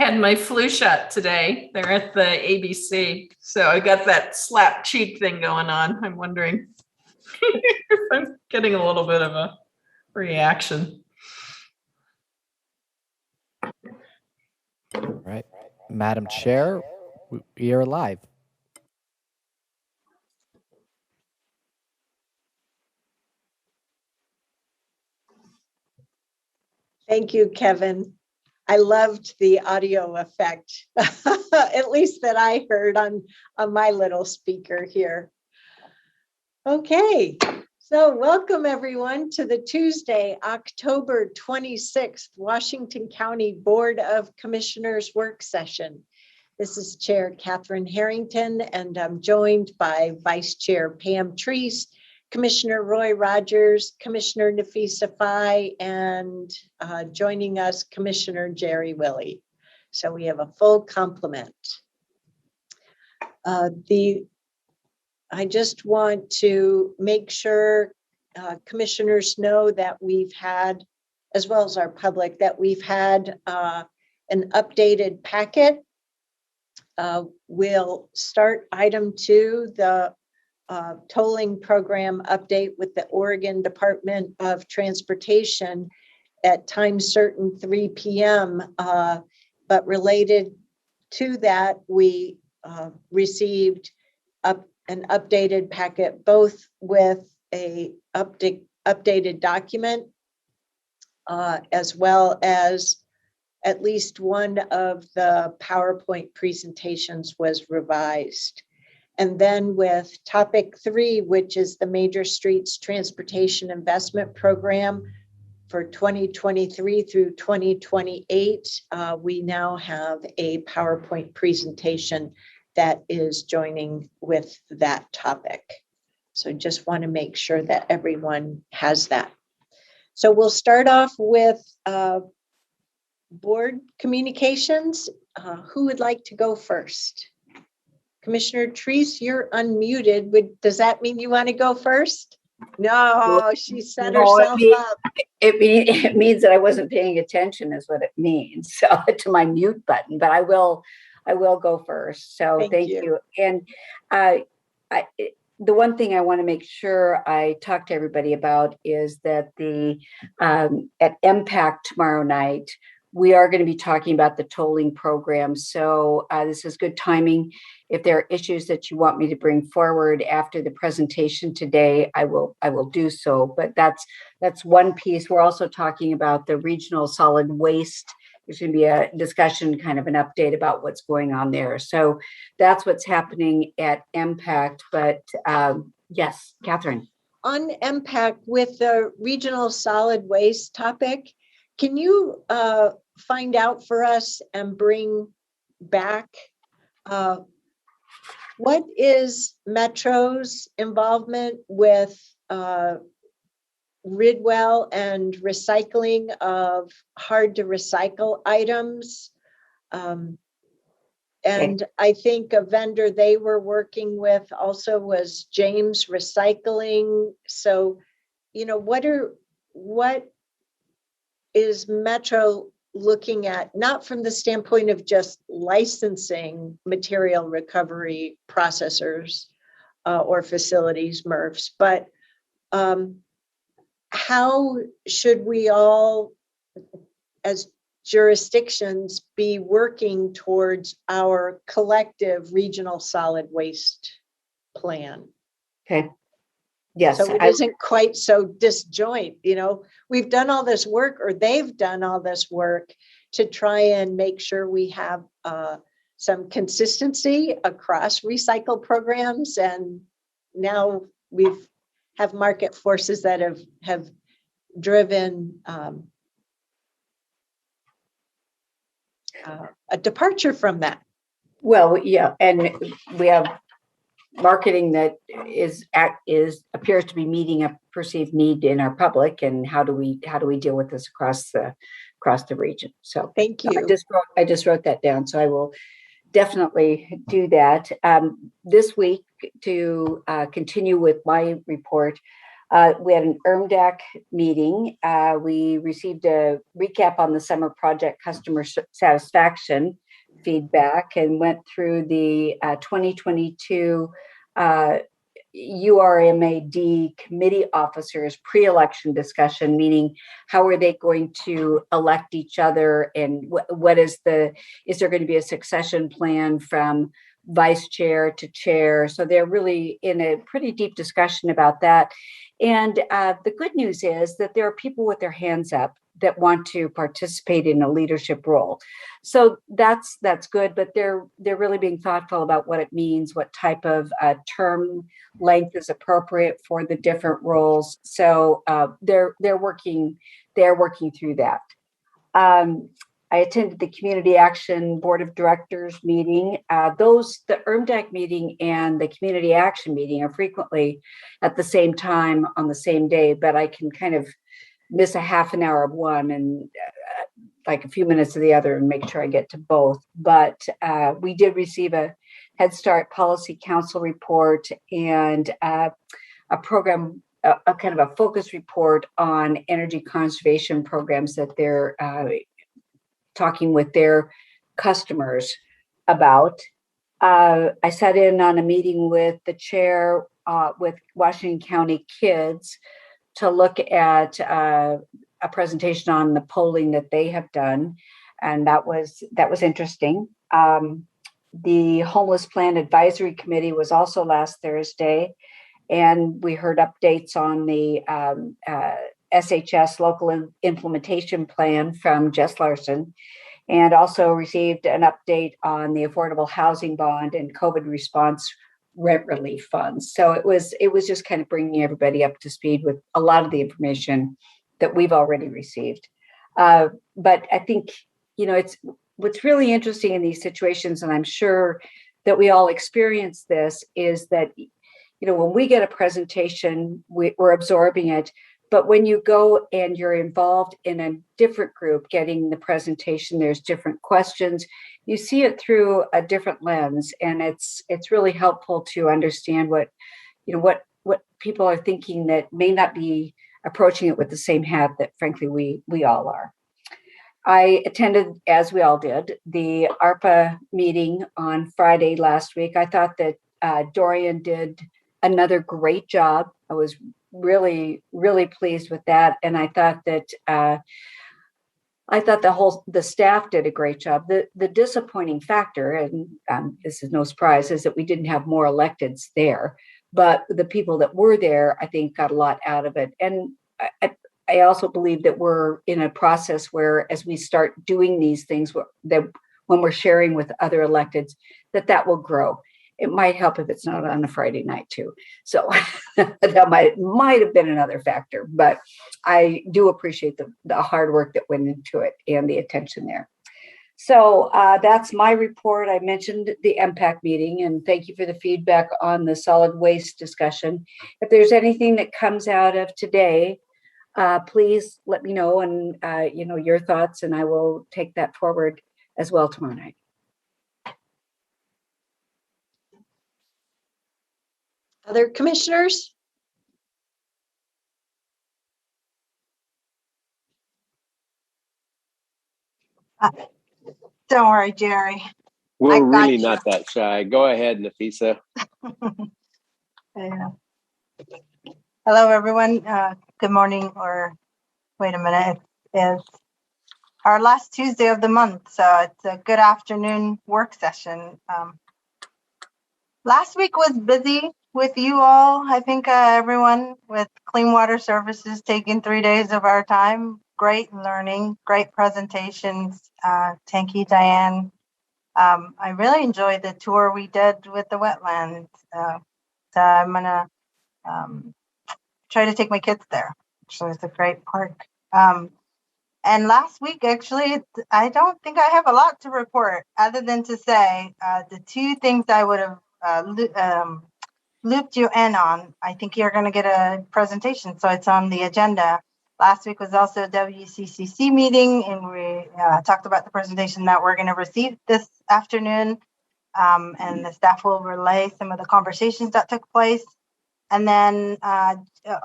had my flu shot today. They're at the ABC. So I got that slap cheek thing going on. I'm wondering if I'm getting a little bit of a reaction. All right. Madam Chair, we are live. Thank you, Kevin. I loved the audio effect, at least that I heard on my little speaker here. Okay, so welcome everyone to the Tuesday, October 26th, Washington County Board of Commissioners work session. This is Chair Catherine Harrington, and I'm joined by Vice Chair Pam Treese, Commissioner Roy Rogers, Commissioner Nafisa Fai, and joining us, Commissioner Jerry Willey. So we have a full complement. I just want to make sure commissioners know that we've had, as well as our public, that we've had an updated packet. We'll start item 2, the tolling program update with the Oregon Department of Transportation at time certain 3 p.m. But related to that, we received an updated packet, both with a updated document, as well as at least one of the PowerPoint presentations was revised. And then with topic 3, which is the Major Streets Transportation Investment Program for 2023 through 2028, we now have a PowerPoint presentation that is joining with that topic. So just want to make sure that everyone has that. So we'll start off with board communications. Who would like to go first? Commissioner Treese, you're unmuted. Does that mean you want to go first? No, she set herself up. It means that I wasn't paying attention is what it means. So to my mute button, but I will go first. So thank you. And the one thing I want to make sure I talk to everybody about is that at MPAC tomorrow night, we are going to be talking about the tolling program. So this is good timing. If there are issues that you want me to bring forward after the presentation today, I will do so. But that's one piece. We're also talking about the regional solid waste. There's going to be a discussion, kind of an update about what's going on there. So that's what's happening at MPAC. But yes, Catherine. On MPAC with the regional solid waste topic, can you find out for us and bring back what is Metro's involvement with Ridwell and recycling of hard to recycle items? And I think a vendor they were working with also was James Recycling. So, you know, what is Metro looking at, not from the standpoint of just licensing material recovery processors or facilities, MRFs, but how should we all, as jurisdictions, be working towards our collective regional solid waste plan? Okay. Yes. So it isn't quite so disjoint. You know, we've done all this work, or they've done all this work to try and make sure we have some consistency across recycle programs. And now we've have market forces that have driven a departure from that. Well, yeah, and we have marketing that appears to be meeting a perceived need in our public, and how do we deal with this across the region? So thank you. I just wrote that down, so I will definitely do that. This week, to continue with my report, We had an ERMDAC meeting. We received a recap on the summer project customer satisfaction feedback and went through the 2022 URMAD committee officers pre-election discussion, meaning how are they going to elect each other, and what is there going to be a succession plan from vice chair to chair? So they're really in a pretty deep discussion about that. And the good news is that there are people with their hands up that want to participate in a leadership role. So that's good, but they're really being thoughtful about what it means, what type of term length is appropriate for the different roles. So they're working through that. I attended the Community Action Board of Directors meeting. The ERMDAC meeting and the Community Action meeting are frequently at the same time on the same day, but I can kind of miss a half an hour of one and like a few minutes of the other and make sure I get to both. But we did receive a Head Start Policy Council report and a program, a kind of a focus report on energy conservation programs that they're talking with their customers about. I sat in on a meeting with the chair with Washington County Kids to look at a presentation on the polling that they have done, and that was interesting. The Homeless Plan Advisory Committee was also last Thursday, and we heard updates on the SHS local implementation plan from Jess Larson, and also received an update on the affordable housing bond and COVID response rent relief funds. So it was just kind of bringing everybody up to speed with a lot of the information that we've already received. But I think, it's what's really interesting in these situations, and I'm sure that we all experience this, is that, when we get a presentation, we're absorbing it. But when you go and you're involved in a different group getting the presentation, there's different questions. You see it through a different lens, and it's really helpful to understand what people are thinking that may not be approaching it with the same hat that, frankly, we all are. I attended, as we all did, the ARPA meeting on Friday last week. I thought that Dorian did another great job. I was really, really pleased with that. And I thought that the staff did a great job. The disappointing factor, and this is no surprise, is that we didn't have more electeds there. But the people that were there, I think, got a lot out of it. And I also believe that we're in a process where, as we start doing these things, that when we're sharing with other electeds, that will grow. It might help if it's not on a Friday night too. So that might have been another factor, but I do appreciate the hard work that went into it and the attention there. So that's my report. I mentioned the MPAC meeting, and thank you for the feedback on the solid waste discussion. If there's anything that comes out of today, please let me know, and your thoughts, and I will take that forward as well tomorrow night. Other commissioners? Don't worry, Jerry. We're really not that shy. Go ahead, Nafisa. Yeah. Hello, everyone. Good morning, or wait a minute. It's our last Tuesday of the month, so it's a good afternoon work session. Last week was busy with you all. I think everyone with Clean Water Services taking 3 days of our time. Great learning, great presentations. Thank you, Diane. I really enjoyed the tour we did with the wetlands. So I'm gonna try to take my kids there. Actually, it's a great park. And last week, actually, I don't think I have a lot to report other than to say the two things I would have looped you in on. I think you're going to get a presentation, so it's on the agenda. Last week was also a WCCC meeting, and we talked about the presentation that we're going to receive this afternoon, and the staff will relay some of the conversations that took place. And then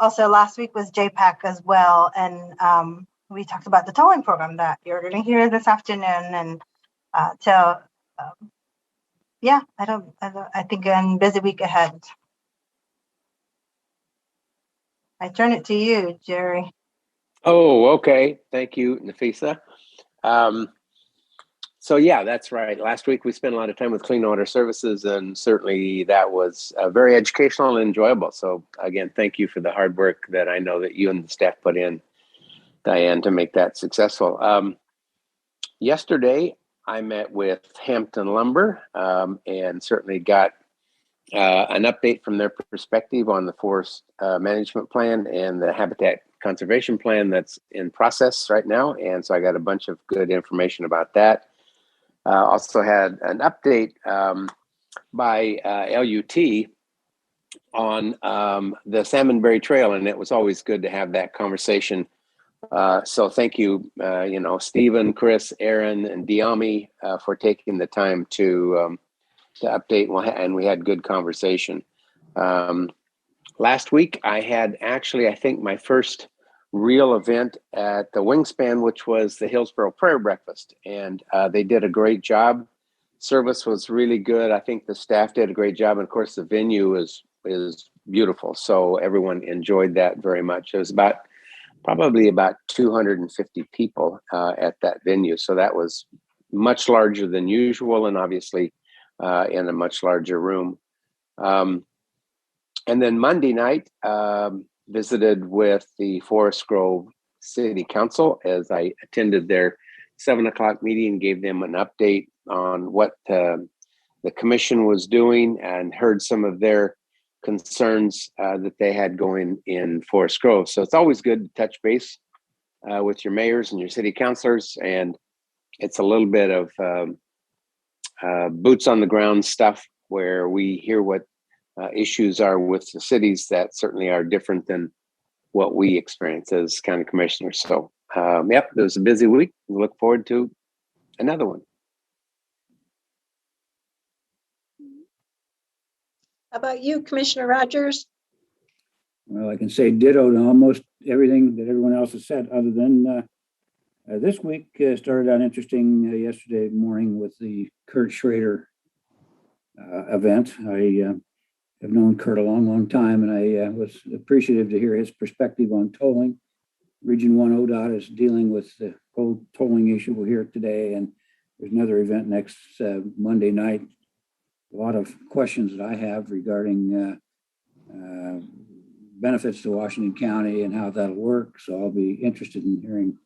also last week was JPAC as well. And we talked about the tolling program that you're going to hear this afternoon. And yeah, I think a busy week ahead. I turn it to you, Jerry. Oh, okay. Thank you, Nafisa. So yeah, that's right. Last week we spent a lot of time with Clean Water Services, and certainly that was very educational and enjoyable. So again, thank you for the hard work that I know that you and the staff put in, Diane, to make that successful. Yesterday, I met with Hampton Lumber and certainly got an update from their perspective on the forest management plan and the habitat conservation plan that's in process right now. And so I got a bunch of good information about that. Also had an update by LUT on the Salmonberry Trail, and it was always good to have that conversation. So thank you, Stephen, Chris, Aaron, and Diami for taking the time to update, and we had good conversation. Last week, I had actually, I think, my first real event at the Wingspan, which was the Hillsborough Prayer Breakfast, and they did a great job. Service was really good. I think the staff did a great job, and of course, the venue is beautiful. So everyone enjoyed that very much. It was probably about 250 people at that venue. So that was much larger than usual, and obviously in a much larger room. And then Monday night, visited with the Forest Grove City Council as I attended their 7 o'clock meeting, gave them an update on what the commission was doing and heard some of their concerns that they had going in Forest Grove. So it's always good to touch base with your mayors and your city councilors, and it's a little bit of boots on the ground stuff where we hear what issues are with the cities that certainly are different than what we experience as county commissioners. So yep, it was a busy week. We look forward to another one. How about you, Commissioner Rogers? Well, I can say ditto to almost everything that everyone else has said, other than this week started out interesting yesterday morning with the Kurt Schrader event. I have known Kurt a long time, and I was appreciative to hear his perspective on tolling. Region 1 ODOT is dealing with the whole tolling issue. We'll hear it today, and there's another event next Monday night. A lot of questions that I have regarding benefits to Washington County and how that'll work. So I'll be interested in hearing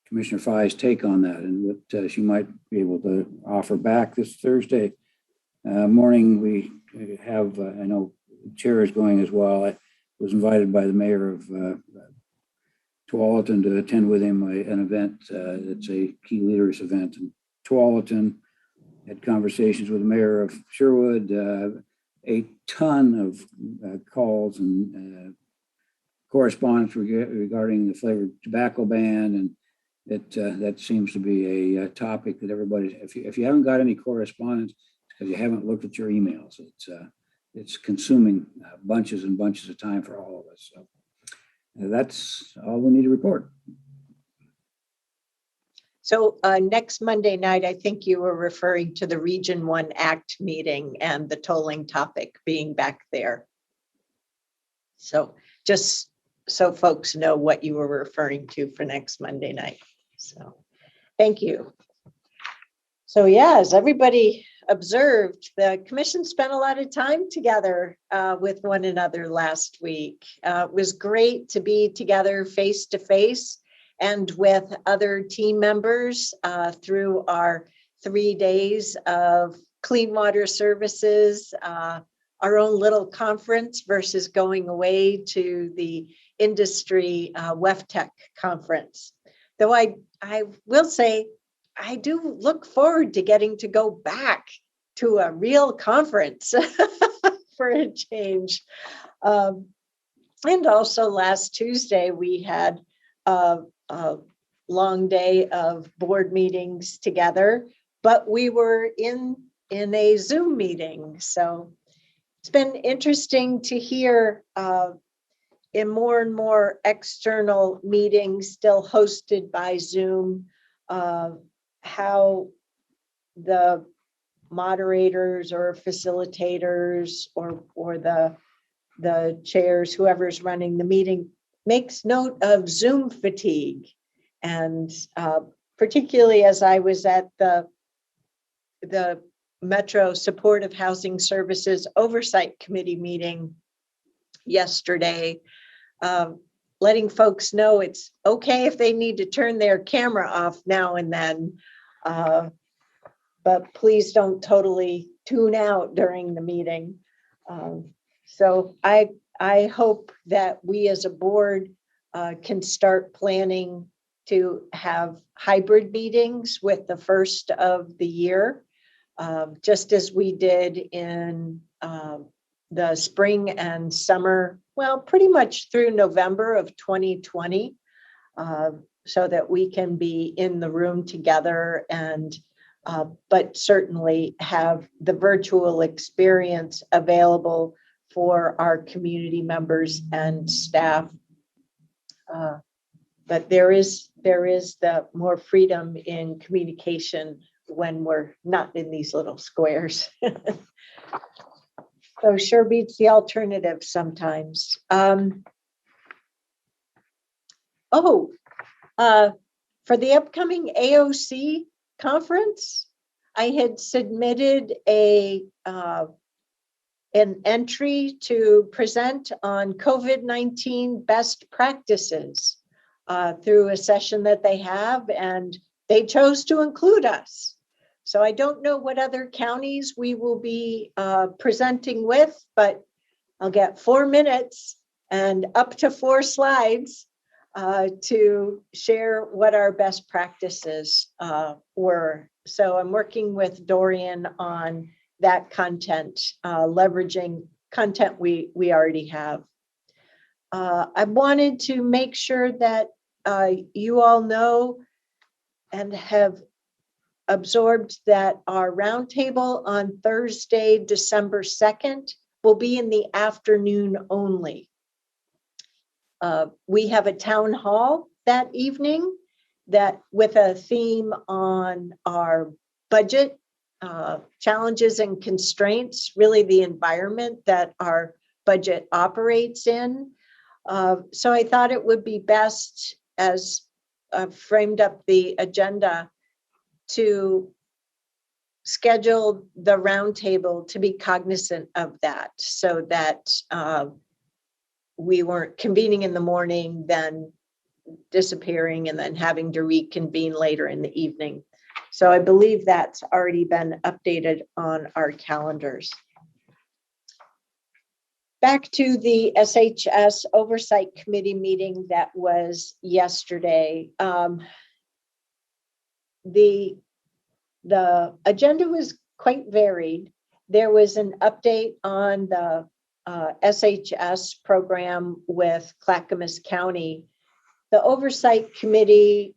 Commissioner Fai's take on that and what she might be able to offer back this Thursday morning. We have, I know the chair is going as well. I was invited by the mayor of Tualatin to attend with him an event. It's a key leaders event in Tualatin. Had conversations with the mayor of Sherwood, a ton of calls and correspondence regarding the flavored tobacco ban, and that seems to be a topic that everybody, if you haven't got any correspondence, because you haven't looked at your emails, it's consuming bunches and bunches of time for all of us. So that's all we need to report. So next Monday night, I think you were referring to the Region 1 ACT meeting and the tolling topic being back there. So just so folks know what you were referring to for next Monday night. So thank you. So yeah, as everybody observed, the commission spent a lot of time together with one another last week. It was great to be together face to face and with other team members through our 3 days of Clean Water Services, our own little conference versus going away to the industry WEFTEC conference. Though I will say, I do look forward to getting to go back to a real conference for a change. And also last Tuesday, we had a long day of board meetings together, but we were in a Zoom meeting. So it's been interesting to hear in more and more external meetings still hosted by Zoom, how the moderators or facilitators or the chairs, whoever's running the meeting, makes note of Zoom fatigue. And particularly as I was at the Metro Supportive Housing Services Oversight Committee meeting yesterday, letting folks know it's okay if they need to turn their camera off now and then, but please don't totally tune out during the meeting. So I hope that we as a board can start planning to have hybrid meetings with the first of the year, just as we did in the spring and summer, well, pretty much through November of 2020, so that we can be in the room together and but certainly have the virtual experience available for our community members and staff. But there is the more freedom in communication when we're not in these little squares. So sure beats the alternative sometimes. For the upcoming AOC conference, I had submitted an entry to present on COVID-19 best practices through a session that they have, and they chose to include us. So I don't know what other counties we will be presenting with, but I'll get 4 minutes and up to 4 slides to share what our best practices were. So I'm working with Dorian on that content, leveraging content we already have. I wanted to make sure that you all know and have absorbed that our roundtable on Thursday, December 2nd, will be in the afternoon only. We have a town hall that evening that with a theme on our budget challenges and constraints, really the environment that our budget operates in. So I thought it would be best, as framed up the agenda, to schedule the roundtable to be cognizant of that, so that we weren't convening in the morning, then disappearing, and then having to reconvene later in the evening. So I believe that's already been updated on our calendars. Back to the SHS Oversight Committee meeting that was yesterday. The agenda was quite varied. There was an update on the SHS program with Clackamas County. The Oversight Committee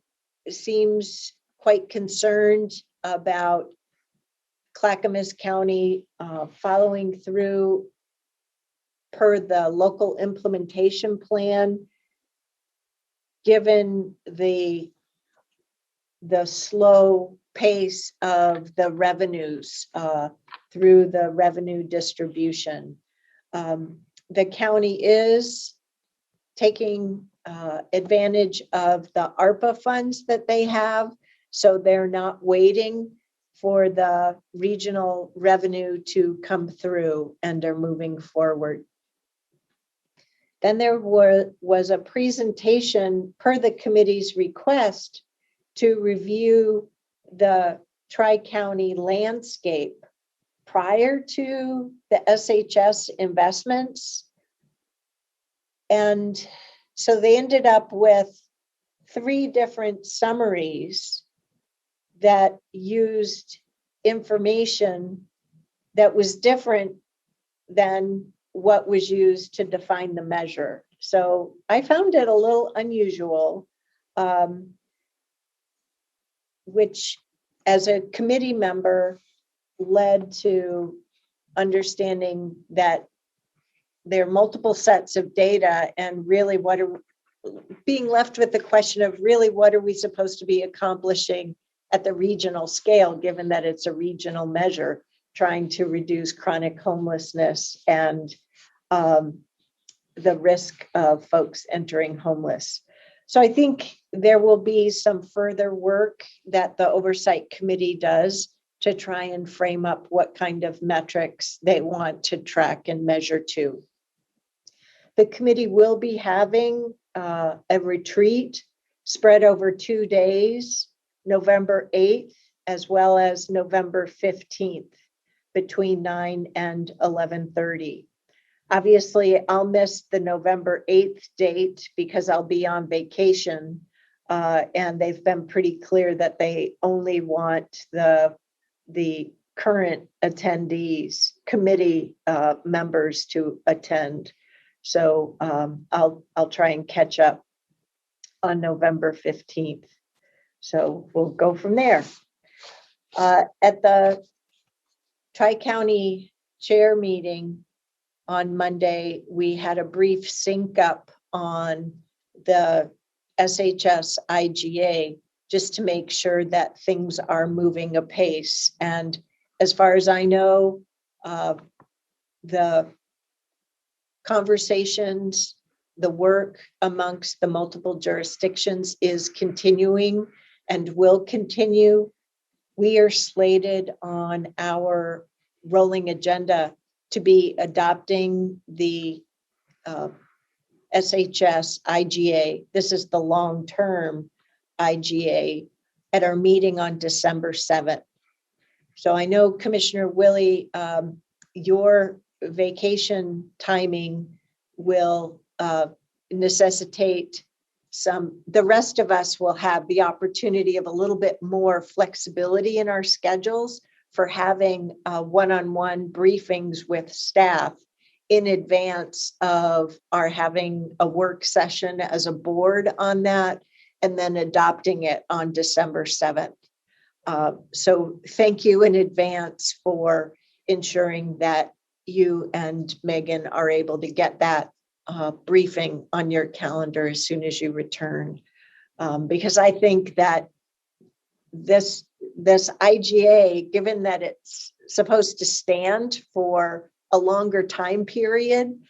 seems quite concerned about Clackamas County following through per the local implementation plan, given the slow pace of the revenues through the revenue distribution. The county is taking advantage of the ARPA funds that they have, so they're not waiting for the regional revenue to come through, and they're moving forward. Then there was a presentation per the committee's request to review the Tri-County landscape prior to the SHS investments. And so they ended up with 3 different summaries that used information that was different than what was used to define the measure. So I found it a little unusual, which as a committee member led to understanding that there are multiple sets of data, and really being left with the question of really what are we supposed to be accomplishing at the regional scale, given that it's a regional measure, trying to reduce chronic homelessness and the risk of folks entering homeless. So I think there will be some further work that the Oversight Committee does to try and frame up what kind of metrics they want to track and measure to. The committee will be having a retreat spread over 2 days, November 8th, as well as November 15th, between 9 and 11:30. Obviously, I'll miss the November 8th date because I'll be on vacation. And they've been pretty clear that they only want the current attendees, committee members to attend. So I'll try and catch up on November 15th. So we'll go from there. At the Tri-County Chair meeting on Monday, we had a brief sync up on the SHS IGA just to make sure that things are moving apace. And as far as I know, the conversations, the work amongst the multiple jurisdictions is continuing and will continue. We are slated on our rolling agenda to be adopting the SHS IGA. This is the long-term IGA at our meeting on December 7th. So I know Commissioner Willie, your vacation timing will necessitate the rest of us will have the opportunity of a little bit more flexibility in our schedules for having one-on-one briefings with staff in advance of our having a work session as a board on that, and then adopting it on December 7th. So thank you in advance for ensuring that you and Megan are able to get that briefing on your calendar as soon as you return. Because I think that this IGA, given that it's supposed to stand for a longer time period,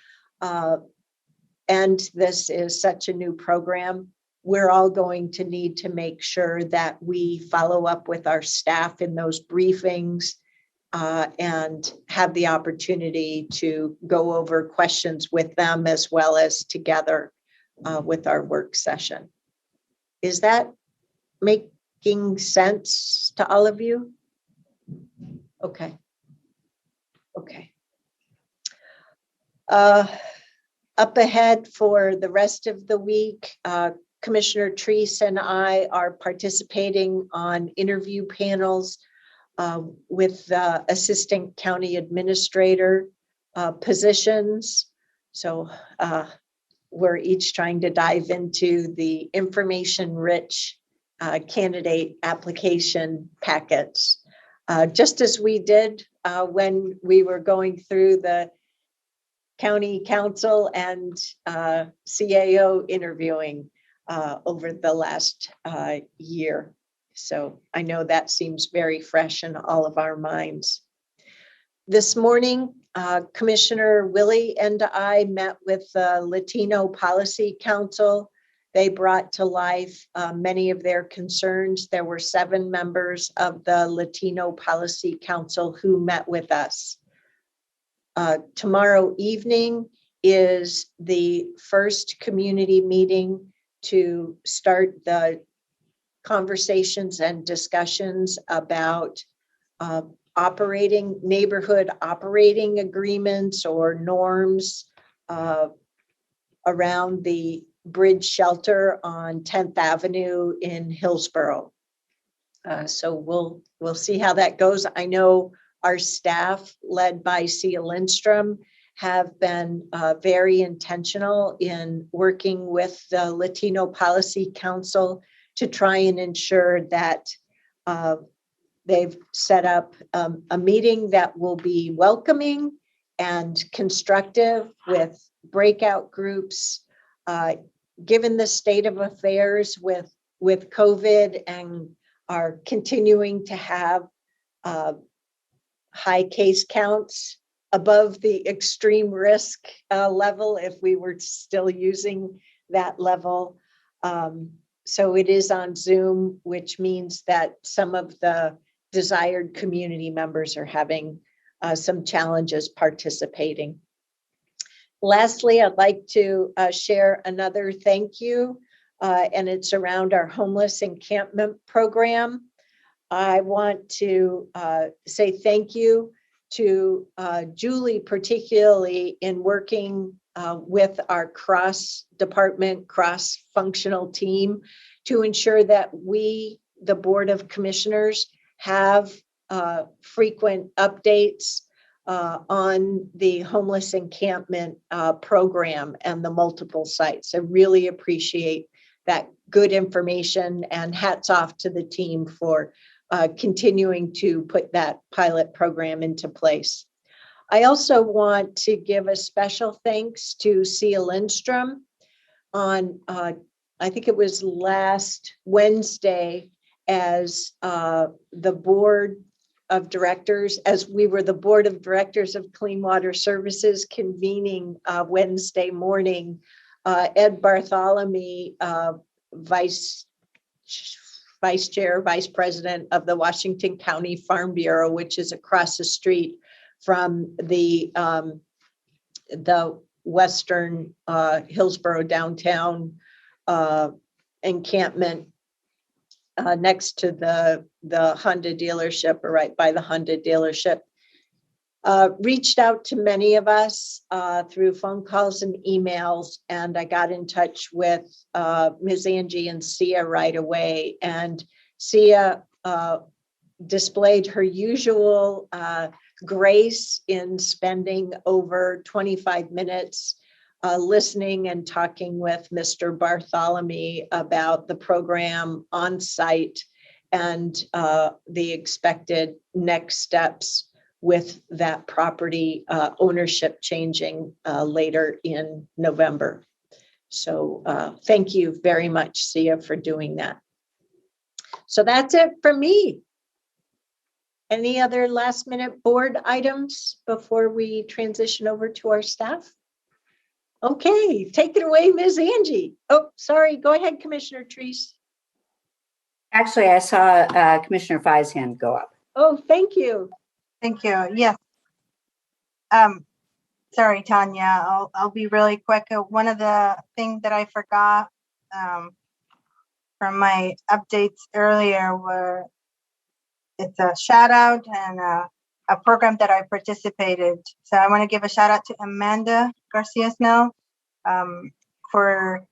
and this is such a new program, we're all going to need to make sure that we follow up with our staff in those briefings and have the opportunity to go over questions with them as well as together with our work session. Is that making sense to all of you? Okay. Okay. Up ahead for the rest of the week, Commissioner Treese and I are participating on interview panels with assistant county administrator positions. So we're each trying to dive into the information-rich candidate application packets, just as we did when we were going through the county council and CAO interviewing over the last year. So I know that seems very fresh in all of our minds. This morning, Commissioner Willie and I met with the Latino Policy Council. They brought to life many of their concerns. There were 7 members of the Latino Policy Council who met with us. Tomorrow evening is the first community meeting to start the conversations and discussions about neighborhood operating agreements or norms around the bridge shelter on 10th Avenue in Hillsborough. So we'll see how that goes. I know our staff, led by Cia Lindstrom, have been very intentional in working with the Latino Policy Council to try and ensure that They've set up a meeting that will be welcoming and constructive with breakout groups. Given the state of affairs with COVID and are continuing to have high case counts above the extreme risk level if we were still using that level. So it is on Zoom, which means that some of the desired community members are having some challenges participating. Lastly, I'd like to share another thank you, and it's around our homeless encampment program. I want to say thank you to Julie, particularly in working with our cross-department, cross-functional team to ensure that we, the Board of Commissioners, have frequent updates on the homeless encampment program and the multiple sites. I really appreciate that good information, and hats off to the team for continuing to put that pilot program into place. I also want to give a special thanks to Sia Lindstrom on, I think it was last Wednesday, as the board of directors, as we were the board of directors of Clean Water Services convening Wednesday morning. Ed Bartholomew, vice president of the Washington County Farm Bureau, which is across the street from the Western Hillsborough downtown encampment next to the Honda dealership, or right by the Honda dealership. Reached out to many of us through phone calls and emails, and I got in touch with Ms. Angie and Sia right away. And Sia displayed her usual grace in spending over 25 minutes listening and talking with Mr. Bartholomew about the program on site and the expected next steps with that property ownership changing later in November. So thank you very much, Sia, for doing that. So that's it from me. Any other last minute board items before we transition over to our staff? Okay, take it away, Ms. Angie. Oh, sorry, go ahead, Commissioner Treese. Actually, I saw Commissioner Fai's hand go up. Oh, thank you. Thank you. Yes. Sorry, Tanya, I'll be really quick. One of the things that I forgot from my updates earlier were, it's a shout out and a program that I participated. So I want to give a shout out to Amanda Garcia-Snell for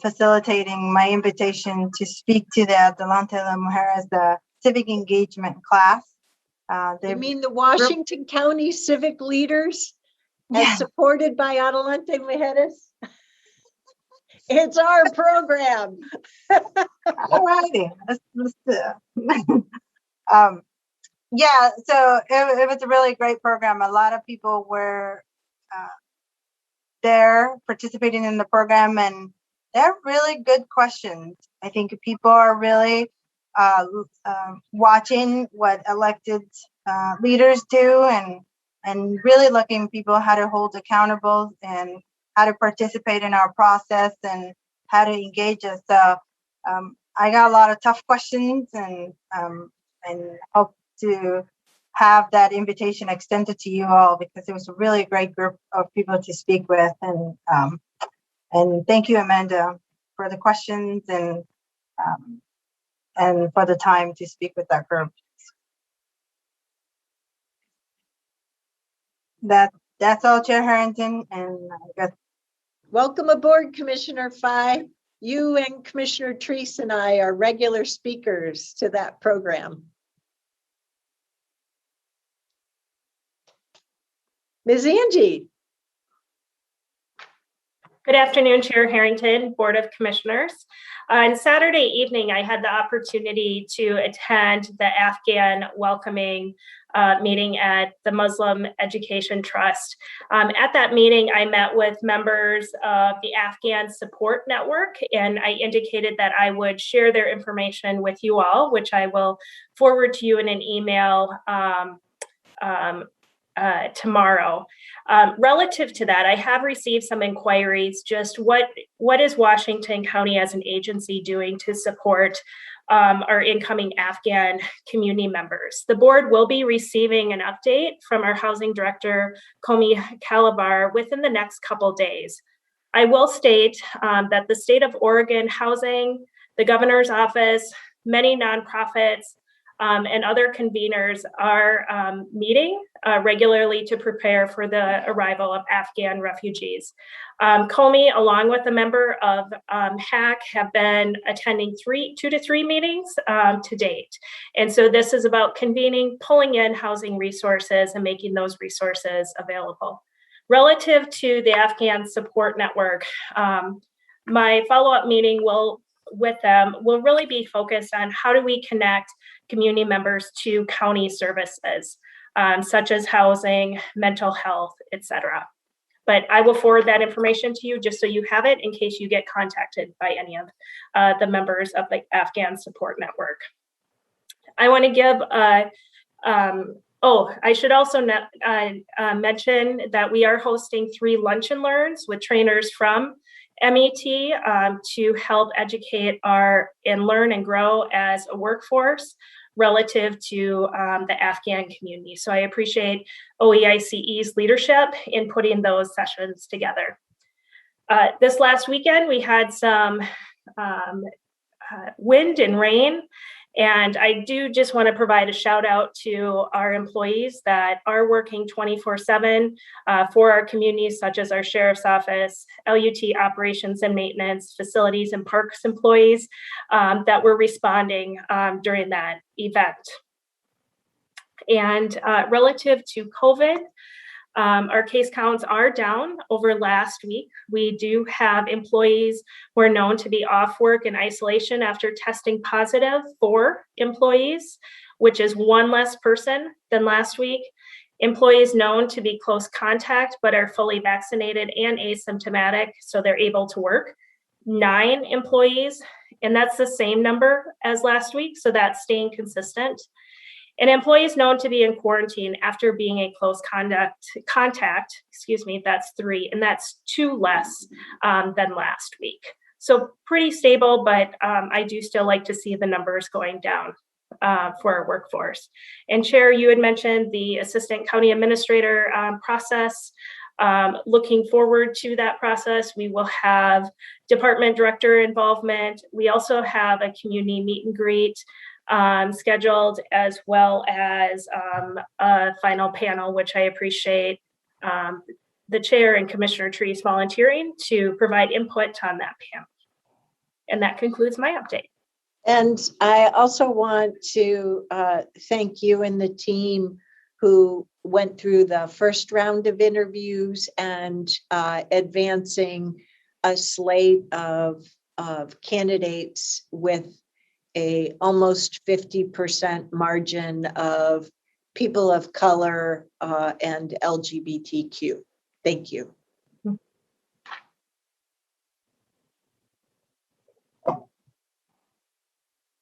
facilitating my invitation to speak to the Adelante La Mujeres, the civic engagement class. You mean the Washington County civic leaders, yeah, as supported by Adelante Mujeres? It's our program. all righty. Yeah, so it was a really great program. A lot of people were there participating in the program, and they're really good questions. I think people are really watching what elected leaders do, and really looking people how to hold accountable and how to participate in our process and how to engage us. So I got a lot of tough questions, and hope to have that invitation extended to you all, because it was a really great group of people to speak with. And thank you, Amanda, for the questions and for the time to speak with that group. That's all, Chair Harrington, and I guess. Welcome aboard, Commissioner Fai. You and Commissioner Treese and I are regular speakers to that program. Ms. Angie. Good afternoon, Chair Harrington, Board of Commissioners. On Saturday evening, I had the opportunity to attend the Afghan welcoming meeting at the Muslim Education Trust. At that meeting, I met with members of the Afghan Support Network, and I indicated that I would share their information with you all, which I will forward to you in an email tomorrow. Relative to that, I have received some inquiries, just what is Washington County as an agency doing to support our incoming Afghan community members. The board will be receiving an update from our housing director, Komi Calabar, within the next couple days. I will state that the state of Oregon Housing, the governor's office, many nonprofits, and other conveners are meeting regularly to prepare for the arrival of Afghan refugees. Komi, along with a member of HAC, have been attending 2 to 3 meetings to date. And so this is about convening, pulling in housing resources and making those resources available. Relative to the Afghan Support Network, my follow-up meeting with them will really be focused on how do we connect community members to county services, such as housing, mental health, etc. But I will forward that information to you just so you have it in case you get contacted by any of the members of the Afghan Support Network. I want to give, I should also mention that we are hosting 3 lunch and learns with trainers from MET to help educate and learn and grow as a workforce relative to the Afghan community. So I appreciate OEICE's leadership in putting those sessions together. This last weekend, we had some wind and rain. And I do just want to provide a shout out to our employees that are working 24/7 for our communities, such as our Sheriff's Office, LUT Operations and Maintenance, Facilities and Parks employees that were responding during that event. And relative to COVID, our case counts are down over last week. We do have employees who are known to be off work in isolation after testing positive for employees, which is 1 less person than last week. Employees known to be close contact but are fully vaccinated and asymptomatic, so they're able to work. 9 employees, and that's the same number as last week, so that's staying consistent. And employees known to be in quarantine after being a close contact, that's 3, and that's 2 less than last week. So pretty stable, but I do still like to see the numbers going down for our workforce. And Chair, you had mentioned the Assistant County Administrator process. Looking forward to that process. We will have department director involvement. We also have a community meet and greet scheduled, as well as a final panel, which I appreciate the chair and Commissioner Trees volunteering to provide input on that panel. And that concludes my update. And I also want to thank you and the team who went through the first round of interviews and advancing a slate of candidates with a almost 50% margin of people of color and LGBTQ. Thank you.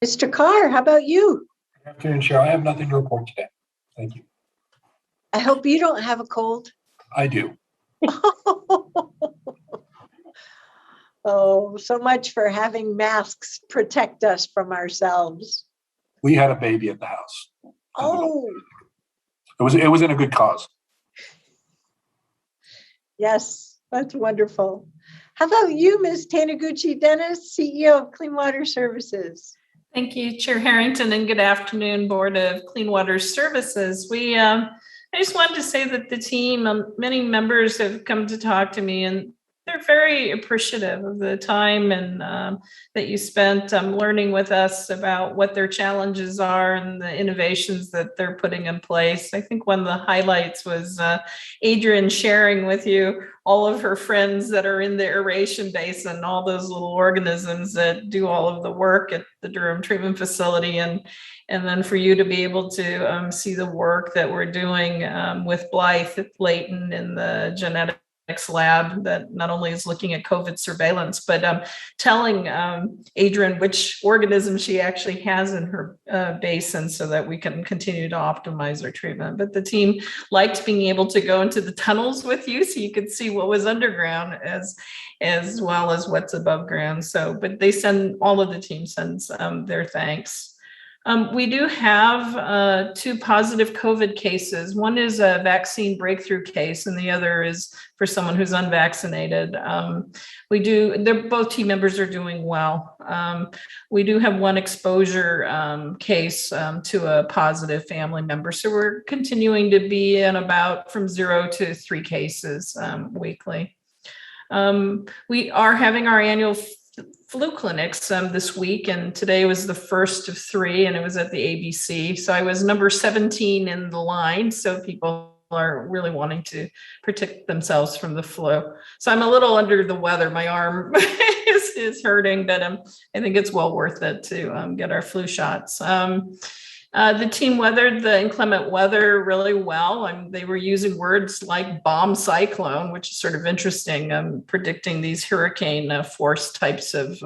Mr. Carr, how about you? Good afternoon, Chair. I have nothing to report today. Thank you. I hope you don't have a cold. I do. Oh, so much for having masks protect us from ourselves. We had a baby at the house. Oh. It was in a good cause. Yes, that's wonderful. How about you, Ms. Taniguchi Dennis, CEO of Clean Water Services? Thank you, Chair Harrington, and good afternoon, Board of Clean Water Services. I just wanted to say that the team, many members have come to talk to me, and they're we're very appreciative of the time and that you spent learning with us about what their challenges are and the innovations that they're putting in place. I think one of the highlights was Adrian sharing with you all of her friends that are in the aeration basin, all those little organisms that do all of the work at the Durham treatment facility. And then for you to be able to see the work that we're doing with Blythe Layton in the genetics lab that not only is looking at COVID surveillance, but telling Adrian which organism she actually has in her basin so that we can continue to optimize our treatment. But the team liked being able to go into the tunnels with you so you could see what was underground as well as what's above ground. So, but they send, all of the team sends their thanks. We do have 2 positive COVID cases. One is a vaccine breakthrough case, and the other is for someone who's unvaccinated. Both team members are doing well. We do have 1 exposure case to a positive family member. So we're continuing to be in about from 0 to 3 cases weekly. We are having our annual flu clinics this week, and today was the first of 3, and it was at the ABC. So I was number 17 in the line. So people are really wanting to protect themselves from the flu. So I'm a little under the weather. My arm is hurting, but I think it's well worth it to get our flu shots. The team weathered the inclement weather really well. They were using words like bomb cyclone, which is sort of interesting, predicting these hurricane force types of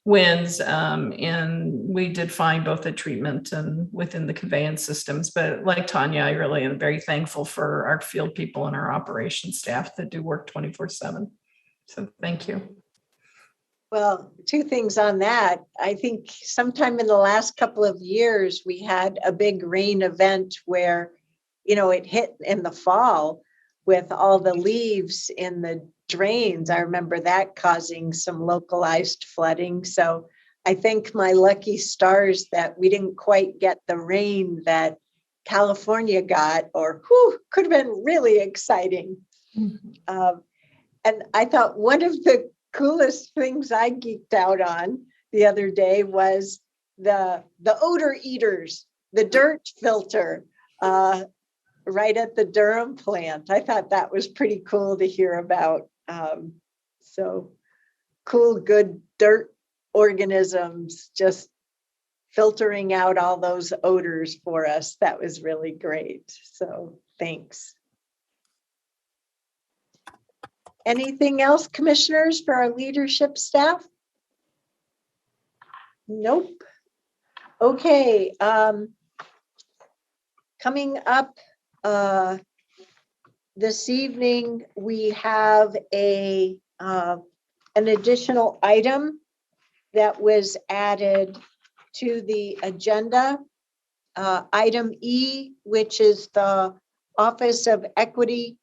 winds. And we did find both the treatment and within the conveyance systems. But like Tanya, I really am very thankful for our field people and our operations staff that do work 24/7. So thank you. Well, 2 things on that. I think sometime in the last couple of years, we had a big rain event where, it hit in the fall with all the leaves in the drains. I remember that causing some localized flooding. So I thank my lucky stars that we didn't quite get the rain that California got, or could have been really exciting. Mm-hmm. And I thought one of the coolest things I geeked out on the other day was the odor eaters, the dirt filter right at the Durham plant. I thought that was pretty cool to hear about. So cool, good dirt organisms just filtering out all those odors for us. That was really great. So thanks. Anything else, commissioners, for our leadership staff? Nope. Okay. Coming up this evening, we have an additional item that was added to the agenda. Item E, which is the Office of Equity,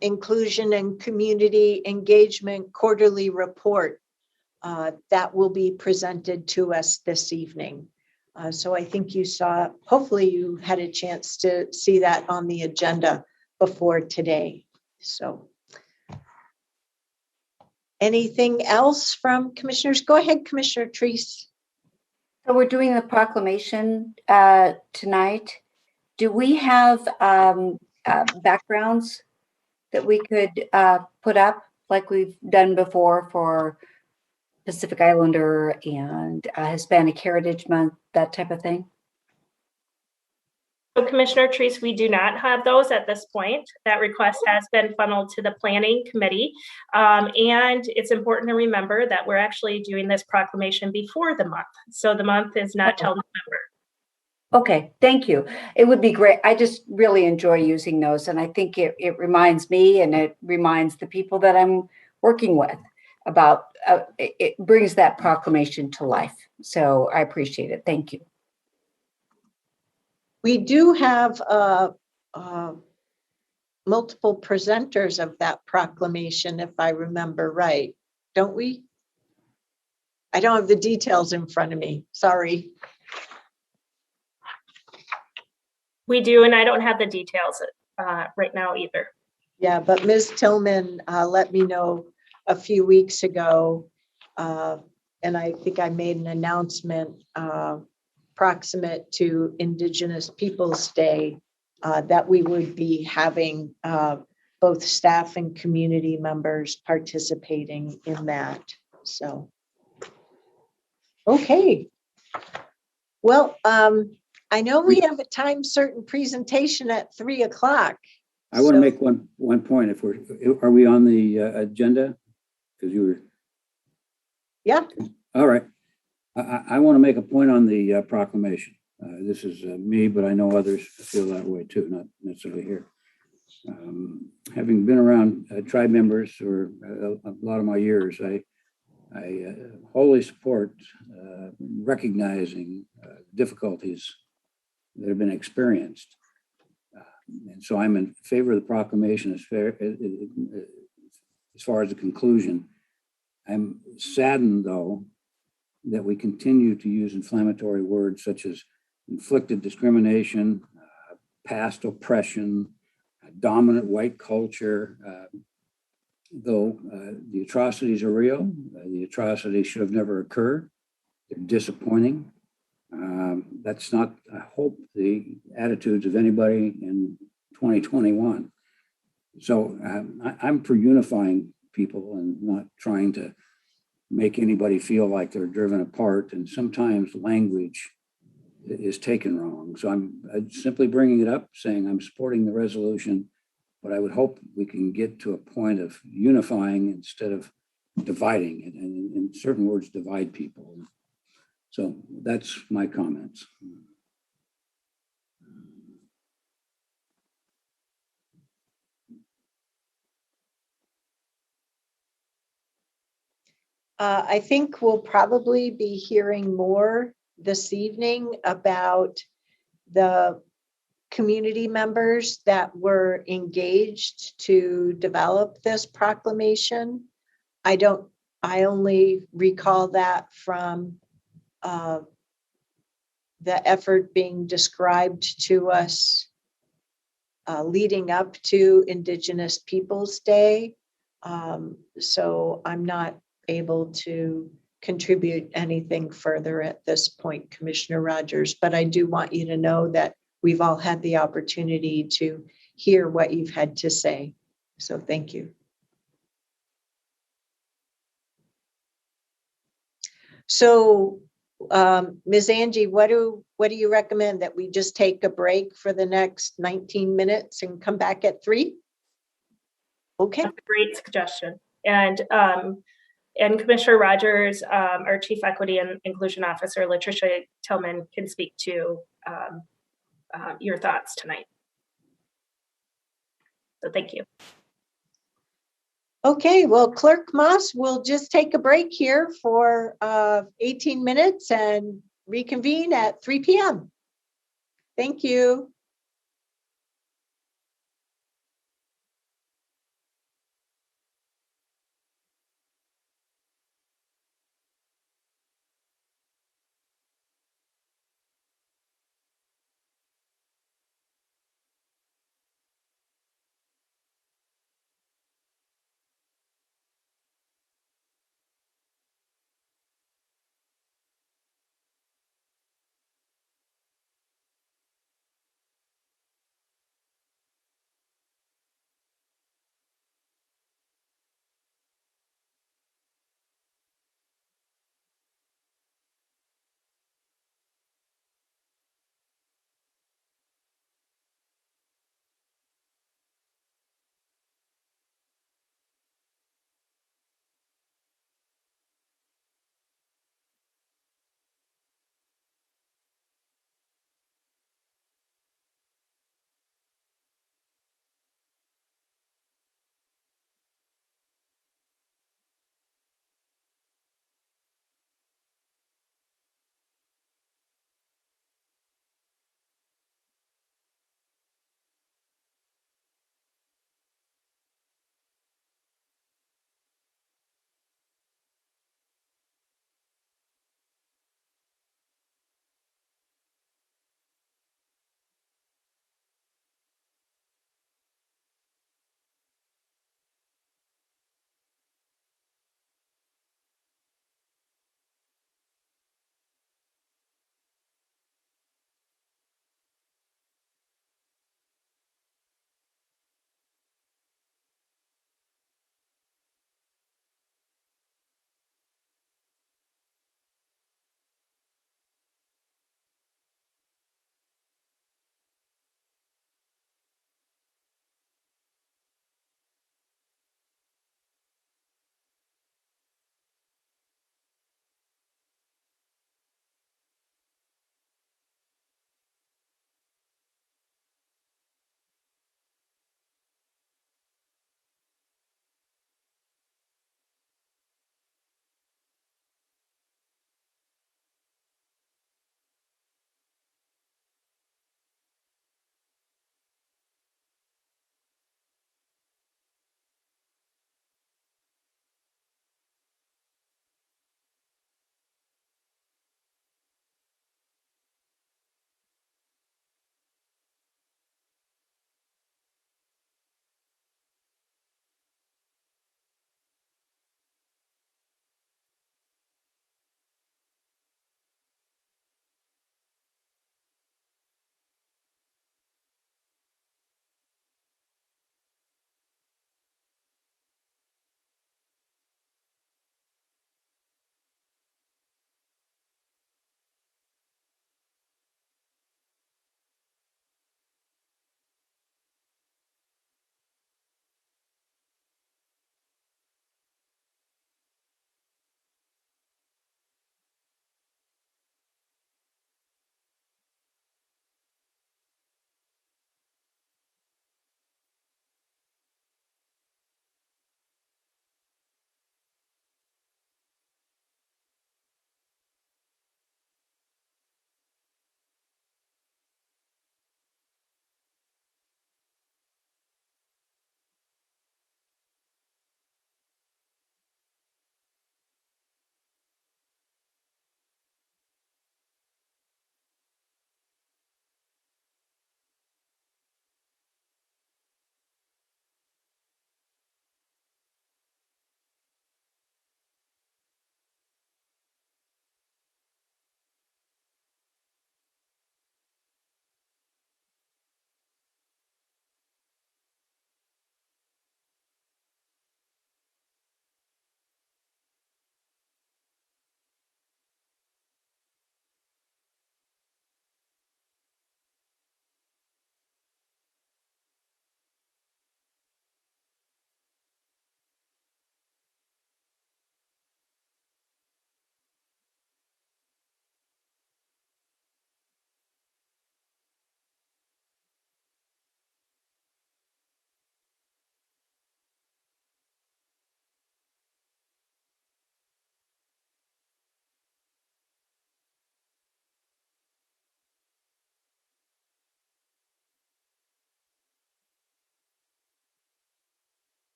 Inclusion and Community Engagement Quarterly Report that will be presented to us this evening. So I think you saw, hopefully you had a chance to see that on the agenda before today. So anything else from commissioners? Go ahead, Commissioner Treese. So we're doing the proclamation tonight. Do we have backgrounds that we could put up like we've done before for Pacific Islander and Hispanic Heritage Month, that type of thing? So Commissioner Treese, we do not have those at this point. That request has been funneled to the planning committee. And it's important to remember that we're actually doing this proclamation before the month. So the month is not till November. Okay, thank you. It would be great. I just really enjoy using those. And I think it reminds me and it reminds the people that I'm working with about, it brings that proclamation to life. So I appreciate it. Thank you. We do have multiple presenters of that proclamation, if I remember right, don't we? I don't have the details in front of me. Sorry. We do, and I don't have the details right now either. Yeah, but Ms. Tillman let me know a few weeks ago, and I think I made an announcement proximate to Indigenous Peoples Day that we would be having both staff and community members participating in that. So, okay. Well, I know we have a time certain presentation at 3 o'clock. I want to make one point. Are we on the agenda? Because you were. Yeah. All right. I want to make a point on the proclamation. This is me, but I know others feel that way too, not necessarily here. Having been around tribe members for a lot of my years, I wholly support recognizing difficulties that have been experienced. And so I'm in favor of the proclamation as far as the conclusion. I'm saddened, though, that we continue to use inflammatory words such as inflicted discrimination, past oppression, dominant white culture. Though the atrocities are real, the atrocities should have never occurred. They're disappointing. That's not, I hope, the attitudes of anybody in 2021. So I'm for unifying people and not trying to make anybody feel like they're driven apart. And sometimes language is taken wrong. So I'm simply bringing it up, saying I'm supporting the resolution, but I would hope we can get to a point of unifying instead of dividing, and in certain words, divide people. So that's my comments. I think we'll probably be hearing more this evening about the community members that were engaged to develop this proclamation. I only recall that from the effort being described to us leading up to Indigenous Peoples Day. So I'm not able to contribute anything further at this point, Commissioner Rogers, but I do want you to know that we've all had the opportunity to hear what you've had to say. So thank you. So Ms. Angie, what do you recommend, that we just take a break for the next 19 minutes and come back at 3? Okay. That's a great suggestion. And Commissioner Rogers, our Chief Equity and Inclusion Officer, Latricia Tillman, can speak to your thoughts tonight. So thank you. Okay, well, Clerk Moss, we'll just take a break here for 18 minutes and reconvene at 3 p.m. Thank you.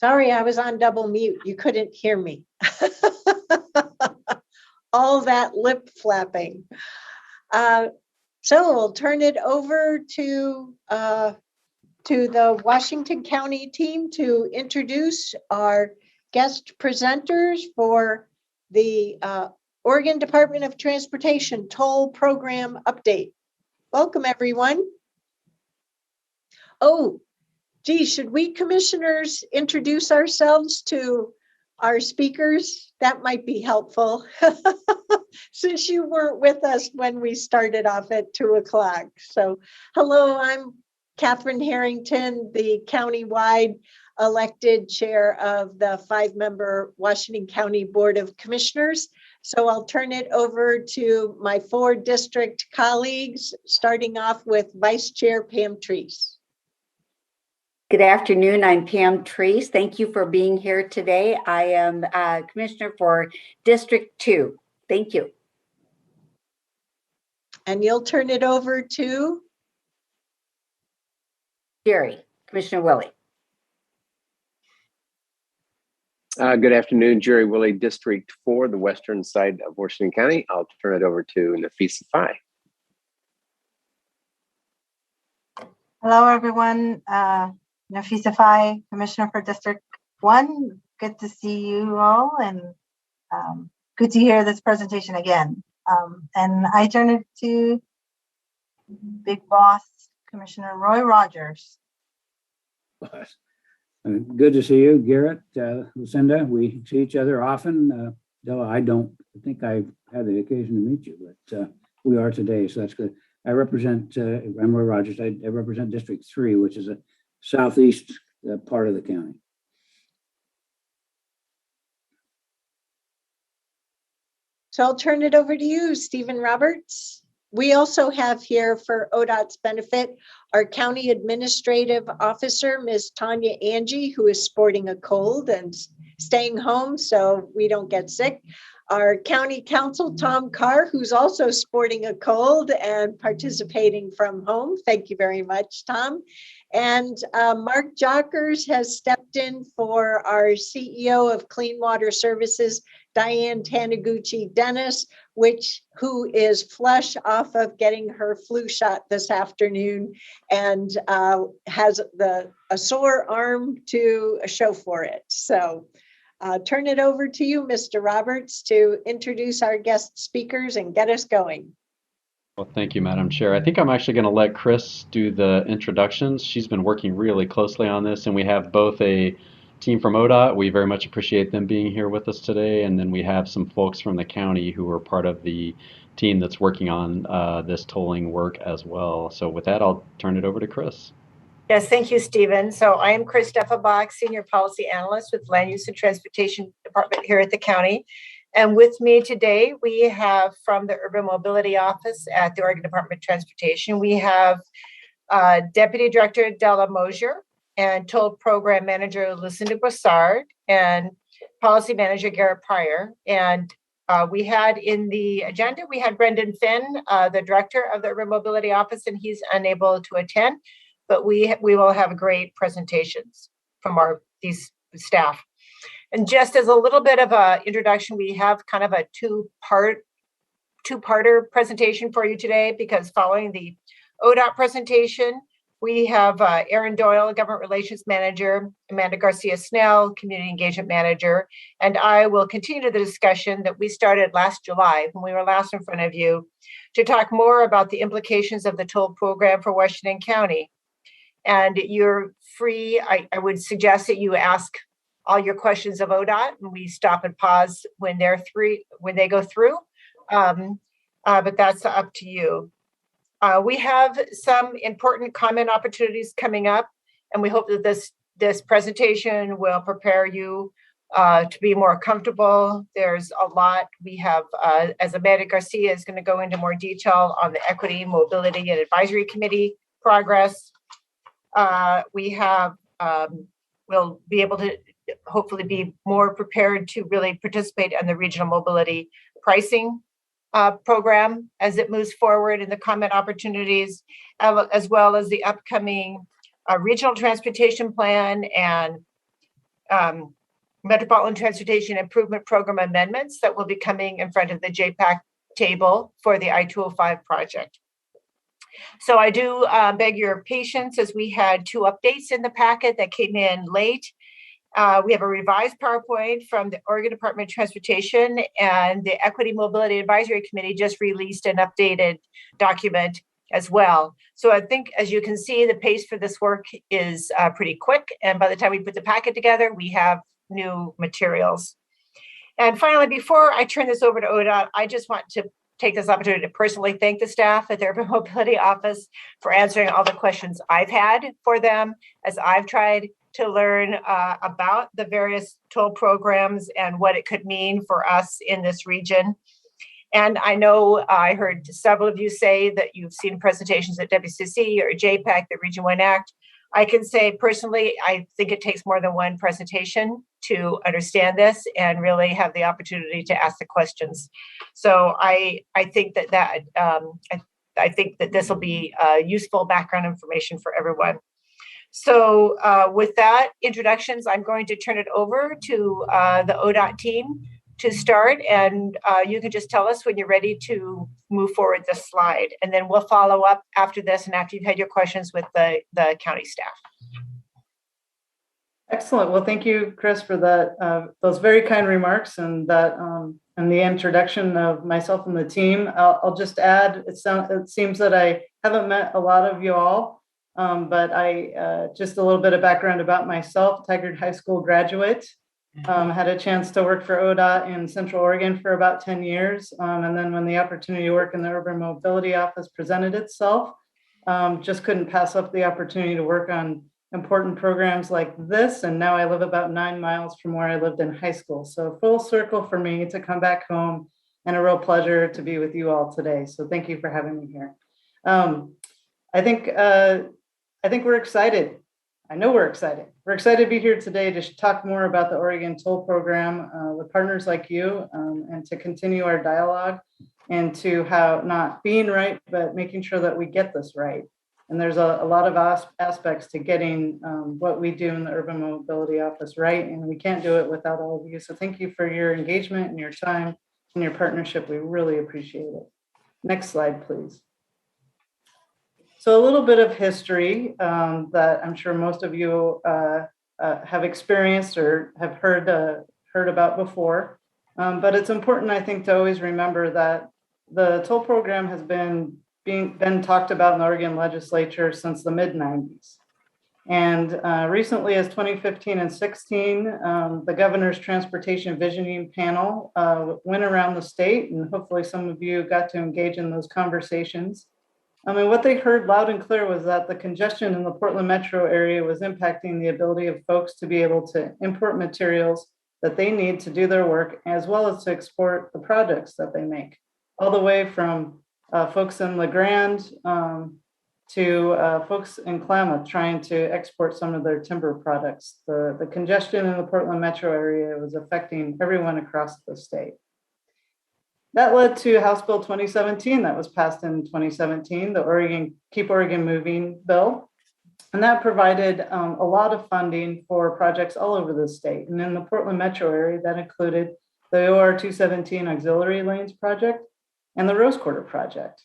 Sorry, I was on double mute. You couldn't hear me. All that lip flapping. So we'll turn it over to the Washington County team to introduce our guest presenters for the Oregon Department of Transportation Toll Program Update. Welcome, everyone. Oh, gee, should we commissioners introduce ourselves to our speakers? That might be helpful since you weren't with us when we started off at 2 o'clock. So hello, I'm Catherine Harrington, the countywide elected chair of the 5-member Washington County Board of Commissioners. So I'll turn it over to my 4 district colleagues, starting off with Vice Chair Pam Treese. Good afternoon. I'm Pam Treese. Thank you for being here today. I am Commissioner for District 2. Thank you. And you'll turn it over to? Jerry, Commissioner Willie. Good afternoon, Jerry Willie, District 4, the western side of Washington County. I'll turn it over to Nafisa Fai. Hello, everyone. Nafisa Fai, Commissioner for District 1. Good to see you all, and good to hear this presentation again. And I turn it to Big Boss, Commissioner Roy Rogers. Good to see you, Garrett, Lucinda. We see each other often. Though I think I've had the occasion to meet you, but we are today, so that's good. I'm Roy Rogers. I represent District 3, which is a southeast part of the county. So I'll turn it over to you, Stephen Roberts. We also have here, for ODOT's benefit, our County Administrative Officer, Ms. Tanya Angie, who is sporting a cold and staying home so we don't get sick. Our County Counsel, Tom Carr, who's also sporting a cold and participating from home. Thank you very much, Tom. And Mark Jockers has stepped in for our CEO of Clean Water Services, Diane Taniguchi-Dennis, who is flush off of getting her flu shot this afternoon and has a sore arm to show for it. So turn it over to you, Mr. Roberts, to introduce our guest speakers and get us going. Well, thank you, Madam Chair. I think I'm actually going to let Chris do the introductions. She's been working really closely on this, and we have both a team from ODOT. We very much appreciate them being here with us today, and then we have some folks from the county who are part of the team that's working on this tolling work as well. So with that, I'll turn it over to Chris. Yes, thank you, Stephen. So I am Chris Steffenbach, Senior Policy Analyst with Land Use and Transportation Department here at the county. And with me today, we have from the Urban Mobility Office at the Oregon Department of Transportation, we have Deputy Director Della Mosier and Toll Program Manager Lucinda Broussard and Policy Manager Garrett Pryor. And we had in the agenda, we had Brendan Finn, the Director of the Urban Mobility Office, and he's unable to attend, but we will have great presentations from these staff. And just as a little bit of an introduction, we have kind of a two-parter presentation for you today, because following the ODOT presentation, we have Erin Doyle, Government Relations Manager, Amanda Garcia Snell, Community Engagement Manager, and I will continue the discussion that we started last July when we were last in front of you to talk more about the implications of the toll program for Washington County. And you're free, I would suggest that you ask all your questions of ODOT, and we stop and pause when they go through, but that's up to you. We have some important comment opportunities coming up, and we hope that this presentation will prepare you to be more comfortable. There's a lot. We have, as Amanda Garcia is going to go into more detail on the Equity, Mobility, and Advisory Committee progress. We'll be able to hopefully be more prepared to really participate in the regional mobility pricing program as it moves forward in the comment opportunities, as well as the upcoming regional transportation plan and Metropolitan Transportation Improvement Program amendments that will be coming in front of the JPAC table for the I-205 project. So I do beg your patience as we had 2 updates in the packet that came in late. We have a revised PowerPoint from the Oregon Department of Transportation, and the Equity Mobility Advisory Committee just released an updated document as well. So I think, as you can see, the pace for this work is pretty quick. And by the time we put the packet together, we have new materials. And finally, before I turn this over to ODOT, I just want to take this opportunity to personally thank the staff at the Urban Mobility Office for answering all the questions I've had for them as I've tried to learn about the various toll programs and what it could mean for us in this region. And I know I heard several of you say that you've seen presentations at WCC or JPAC, the Region 1 Act. I can say personally, I think it takes more than one presentation to understand this and really have the opportunity to ask the questions. So I think that I think that this will be useful background information for everyone. So with that introductions, I'm going to turn it over to the ODOT team to start, and you can just tell us when you're ready to move forward the slide, and then we'll follow up after this and after you've had your questions with the county staff. Excellent. Well, thank you, Chris, for that those very kind remarks and that and the introduction of myself and the team. I'll just add, it seems that I haven't met a lot of you all, but I just a little bit of background about myself. Tigard High School graduate. Had a chance to work for ODOT in Central Oregon for about 10 years. And then when the opportunity to work in the Urban Mobility Office presented itself, just couldn't pass up the opportunity to work on important programs like this. And now I live about 9 miles from where I lived in high school. So full circle for me to come back home, and a real pleasure to be with you all today. So thank you for having me here. I think we're excited. I know we're excited. We're excited to be here today to talk more about the Oregon Toll Program with partners like you, and to continue our dialogue and to how not being right, but making sure that we get this right. And there's a lot of aspects to getting what we do in the Urban Mobility Office right, and we can't do it without all of you. So thank you for your engagement and your time and your partnership. We really appreciate it. Next slide, please. So a little bit of history that I'm sure most of you have experienced or have heard about before. But it's important, I think, to always remember that the toll program has been talked about in the Oregon legislature since the mid-90s. And recently, as 2015 and 16, the governor's transportation visioning panel went around the state, and hopefully some of you got to engage in those conversations. I mean, what they heard loud and clear was that the congestion in the Portland metro area was impacting the ability of folks to be able to import materials that they need to do their work, as well as to export the projects that they make, all the way from folks in La Grande to folks in Klamath trying to export some of their timber products. The congestion in the Portland metro area was affecting everyone across the state. That led to House Bill 2017 that was passed in 2017, the Keep Oregon Moving bill. And that provided a lot of funding for projects all over the state. And in the Portland metro area, that included the OR 217 Auxiliary Lanes project and the Rose Quarter project.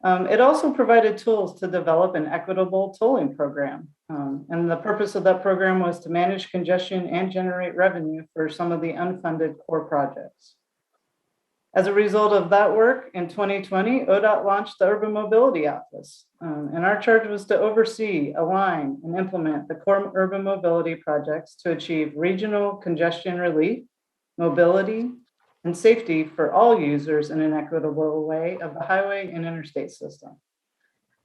It also provided tools to develop an equitable tolling program. And the purpose of that program was to manage congestion and generate revenue for some of the unfunded core projects. As a result of that work, in 2020, ODOT launched the Urban Mobility Office. And our charge was to oversee, align, and implement the core urban mobility projects to achieve regional congestion relief, mobility, and safety for all users in an equitable way of the highway and interstate system.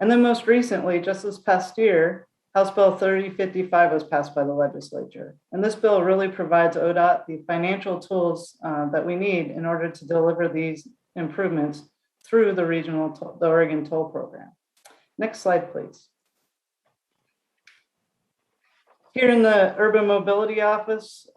And then most recently, just this past year, House Bill 3055 was passed by the legislature. And this bill really provides ODOT the financial tools that we need in order to deliver these improvements through the Oregon Toll Program. Next slide, please. Here in the Urban Mobility Office,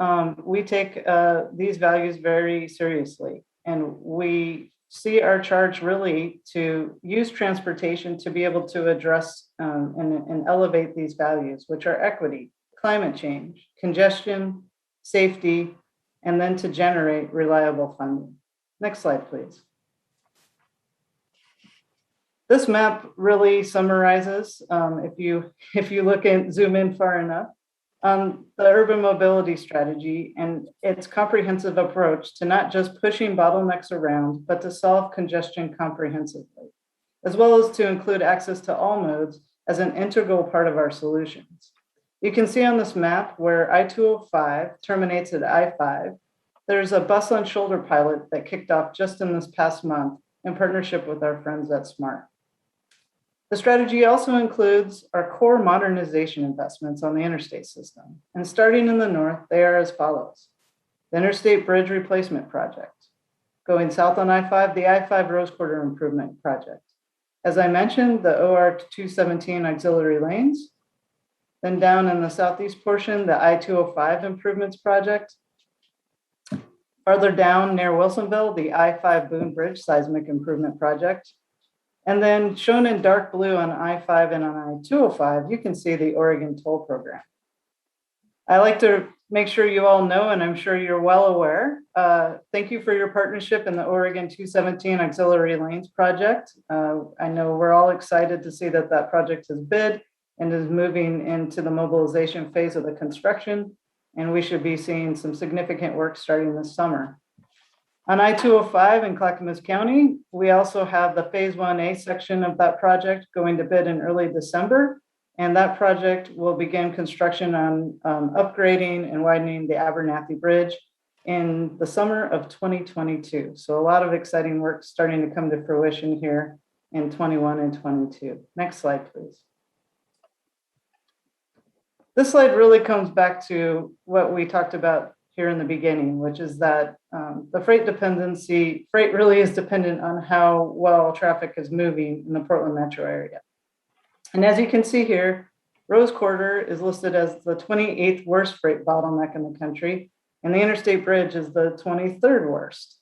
we take these values very seriously, and we see our charge really to use transportation to be able to address and elevate these values, which are equity, climate change, congestion, safety, and then to generate reliable funding. Next slide, please. This map really summarizes, if you look and zoom in far enough, the urban mobility strategy and its comprehensive approach to not just pushing bottlenecks around, but to solve congestion comprehensively, as well as to include access to all modes as an integral part of our solutions. You can see on this map where I-205 terminates at I-5, there's a bus on shoulder pilot that kicked off just in this past month in partnership with our friends at SMART. The strategy also includes our core modernization investments on the interstate system. And starting in the north, they are as follows. The Interstate Bridge Replacement Project. Going south on I-5, the I-5 Rose Quarter Improvement Project. As I mentioned, the OR 217 auxiliary lanes. Then down in the southeast portion, the I-205 Improvements Project. Farther down near Wilsonville, the I-5 Boone Bridge Seismic Improvement Project. And then shown in dark blue on I-5 and on I-205, you can see the Oregon Toll Program. I like to make sure you all know, and I'm sure you're well aware, thank you for your partnership in the Oregon 217 Auxiliary Lanes Project. I know we're all excited to see that that project is bid and is moving into the mobilization phase of the construction, and we should be seeing some significant work starting this summer. On I-205 in Clackamas County, we also have the Phase 1A section of that project going to bid in early December, and that project will begin construction on upgrading and widening the Abernathy Bridge in the summer of 2022. So a lot of exciting work starting to come to fruition here in 21 and 22. Next slide, please. This slide really comes back to what we talked about here in the beginning, which is that the freight really is dependent on how well traffic is moving in the Portland metro area. And as you can see here, Rose Quarter is listed as the 28th worst freight bottleneck in the country, and the Interstate Bridge is the 23rd worst.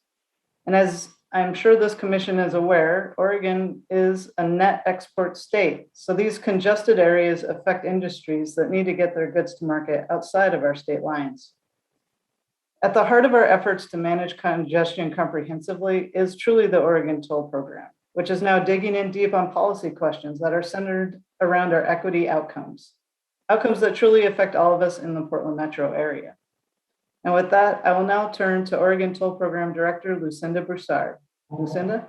And as I'm sure this commission is aware, Oregon is a net export state. So these congested areas affect industries that need to get their goods to market outside of our state lines. At the heart of our efforts to manage congestion comprehensively is truly the Oregon Toll Program, which is now digging in deep on policy questions that are centered around our equity outcomes that truly affect all of us in the Portland metro area. And with that, I will now turn to Oregon Toll Program Director, Lucinda Broussard. Lucinda?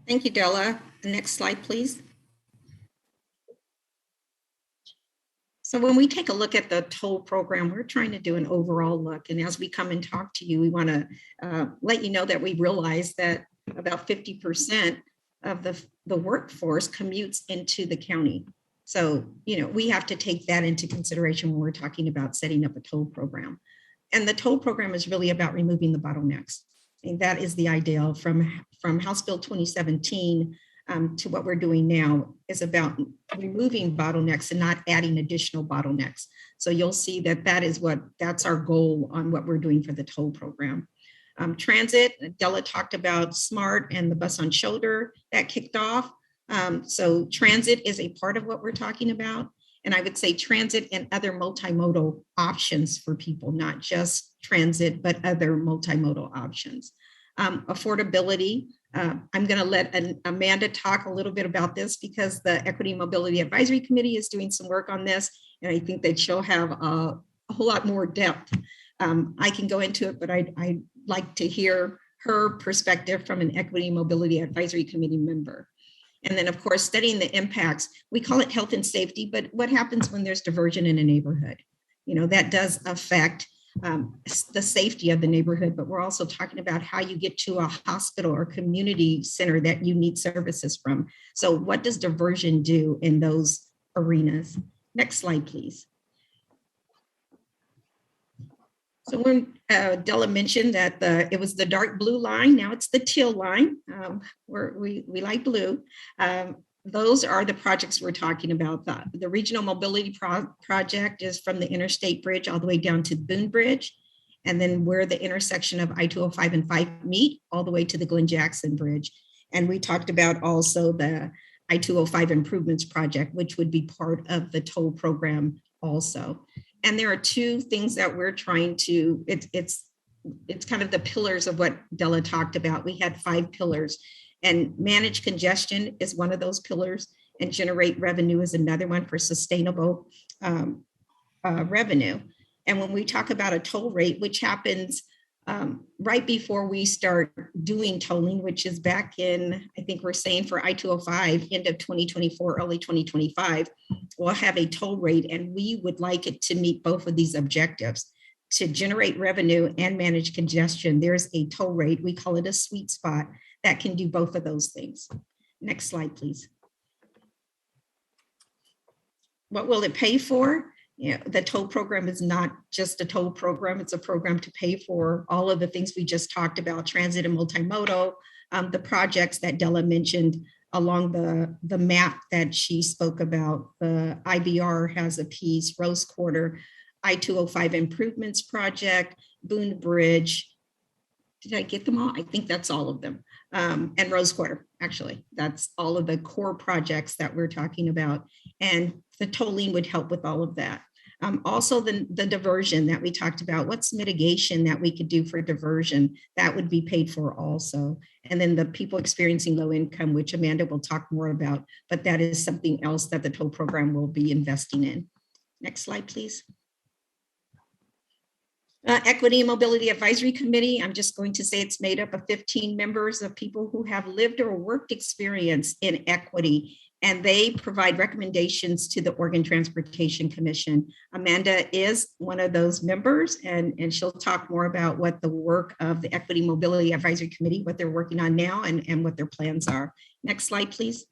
Thank you, Della. The next slide, please. So when we take a look at the toll program, we're trying to do an overall look. And as we come and talk to you, we want to let you know that we realize that about 50% of the workforce commutes into the county. So, we have to take that into consideration when we're talking about setting up a toll program. And the toll program is really about removing the bottlenecks. And that is the ideal from House Bill 2017 to what we're doing now is about removing bottlenecks and not adding additional bottlenecks. So you'll see that that's our goal on what we're doing for the toll program. Transit, Della talked about SMART and the bus on shoulder that kicked off. So transit is a part of what we're talking about. And I would say transit and other multimodal options for people, not just transit, but other multimodal options. Affordability, I'm going to let Amanda talk a little bit about this because the Equity Mobility Advisory Committee is doing some work on this. And I think that she'll have a whole lot more depth. I can go into it, but I'd like to hear her perspective from an Equity Mobility Advisory Committee member. And then, of course, studying the impacts. We call it health and safety, but what happens when there's diversion in a neighborhood? That does affect the safety of the neighborhood, but we're also talking about how you get to a hospital or community center that you need services from. So what does diversion do in those arenas? Next slide, please. So when Della mentioned that it was the dark blue line, now it's the teal line. We like blue. Those are the projects we're talking about. The Regional Mobility Project is from the Interstate Bridge all the way down to Boone Bridge, and then where the intersection of I-205 and 5 meet all the way to the Glenn Jackson Bridge. And we talked about also the I-205 Improvements Project, which would be part of the toll program also. And there are two things that we're trying to, it's kind of the pillars of what Della talked about. We had 5 pillars, and manage congestion is one of those pillars, and generate revenue is another one for sustainable revenue. And when we talk about a toll rate, which happens right before we start doing tolling, which is back in, I think we're saying for I-205, end of 2024, early 2025, we'll have a toll rate, and we would like it to meet both of these objectives. To generate revenue and manage congestion, there's a toll rate, we call it a sweet spot, that can do both of those things. Next slide, please. What will it pay for? You know, the toll program is not just a toll program, it's a program to pay for all of the things we just talked about, transit and multimodal, the projects that Della mentioned along the map that she spoke about. The IBR has a piece, Rose Quarter, I-205 Improvements Project, Boone Bridge. Did I get them all? I think that's all of them. And Rose Quarter, actually. That's all of the core projects that we're talking about. And the tolling would help with all of that. Also, the diversion that we talked about, what's mitigation that we could do for diversion, that would be paid for also. And then the people experiencing low income, which Amanda will talk more about, but that is something else that the toll program will be investing in. Next slide, please. Equity and Mobility Advisory Committee, I'm just going to say it's made up of 15 members of people who have lived or worked experience in equity, and they provide recommendations to the Oregon Transportation Commission. Amanda is one of those members, and she'll talk more about what the work of the Equity Mobility Advisory Committee, what they're working on now, and what their plans are. Next slide, please.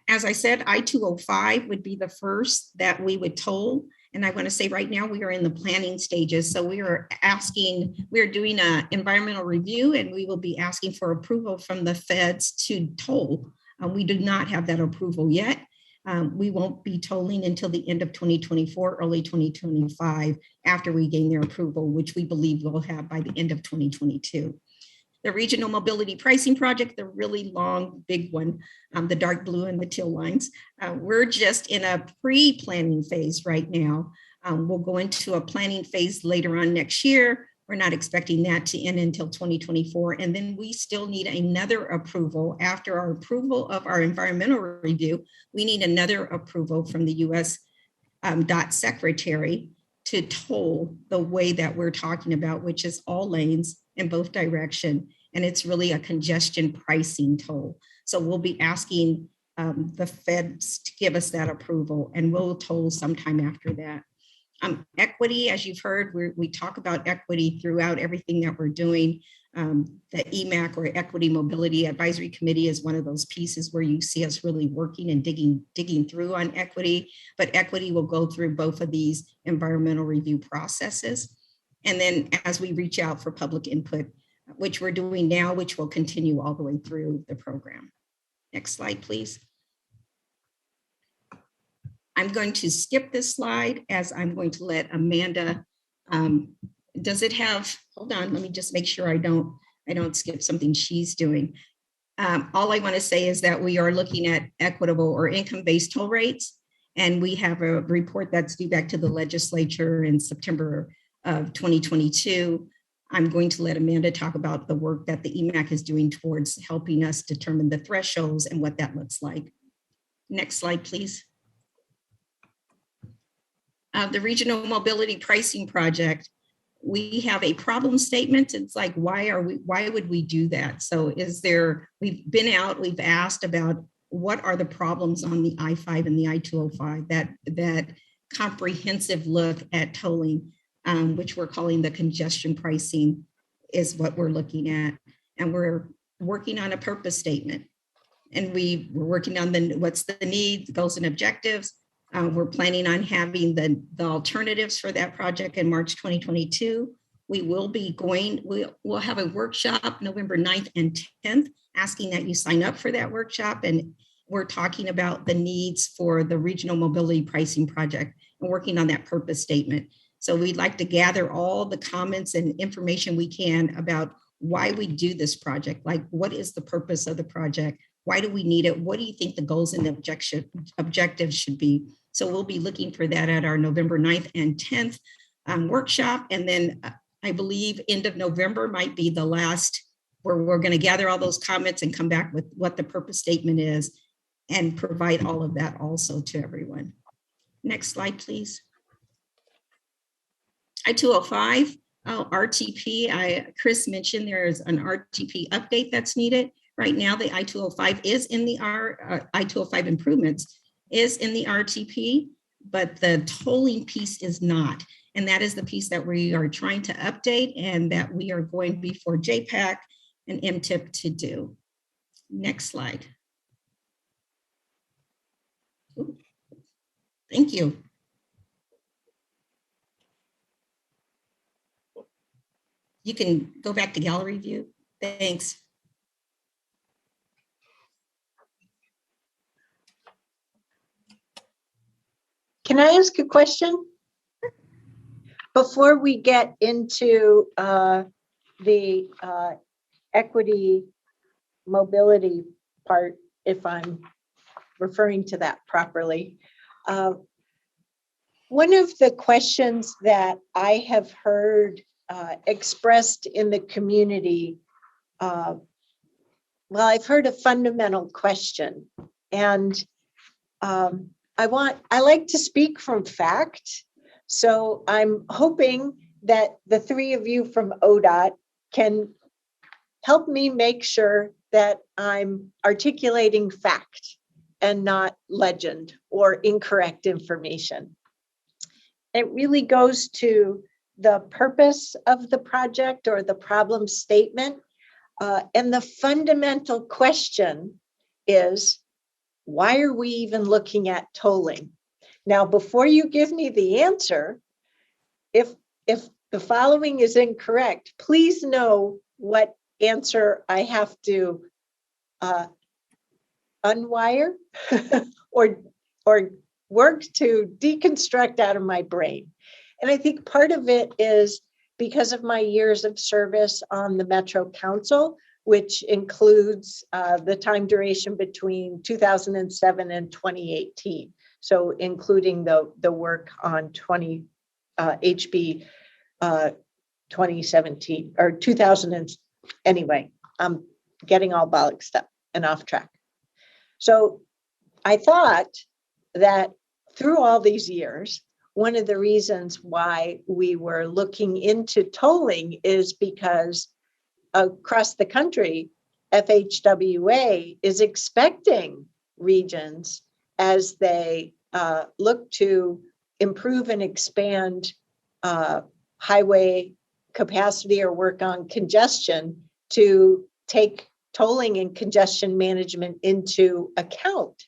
As I said, I-205 would be the first that we would toll. And I want to say right now we are in the planning stages. So we are doing an environmental review, and we will be asking for approval from the feds to toll. We do not have that approval yet. We won't be tolling until the end of 2024, early 2025, after we gain their approval, which we believe we'll have by the end of 2022. The Regional Mobility Pricing Project, the really long, big one, the dark blue and the teal lines. We're just in a pre-planning phase right now. We'll go into a planning phase later on next year. We're not expecting that to end until 2024. And then we still need another approval. After our approval of our environmental review, we need another approval from the US DOT Secretary to toll the way that we're talking about, which is all lanes in both direction. And it's really a congestion pricing toll. So we'll be asking the feds to give us that approval, and we'll toll sometime after that. Equity, as you've heard, we talk about equity throughout everything that we're doing. The EMAC, or Equity Mobility Advisory Committee, is one of those pieces where you see us really working and digging through on equity, but equity will go through both of these environmental review processes. And then as we reach out for public input, which we're doing now, which will continue all the way through the program. Next slide, please. I'm going to skip this slide as I'm going to let Amanda, does it have, hold on, let me just make sure I don't skip something she's doing. All I want to say is that we are looking at equitable or income-based toll rates, and we have a report that's due back to the legislature in September of 2022. I'm going to let Amanda talk about the work that the EMAC is doing towards helping us determine the thresholds and what that looks like. Next slide, please. The Regional Mobility Pricing Project, we have a problem statement. It's like, why would we do that? So we've been out, we've asked about what are the problems on the I-5 and the I-205, that comprehensive look at tolling, which we're calling the congestion pricing, is what we're looking at. And we're working on a purpose statement. And we're working on what's the needs, goals, and objectives. We're planning on having the alternatives for that project in March 2022. We'll have a workshop November 9th and 10th, asking that you sign up for that workshop. And we're talking about the needs for the Regional Mobility Pricing Project and working on that purpose statement. So we'd like to gather all the comments and information we can about why we do this project, like what is the purpose of the project? Why do we need it? What do you think the goals and the objectives should be? So we'll be looking for that at our November 9th and 10th workshop. And then I believe end of November might be the last where we're going to gather all those comments and come back with what the purpose statement is and provide all of that also to everyone. Next slide, please. I-205, RTP, Chris mentioned there is an RTP update that's needed. Right now, the I-205 is in the I-205 improvements is in the RTP, but the tolling piece is not. And that is the piece that we are trying to update and that we are going before JPAC and MTIP to do. Next slide. Ooh. Thank you. You can go back to gallery view. Thanks. Can I ask a question? Before we get into the equity mobility part, if I'm referring to that properly, one of the questions that I have heard expressed in the community, well, I've heard a fundamental question, and I like to speak from fact. So I'm hoping that the three of you from ODOT can help me make sure that I'm articulating fact and not legend or incorrect information. It really goes to the purpose of the project or the problem statement. And the fundamental question is, why are we even looking at tolling? Now, before you give me the answer, if the following is incorrect, please know what answer I have to unwire or work to deconstruct out of my brain. And I think part of it is because of my years of service on the Metro Council, which includes the time duration between 2007 and 2018. So including the work on HB 2017 or 2000 anyway, I'm getting all bollocksed up and off track. So I thought that through all these years, one of the reasons why we were looking into tolling is because across the country, FHWA is expecting regions as they look to improve and expand highway capacity or work on congestion to take tolling and congestion management into account.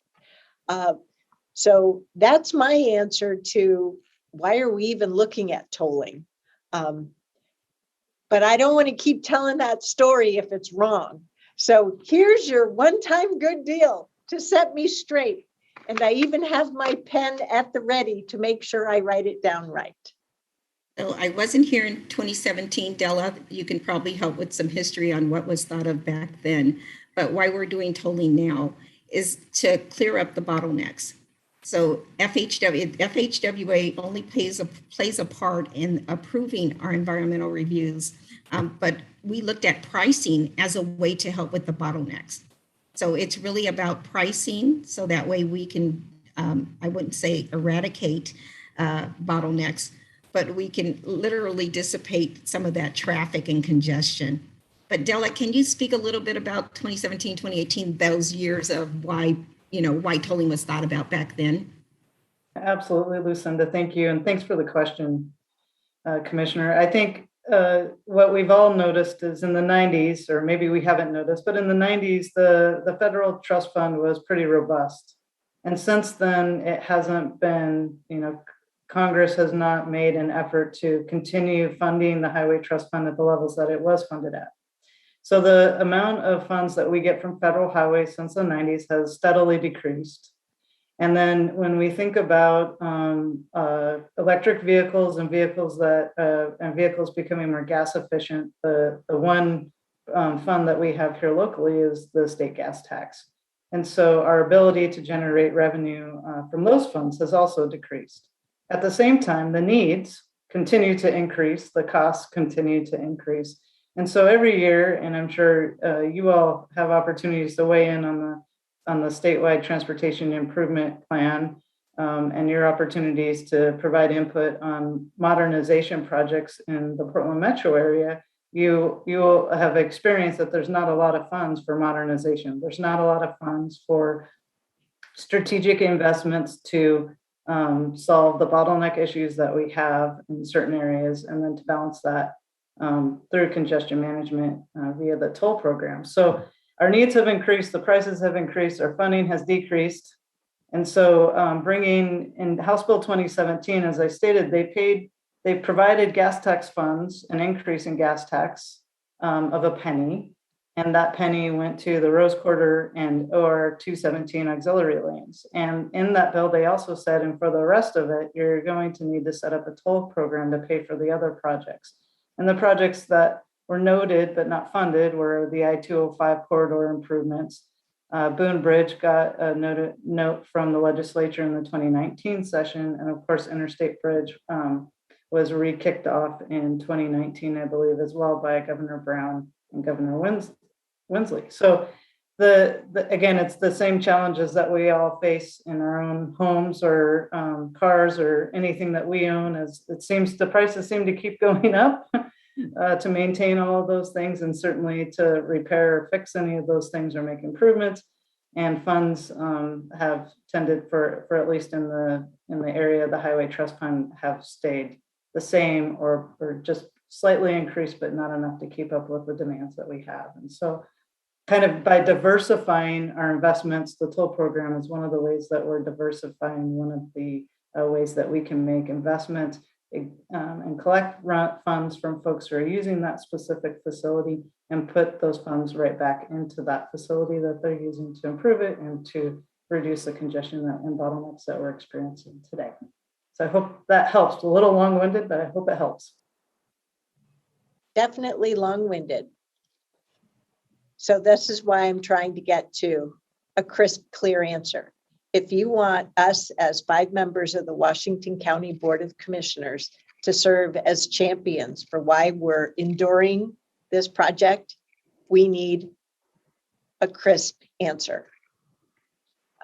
So that's my answer to why are we even looking at tolling? But I don't want to keep telling that story if it's wrong. So here's your one-time good deal to set me straight. And I even have my pen at the ready to make sure I write it down right. So I wasn't here in 2017, Della. You can probably help with some history on what was thought of back then. But why we're doing tolling now is to clear up the bottlenecks. So FHWA only plays a part in approving our environmental reviews, but we looked at pricing as a way to help with the bottlenecks. So it's really about pricing, so that way we can, I wouldn't say eradicate bottlenecks, but we can literally dissipate some of that traffic and congestion. But Della, can you speak a little bit about 2017, 2018, those years of why tolling was thought about back then? Absolutely, Lucinda. Thank you. And thanks for the question, Commissioner. I think what we've all noticed is in the 90s, or maybe we haven't noticed, but in the 90s, the federal trust fund was pretty robust. And since then, it hasn't been, Congress has not made an effort to continue funding the highway trust fund at the levels that it was funded at. So the amount of funds that we get from federal highways since the 90s has steadily decreased. And then when we think about electric vehicles and vehicles becoming more gas efficient, the one fund that we have here locally is the state gas tax. And so our ability to generate revenue from those funds has also decreased. At the same time, the needs continue to increase, the costs continue to increase. And so every year, and I'm sure you all have opportunities to weigh in on the statewide transportation improvement plan, and your opportunities to provide input on modernization projects in the Portland metro area, you will have experienced that there's not a lot of funds for modernization. There's not a lot of funds for strategic investments to solve the bottleneck issues that we have in certain areas, and then to balance that through congestion management via the toll program. So our needs have increased, the prices have increased, our funding has decreased. And so bringing in House Bill 2017, as I stated, they provided gas tax funds, an increase in gas tax of a penny. And that penny went to the Rose Quarter and OR 217 auxiliary lanes. And in that bill, they also said, and for the rest of it, you're going to need to set up a toll program to pay for the other projects. And the projects that were noted but not funded were the I-205 corridor improvements. Boone Bridge got a note from the legislature in the 2019 session. And of course, Interstate Bridge was re-kicked off in 2019, I believe, as well by Governor Brown and Governor Winsley. So again, it's the same challenges that we all face in our own homes or cars or anything that we own, as it seems the prices seem to keep going up to maintain all of those things, and certainly to repair or fix any of those things or make improvements. And funds have tended, for at least in the area of the Highway Trust Fund, have stayed the same or just slightly increased, but not enough to keep up with the demands that we have. And so kind of by diversifying our investments, the toll program is one of the ways that we're diversifying, one of the ways that we can make investments and collect funds from folks who are using that specific facility and put those funds right back into that facility that they're using to improve it and to reduce the congestion and bottlenecks that we're experiencing today. So I hope that helps. A little long-winded, but I hope it helps. Definitely long-winded. So this is why I'm trying to get to a crisp, clear answer. If you want us as 5 members of the Washington County Board of Commissioners to serve as champions for why we're enduring this project, we need a crisp answer.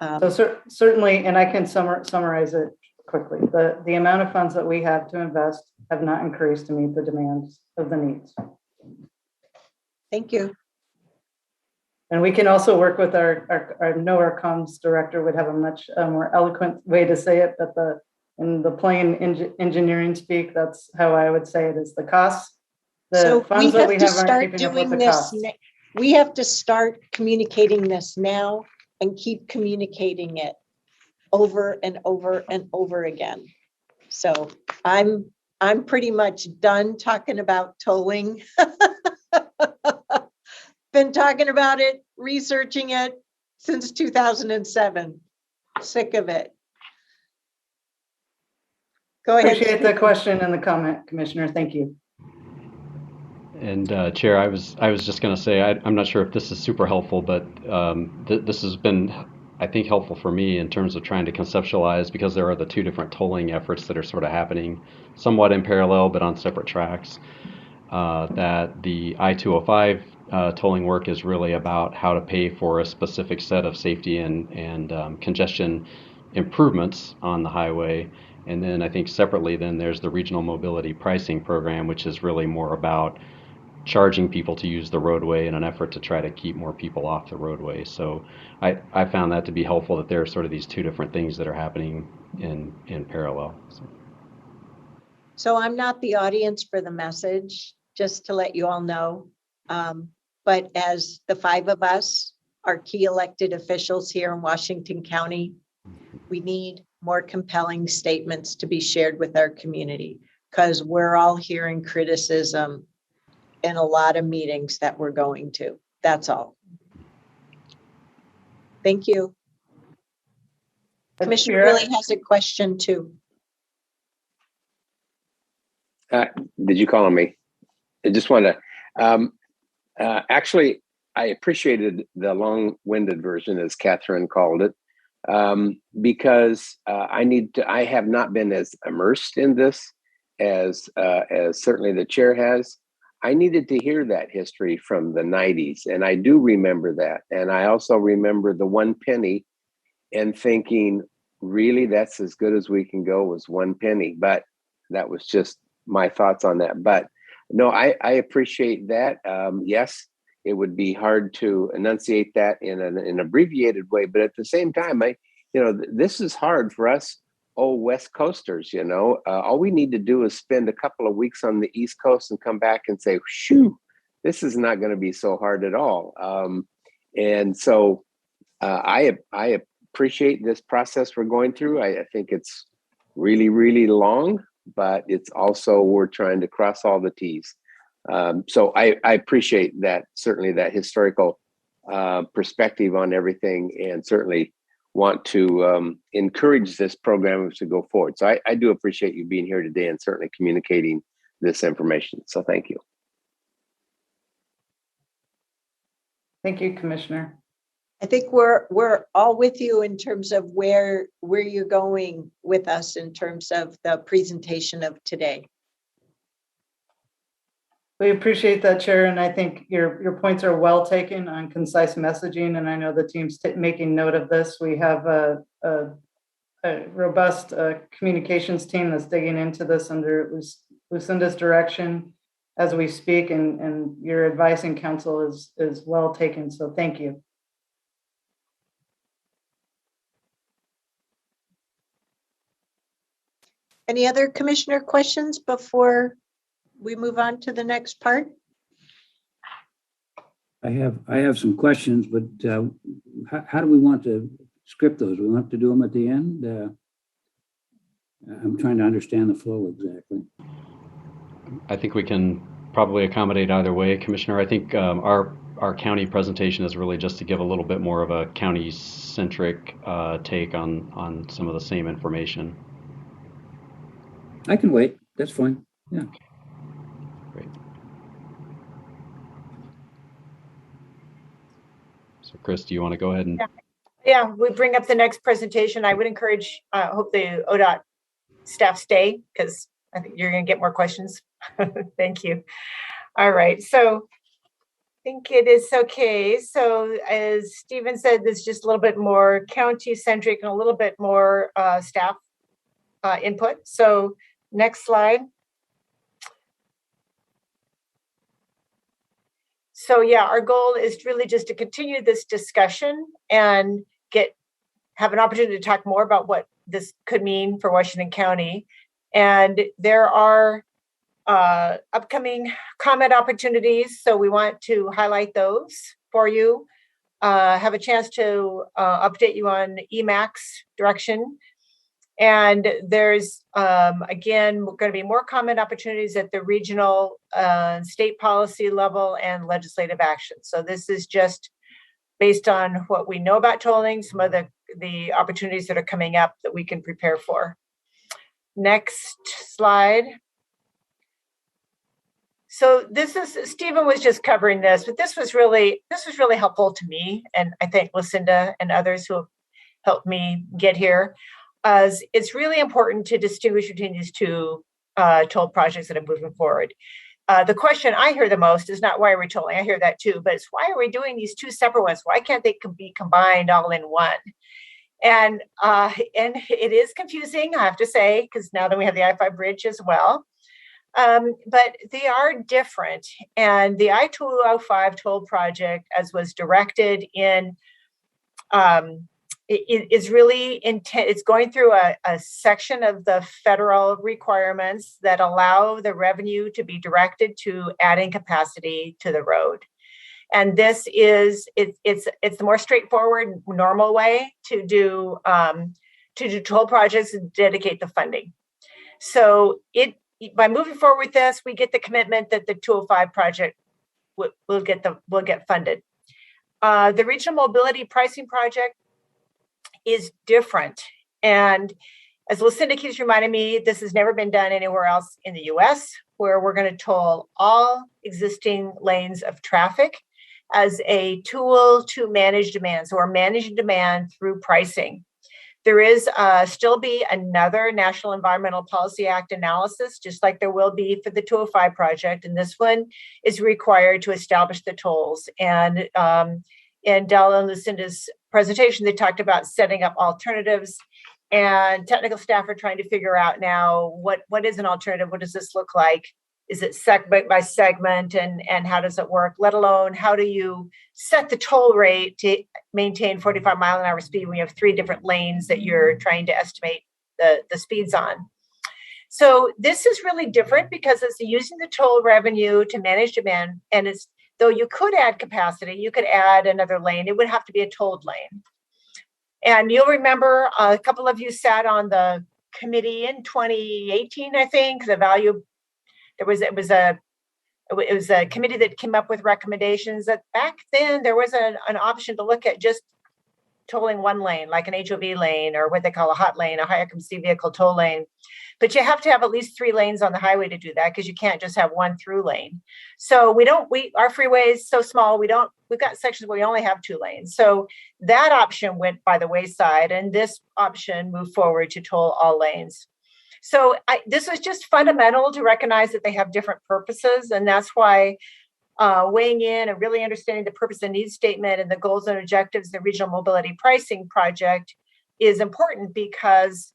So certainly, and I can summarize it quickly, the amount of funds that we have to invest have not increased to meet the demands of the needs. Thank you. And we can also work with I know our comms director would have a much more eloquent way to say it, but in the plain engineering speak, that's how I would say it, is the costs. The funds that we have aren't keeping up with the costs. We have to start communicating this now and keep communicating it over and over and over again. So I'm pretty much done talking about tolling. Been talking about it, researching it since 2007. Sick of it. Go ahead. Appreciate the question and the comment, Commissioner. Thank you. And Chair, I was just going to say, I'm not sure if this is super helpful, but this has been, I think, helpful for me in terms of trying to conceptualize, because there are the 2 different tolling efforts that are sort of happening somewhat in parallel, but on separate tracks. That the I-205 tolling work is really about how to pay for a specific set of safety and congestion improvements on the highway. And then I think separately, then there's the regional mobility pricing program, which is really more about charging people to use the roadway in an effort to try to keep more people off the roadway. So I found that to be helpful, that there are sort of these 2 different things that are happening in parallel. So I'm not the audience for the message, just to let you all know. But as the 5 of us are key elected officials here in Washington County, we need more compelling statements to be shared with our community, because we're all hearing criticism in a lot of meetings that we're going to. That's all. Thank you. Commissioner really has a question too. Did you call on me? I just want to, actually, I appreciated the long-winded version, as Catherine called it, because I have not been as immersed in this as certainly the chair has. I needed to hear that history from the 90s, and I do remember that. And I also remember the 1 penny and thinking, really, that's as good as we can go, was 1 penny. But that was just my thoughts on that. But no, I appreciate that. Yes, it would be hard to enunciate that in an abbreviated way, but at the same time, this is hard for us old West Coasters. All we need to do is spend a couple of weeks on the East Coast and come back and say, "Shoo, this is not going to be so hard at all." And so I appreciate this process we're going through. I think it's really, really long, but it's also we're trying to cross all the T's. So I appreciate that, certainly that historical perspective on everything, and certainly want to encourage this program to go forward. So I do appreciate you being here today and certainly communicating this information. So thank you. Thank you, Commissioner. I think we're all with you in terms of where you're going with us in terms of the presentation of today. We appreciate that, Chair, and I think your points are well taken on concise messaging, and I know the team's making note of this. We have a robust communications team that's digging into this under Lucinda's direction as we speak, and your advice and counsel is well taken, so thank you. Any other commissioner questions before we move on to the next part? I have some questions, but how do we want to script those? We want to do them at the end? I'm trying to understand the flow exactly. I think we can probably accommodate either way, Commissioner. I think our county presentation is really just to give a little bit more of a county-centric take on some of the same information. I can wait. That's fine. Yeah. Great. So Chris, do you want to go ahead and? Yeah, we bring up the next presentation. I would encourage, hope the ODOT staff stay, because I think you're going to get more questions. Thank you. All right, so I think it is okay. So as Stephen said, this is just a little bit more county-centric and a little bit more staff input. So next slide. So yeah, our goal is really just to continue this discussion and have an opportunity to talk more about what this could mean for Washington County. And there are upcoming comment opportunities, so we want to highlight those for you. Have a chance to update you on EMAC's direction. And there's, again, going to be more comment opportunities at the regional state policy level and legislative action. So this is just based on what we know about tolling, some of the opportunities that are coming up that we can prepare for. Next slide. So this is, Stephen was just covering this, but this was really helpful to me. And I thank Lucinda and others who have helped me get here. As it's really important to distinguish between these two toll projects that are moving forward. The question I hear the most is not why are we tolling? I hear that too, but it's why are we doing these two separate ones? Why can't they be combined all in one? And it is confusing, I have to say, because now that we have the I-5 bridge as well. But they are different. And the I-205 toll project, as was directed in it is really it's going through a section of the federal requirements that allow the revenue to be directed to adding capacity to the road. And this is it's the more straightforward, normal way to do toll projects and dedicate the funding. So by moving forward with this, we get the commitment that the 205 project will get funded. The regional mobility pricing project is different. And as Lucinda keeps reminding me, this has never been done anywhere else in the US, where we're going to toll all existing lanes of traffic. as a tool to manage demand. So we're managing demand through pricing. There is still be another National Environmental Policy Act analysis, just like there will be for the 205 project. And this one is required to establish the tolls. And in Dell and Lucinda's presentation, they talked about setting up alternatives, and technical staff are trying to figure out now what is an alternative? What does this look like? Is it segment by segment, and how does it work? Let alone, how do you set the toll rate to maintain 45-mile-an-hour speed when you have 3 different lanes that you're trying to estimate the speeds on? So this is really different because it's using the toll revenue to manage demand, and it's, though you could add capacity, you could add another lane, it would have to be a tolled lane. And you'll remember a couple of you sat on the committee in 2018, I think. The value, it was a committee that came up with recommendations that back then there was an option to look at just tolling one lane, like an HOV lane, or what they call a hot lane, a high occupancy vehicle toll lane. But you have to have at least 3 lanes on the highway to do that, because you can't just have one through lane. So our freeway is so small, we've got sections where we only have 2 lanes. So that option went by the wayside, and this option moved forward to toll all lanes. So this was just fundamental to recognize that they have different purposes, and that's why weighing in and really understanding the purpose and needs statement and the goals and objectives of the Regional Mobility Pricing Project is important, because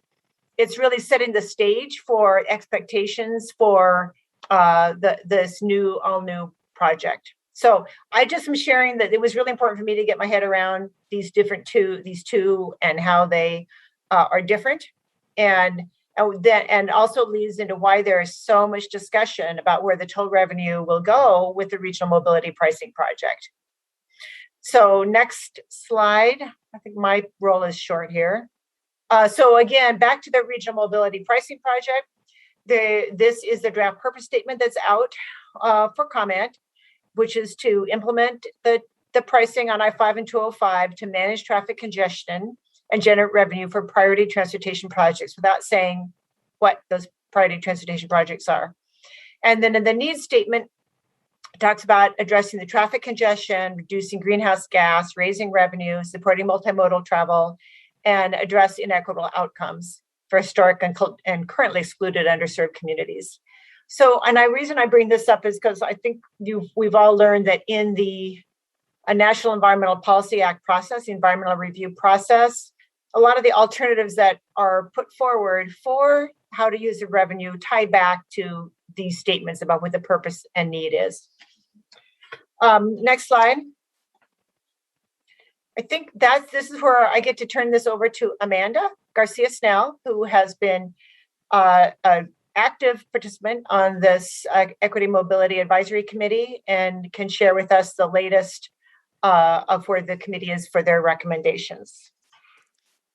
it's really setting the stage for expectations for this all new project. So I just am sharing that it was really important for me to get my head around these two and how they are different, and also leads into why there is so much discussion about where the toll revenue will go with the Regional Mobility Pricing Project. So next slide. I think my role is short here. So again, back to the Regional Mobility Pricing Project. This is the draft purpose statement that's out for comment, which is to implement the pricing on I-5 and 205 to manage traffic congestion and generate revenue for priority transportation projects, without saying what those priority transportation projects are. And then in the needs statement, it talks about addressing the traffic congestion, reducing greenhouse gas, raising revenue, supporting multimodal travel, and address inequitable outcomes for historic and currently excluded underserved communities. So, and the reason I bring this up is because I think we've all learned that in the National Environmental Policy Act process, the environmental review process, a lot of the alternatives that are put forward for how to use the revenue tie back to these statements about what the purpose and need is. Next slide. I think this is where I get to turn this over to Amanda Garcia Snell, who has been an active participant on this Equity Mobility Advisory Committee, and can share with us the latest of where the committee is for their recommendations.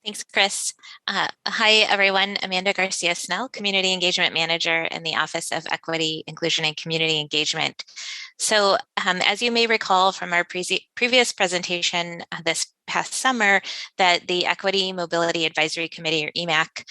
Thanks, Chris. Hi, everyone. Amanda Garcia Snell, Community Engagement Manager in the Office of Equity, Inclusion, and Community Engagement. So as you may recall from our previous presentation this past summer, that the Equity Mobility Advisory Committee, or EMAC,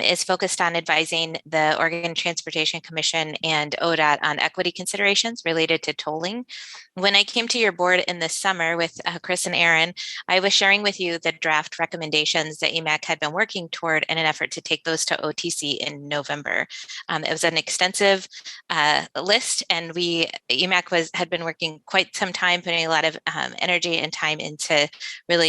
is focused on advising the Oregon Transportation Commission and ODOT on equity considerations related to tolling. When I came to your board in the summer with Chris and Aaron, I was sharing with you the draft recommendations that EMAC had been working toward in an effort to take those to OTC in November. It was an extensive list, and EMAC had been working quite some time, putting a lot of energy and time into really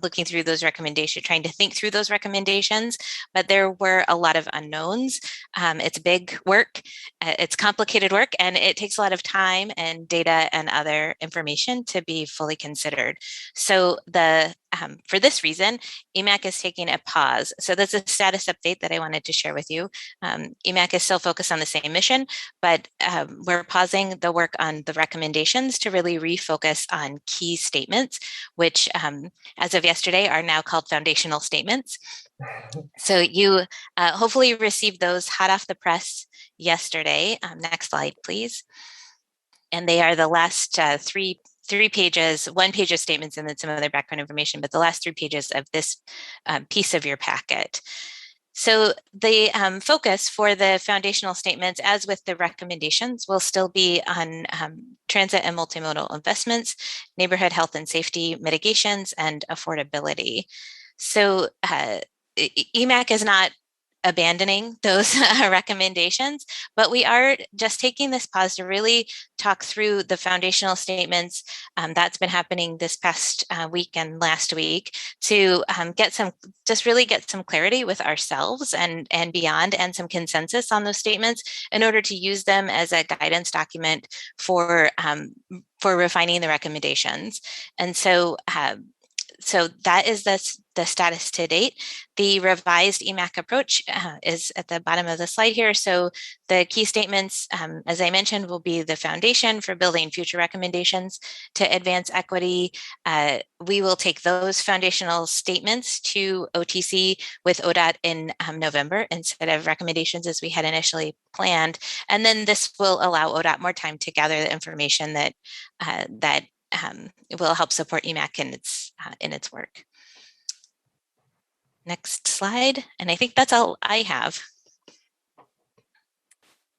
looking through those recommendations, trying to think through those recommendations, but there were a lot of unknowns. It's big work, it's complicated work, and it takes a lot of time and data and other information to be fully considered. So for this reason, EMAC is taking a pause. So that's a status update that I wanted to share with you. EMAC is still focused on the same mission, but we're pausing the work on the recommendations to really refocus on key statements, which as of yesterday are now called foundational statements. So you hopefully received those hot off the press yesterday. Next slide, please. And they are the last three pages, 1 page of statements and then some other background information, but the last 3 pages of this piece of your packet. So the focus for the foundational statements, as with the recommendations, will still be on transit and multimodal investments, neighborhood health and safety mitigations, and affordability. So EMAC is not abandoning those recommendations, but we are just taking this pause to really talk through the foundational statements that's been happening this past week and last week to really get some clarity with ourselves and beyond, and some consensus on those statements in order to use them as a guidance document for refining the recommendations. And so that is the status to date. The revised EMAC approach is at the bottom of the slide here. So the key statements, as I mentioned, will be the foundation for building future recommendations to advance equity. We will take those foundational statements to OTC with ODOT in November instead of recommendations as we had initially planned. And then this will allow ODOT more time to gather the information that will help support EMAC in its work. Next slide, and I think that's all I have.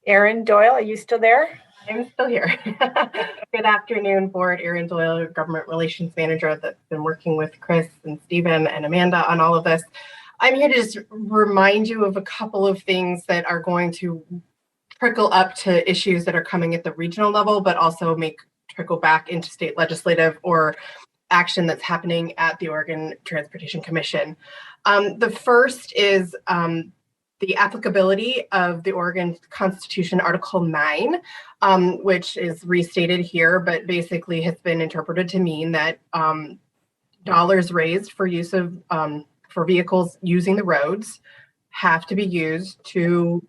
Erin Doyle, are you still there? I'm still here. Good afternoon, Board. Erin Doyle, Government Relations Manager, that's been working with Chris and Stephen and Amanda on all of this. I'm here to just remind you of a couple of things that are going to trickle up to issues that are coming at the regional level, but also trickle back into state legislative or action that's happening at the Oregon Transportation Commission. The first is the applicability of the Oregon Constitution Article 9, which is restated here, but basically has been interpreted to mean that dollars raised for use of for vehicles using the roads have to be used to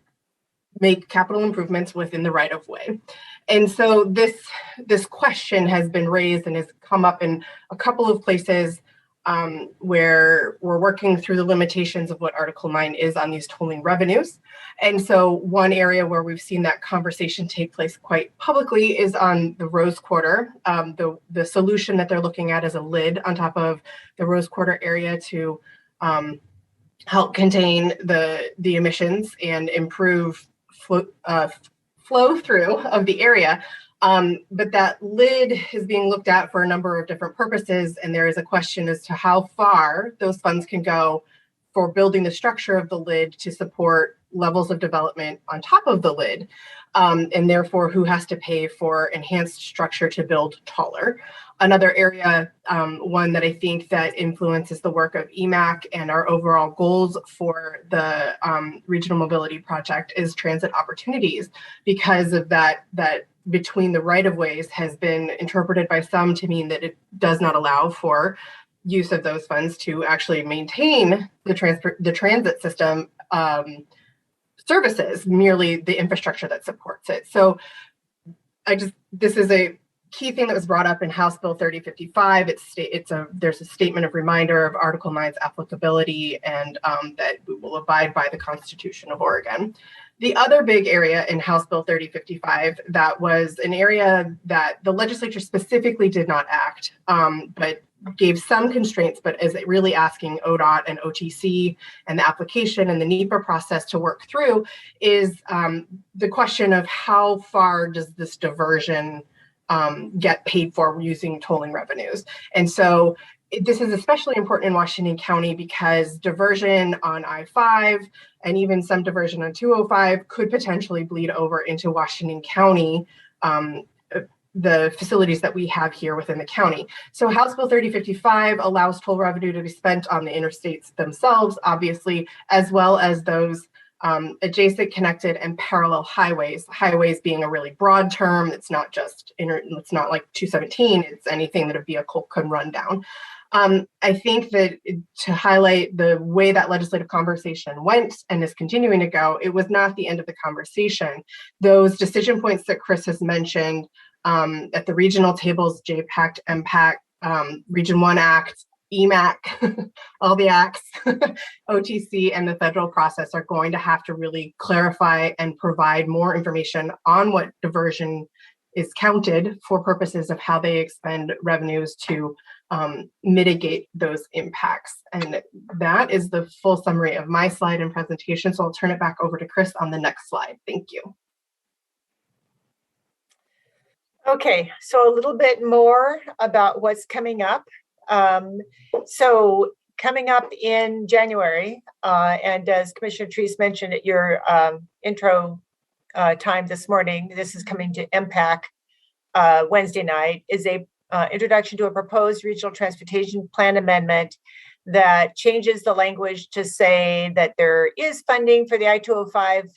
make capital improvements within the right of way. And so this question has been raised and has come up in a couple of places where we're working through the limitations of what Article 9 is on these tolling revenues. And so one area where we've seen that conversation take place quite publicly is on the Rose Quarter. The solution that they're looking at is a lid on top of the Rose Quarter area to help contain the emissions and improve flow through of the area. But that lid is being looked at for a number of different purposes, and there is a question as to how far those funds can go for building the structure of the lid to support levels of development on top of the lid, and therefore who has to pay for enhanced structure to build taller. Another area, one that I think that influences the work of EMAC and our overall goals for the Regional Mobility Project is transit opportunities, because of that between the right-of-ways has been interpreted by some to mean that it does not allow for use of those funds to actually maintain the transit system services, merely the infrastructure that supports it. So this is a key thing that was brought up in House Bill 3055. There's a statement of reminder of Article 9's applicability, and that we will abide by the Constitution of Oregon. The other big area in House Bill 3055 that was an area that the legislature specifically did not act, but gave some constraints, but is really asking ODOT and OTC and the application and the NEPA process to work through, is the question of how far does this diversion get paid for using tolling revenues. And so this is especially important in Washington County because diversion on I-5 and even some diversion on 205 could potentially bleed over into Washington County, the facilities that we have here within the county. So House Bill 3055 allows toll revenue to be spent on the interstates themselves, obviously, as well as those adjacent, connected, and parallel highways. Highways being a really broad term. It's not just it's not like 217. It's anything that a vehicle can run down. I think that to highlight the way that legislative conversation went and is continuing to go, it was not the end of the conversation. Those decision points that Chris has mentioned at the regional tables, JPAC, MPAC, Region 1 Act, EMAC, all the acts, OTC, and the federal process are going to have to really clarify and provide more information on what diversion is counted for purposes of how they expend revenues to mitigate those impacts. And that is the full summary of my slide and presentation. So I'll turn it back over to Chris on the next slide. Thank you. Okay, so a little bit more about what's coming up. So coming up in January, and as Commissioner Treese mentioned at your intro time this morning, this is coming to MPAC Wednesday night, is a introduction to a proposed regional transportation plan amendment that changes the language to say that there is funding for the I-205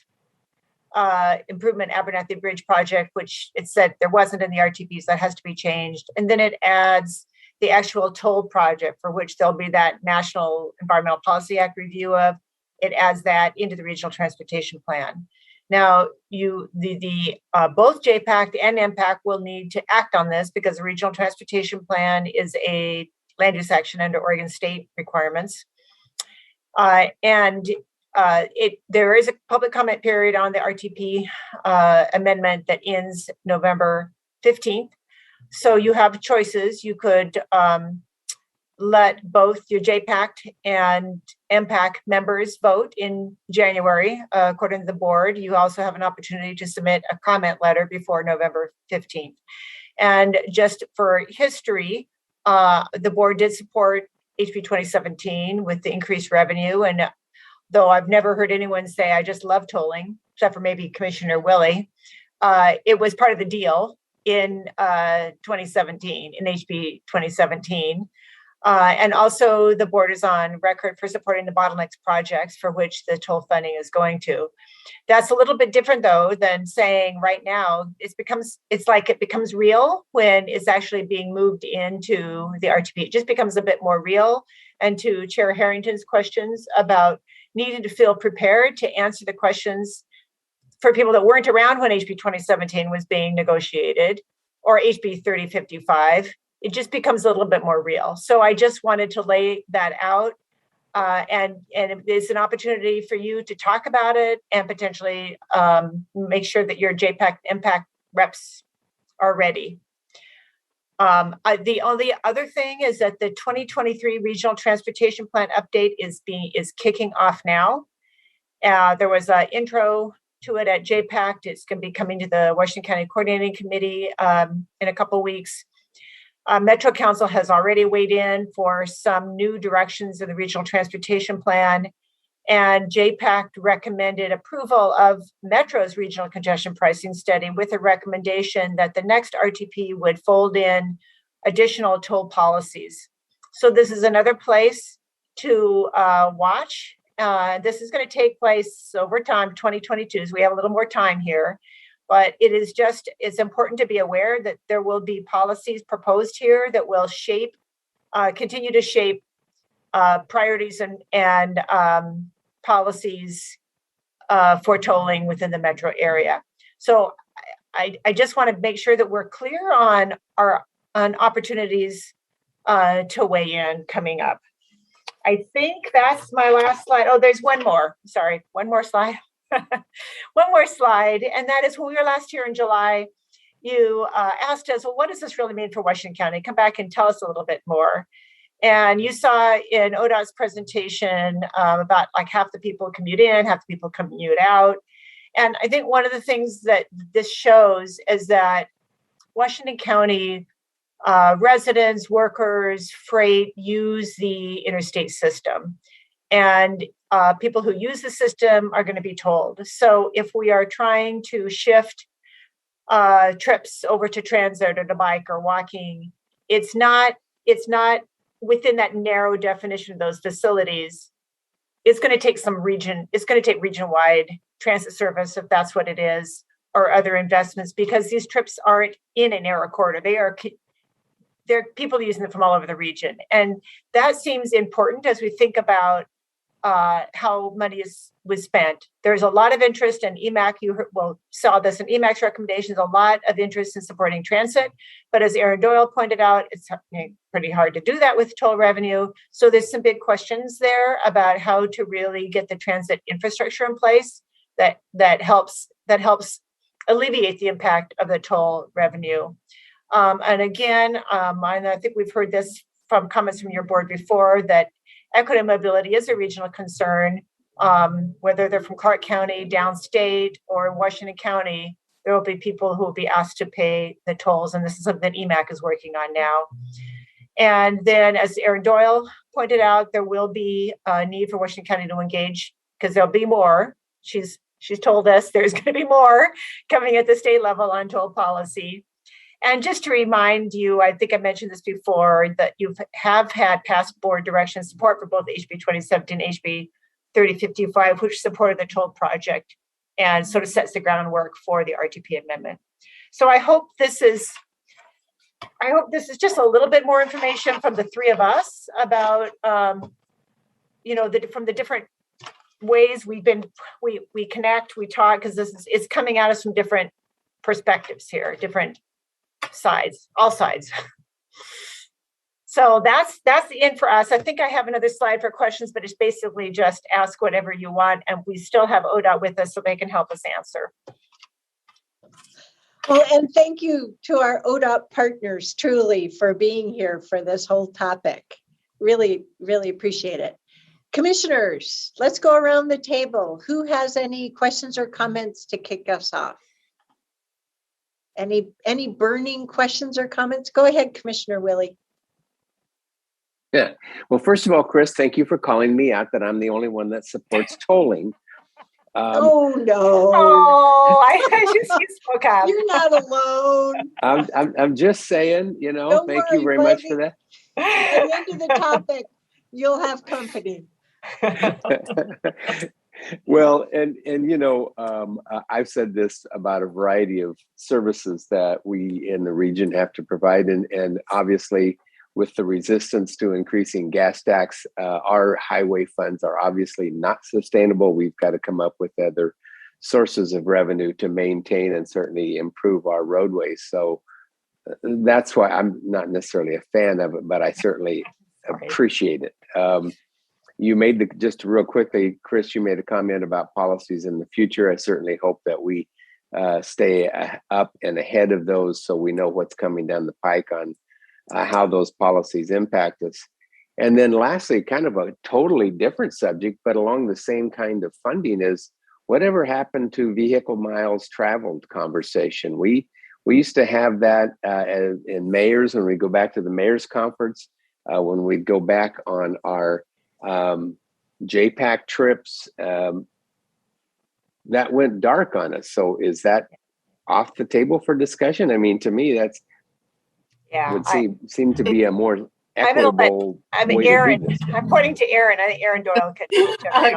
improvement Abernathy Bridge project, which it said there wasn't in the RTPs. That has to be changed. And then it adds the actual toll project, for which there'll be that National Environmental Policy Act review of. It adds that into the regional transportation plan. Now, both JPAC and MPAC will need to act on this because the regional transportation plan is a land use action under Oregon state requirements. There is a public comment period on the RTP amendment that ends November 15th. So you have choices. You could let both your JPAC and MPAC members vote in January, according to the board. You also have an opportunity to submit a comment letter before November 15th. And just for history, the board did support HB 2017 with the increased revenue. And though I've never heard anyone say, I just love tolling, except for maybe Commissioner Willie, it was part of the deal in 2017, in HB 2017. And also the board is on record for supporting the bottlenecks projects for which the toll funding is going to. That's a little bit different though than saying right now, it becomes real when it's actually being moved into the RTP. It just becomes a bit more real. And to Chair Harrington's questions about needing to feel prepared to answer the questions for people that weren't around when HB 2017 was being negotiated, or HB 3055, it just becomes a little bit more real. So I just wanted to lay that out, and it's an opportunity for you to talk about it and potentially make sure that your JPAC impact reps are ready. The only other thing is that the 2023 Regional Transportation Plan update is kicking off now. There was an intro to it at JPAC. It's going to be coming to the Washington County Coordinating Committee in a couple of weeks. Metro Council has already weighed in for some new directions in the Regional Transportation Plan, and JPAC recommended approval of Metro's regional congestion pricing study with a recommendation that the next RTP would fold in additional toll policies. So this is another place to watch. This is going to take place over time, 2022, so we have a little more time here. But it's important to be aware that there will be policies proposed here that will continue to shape priorities and policies for tolling within the metro area. So I just want to make sure that we're clear on opportunities to weigh in coming up. I think that's my last slide. Oh, there's one more. Sorry, one more slide. One more slide, and that is when we were last here in July, you asked us, well, what does this really mean for Washington County? Come back and tell us a little bit more. And you saw in ODOT's presentation about like half the people commute in, half the people commute out. And I think one of the things that this shows is that Washington County residents, workers, freight use the interstate system. And people who use the system are going to be told. So if we are trying to shift trips over to transit or to bike or walking, it's not within that narrow definition of those facilities. It's going to take region-wide transit service, if that's what it is, or other investments, because these trips aren't in a narrow corridor. They're people using them from all over the region. And that seems important as we think about how money was spent. There's a lot of interest in EMAC. Saw this in EMAC's recommendations, a lot of interest in supporting transit. But as Aaron Doyle pointed out, it's pretty hard to do that with toll revenue. So there's some big questions there about how to really get the transit infrastructure in place that helps alleviate the impact of the toll revenue. And again, I think we've heard this from comments from your board before that equity and mobility is a regional concern. Whether they're from Clark County, downstate, or Washington County, there will be people who will be asked to pay the tolls, and this is something that EMAC is working on now. And then, as Erin Doyle pointed out, there will be a need for Washington County to engage because there'll be more. She's told us there's going to be more coming at the state level on toll policy. And just to remind you, I think I mentioned this before, that you have had past board direction support for both HB 2017 and HB 3055, which supported the toll project and sort of sets the groundwork for the RTP amendment. So I hope this is just a little bit more information from the three of us about, you know, from the different ways we connect, we talk, because it's coming at us from different perspectives here, different sides, all sides. So that's the end for us. I think I have another slide for questions, but it's basically just ask whatever you want, and we still have ODOT with us so they can help us answer. Well, and thank you to our ODOT partners, truly, for being here for this whole topic. Really, really appreciate it. Commissioners, let's go around the table. Who has any questions or comments to kick us off? Any burning questions or comments? Go ahead, Commissioner Willie. Yeah. Well, first of all, Chris, thank you for calling me out that I'm the only one that supports tolling. Oh no! Oh, I spoke up. You're not alone. I'm just saying, you know. Don't thank worry, you very much for that. By the end of the topic, you'll have company. Well, and you know, I've said this about a variety of services that we in the region have to provide, and obviously, with the resistance to increasing gas tax, our highway funds are obviously not sustainable. We've got to come up with other sources of revenue to maintain and certainly improve our roadways. So that's why I'm not necessarily a fan of it, but I certainly appreciate it. You made just real quickly, Chris, you made a comment about policies in the future. I certainly hope that we stay up and ahead of those so we know what's coming down the pike on how those policies impact us. And then lastly, kind of a totally different subject, but along the same kind of funding, is whatever happened to vehicle miles traveled conversation. We used to have that in mayors, when we go back to the mayor's conference, when we'd go back on our JPAC trips, that went dark on us. So is that off the table for discussion? I mean, to me, that's would seem to be a more equitable way Aaron, to do this. I'm pointing to Aaron. I think Erin Doyle could.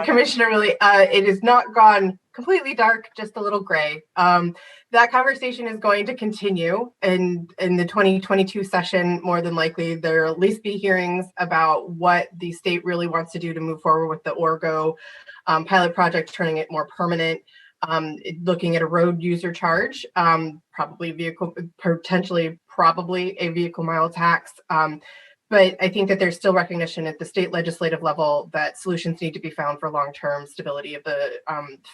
Commissioner Willie, it has not gone completely dark, just a little gray. That conversation is going to continue in the 2022 session. More than likely, there will at least be hearings about what the state really wants to do to move forward with the Orgo pilot project, turning it more permanent. Looking at a road user charge, potentially a vehicle mile tax. But I think that there's still recognition at the state legislative level that solutions need to be found for long-term stability of the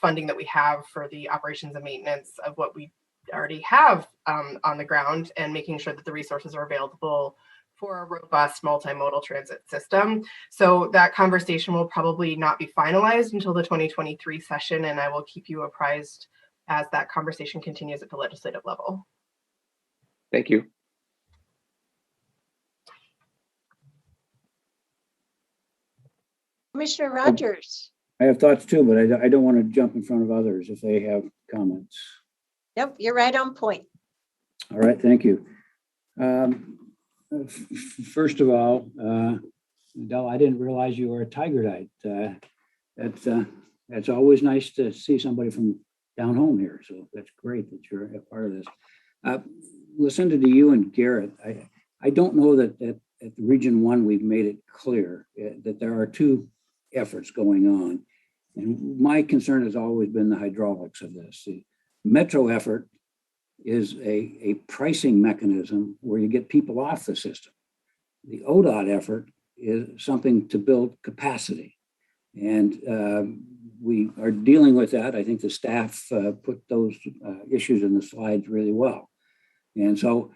funding that we have for the operations and maintenance of what we already have on the ground, and making sure that the resources are available for a robust multimodal transit system. So that conversation will probably not be finalized until the 2023 session, and I will keep you apprised as that conversation continues at the legislative level. Thank you. Commissioner Rogers. I have thoughts too, but I don't want to jump in front of others if they have comments. Yep, you're right on point. All right, thank you. First of all, Del, I didn't realize you were a Tigerdite. That's always nice to see somebody from down home here. So that's great that you're a part of this. Listening to you and Garrett, I don't know that at Region 1 we've made it clear that there are two efforts going on. And my concern has always been the hydraulics of this. The Metro effort is a pricing mechanism where you get people off the system. The ODOT effort is something to build capacity. And we are dealing with that. I think the staff put those issues in the slides really well. And so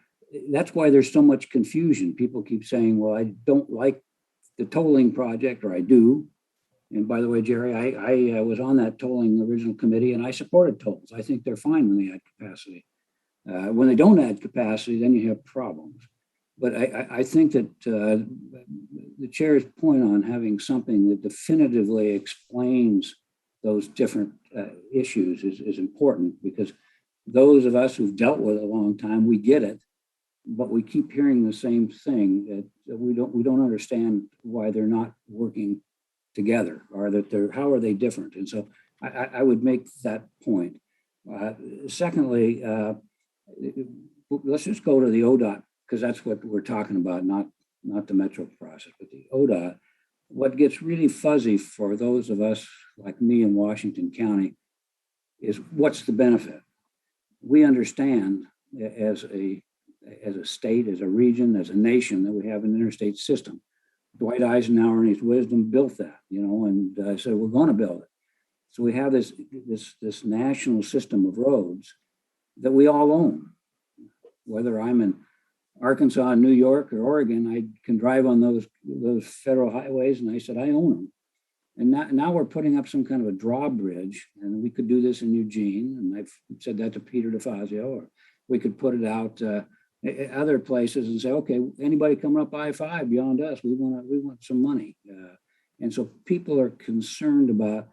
that's why there's so much confusion. People keep saying, well, I don't like the tolling project, or I do. And by the way, Jerry, I was on that tolling original committee, and I supported tolls. I think they're fine when they add capacity. When they don't add capacity, then you have problems. But I think that the chair's point on having something that definitively explains those different issues is important, because those of us who've dealt with it a long time, we get it, but we keep hearing the same thing, that we don't understand why they're not working together, or that how are they different? And so I would make that point. Secondly, let's just go to the ODOT, because that's what we're talking about, not the metro process, but the ODOT. What gets really fuzzy for those of us like me in Washington County is, what's the benefit? We understand as a state, as a region, as a nation, that we have an interstate system. Dwight Eisenhower, in his wisdom, built that, and said, we're going to build it. So we have this national system of roads that we all own. Whether I'm in Arkansas, New York, or Oregon, I can drive on those federal highways, and I said, I own them. And now we're putting up some kind of a drawbridge, and we could do this in Eugene, and I've said that to Peter DeFazio, or we could put it out other places and say, okay, anybody coming up I-5 beyond us, we want some money. And so people are concerned about,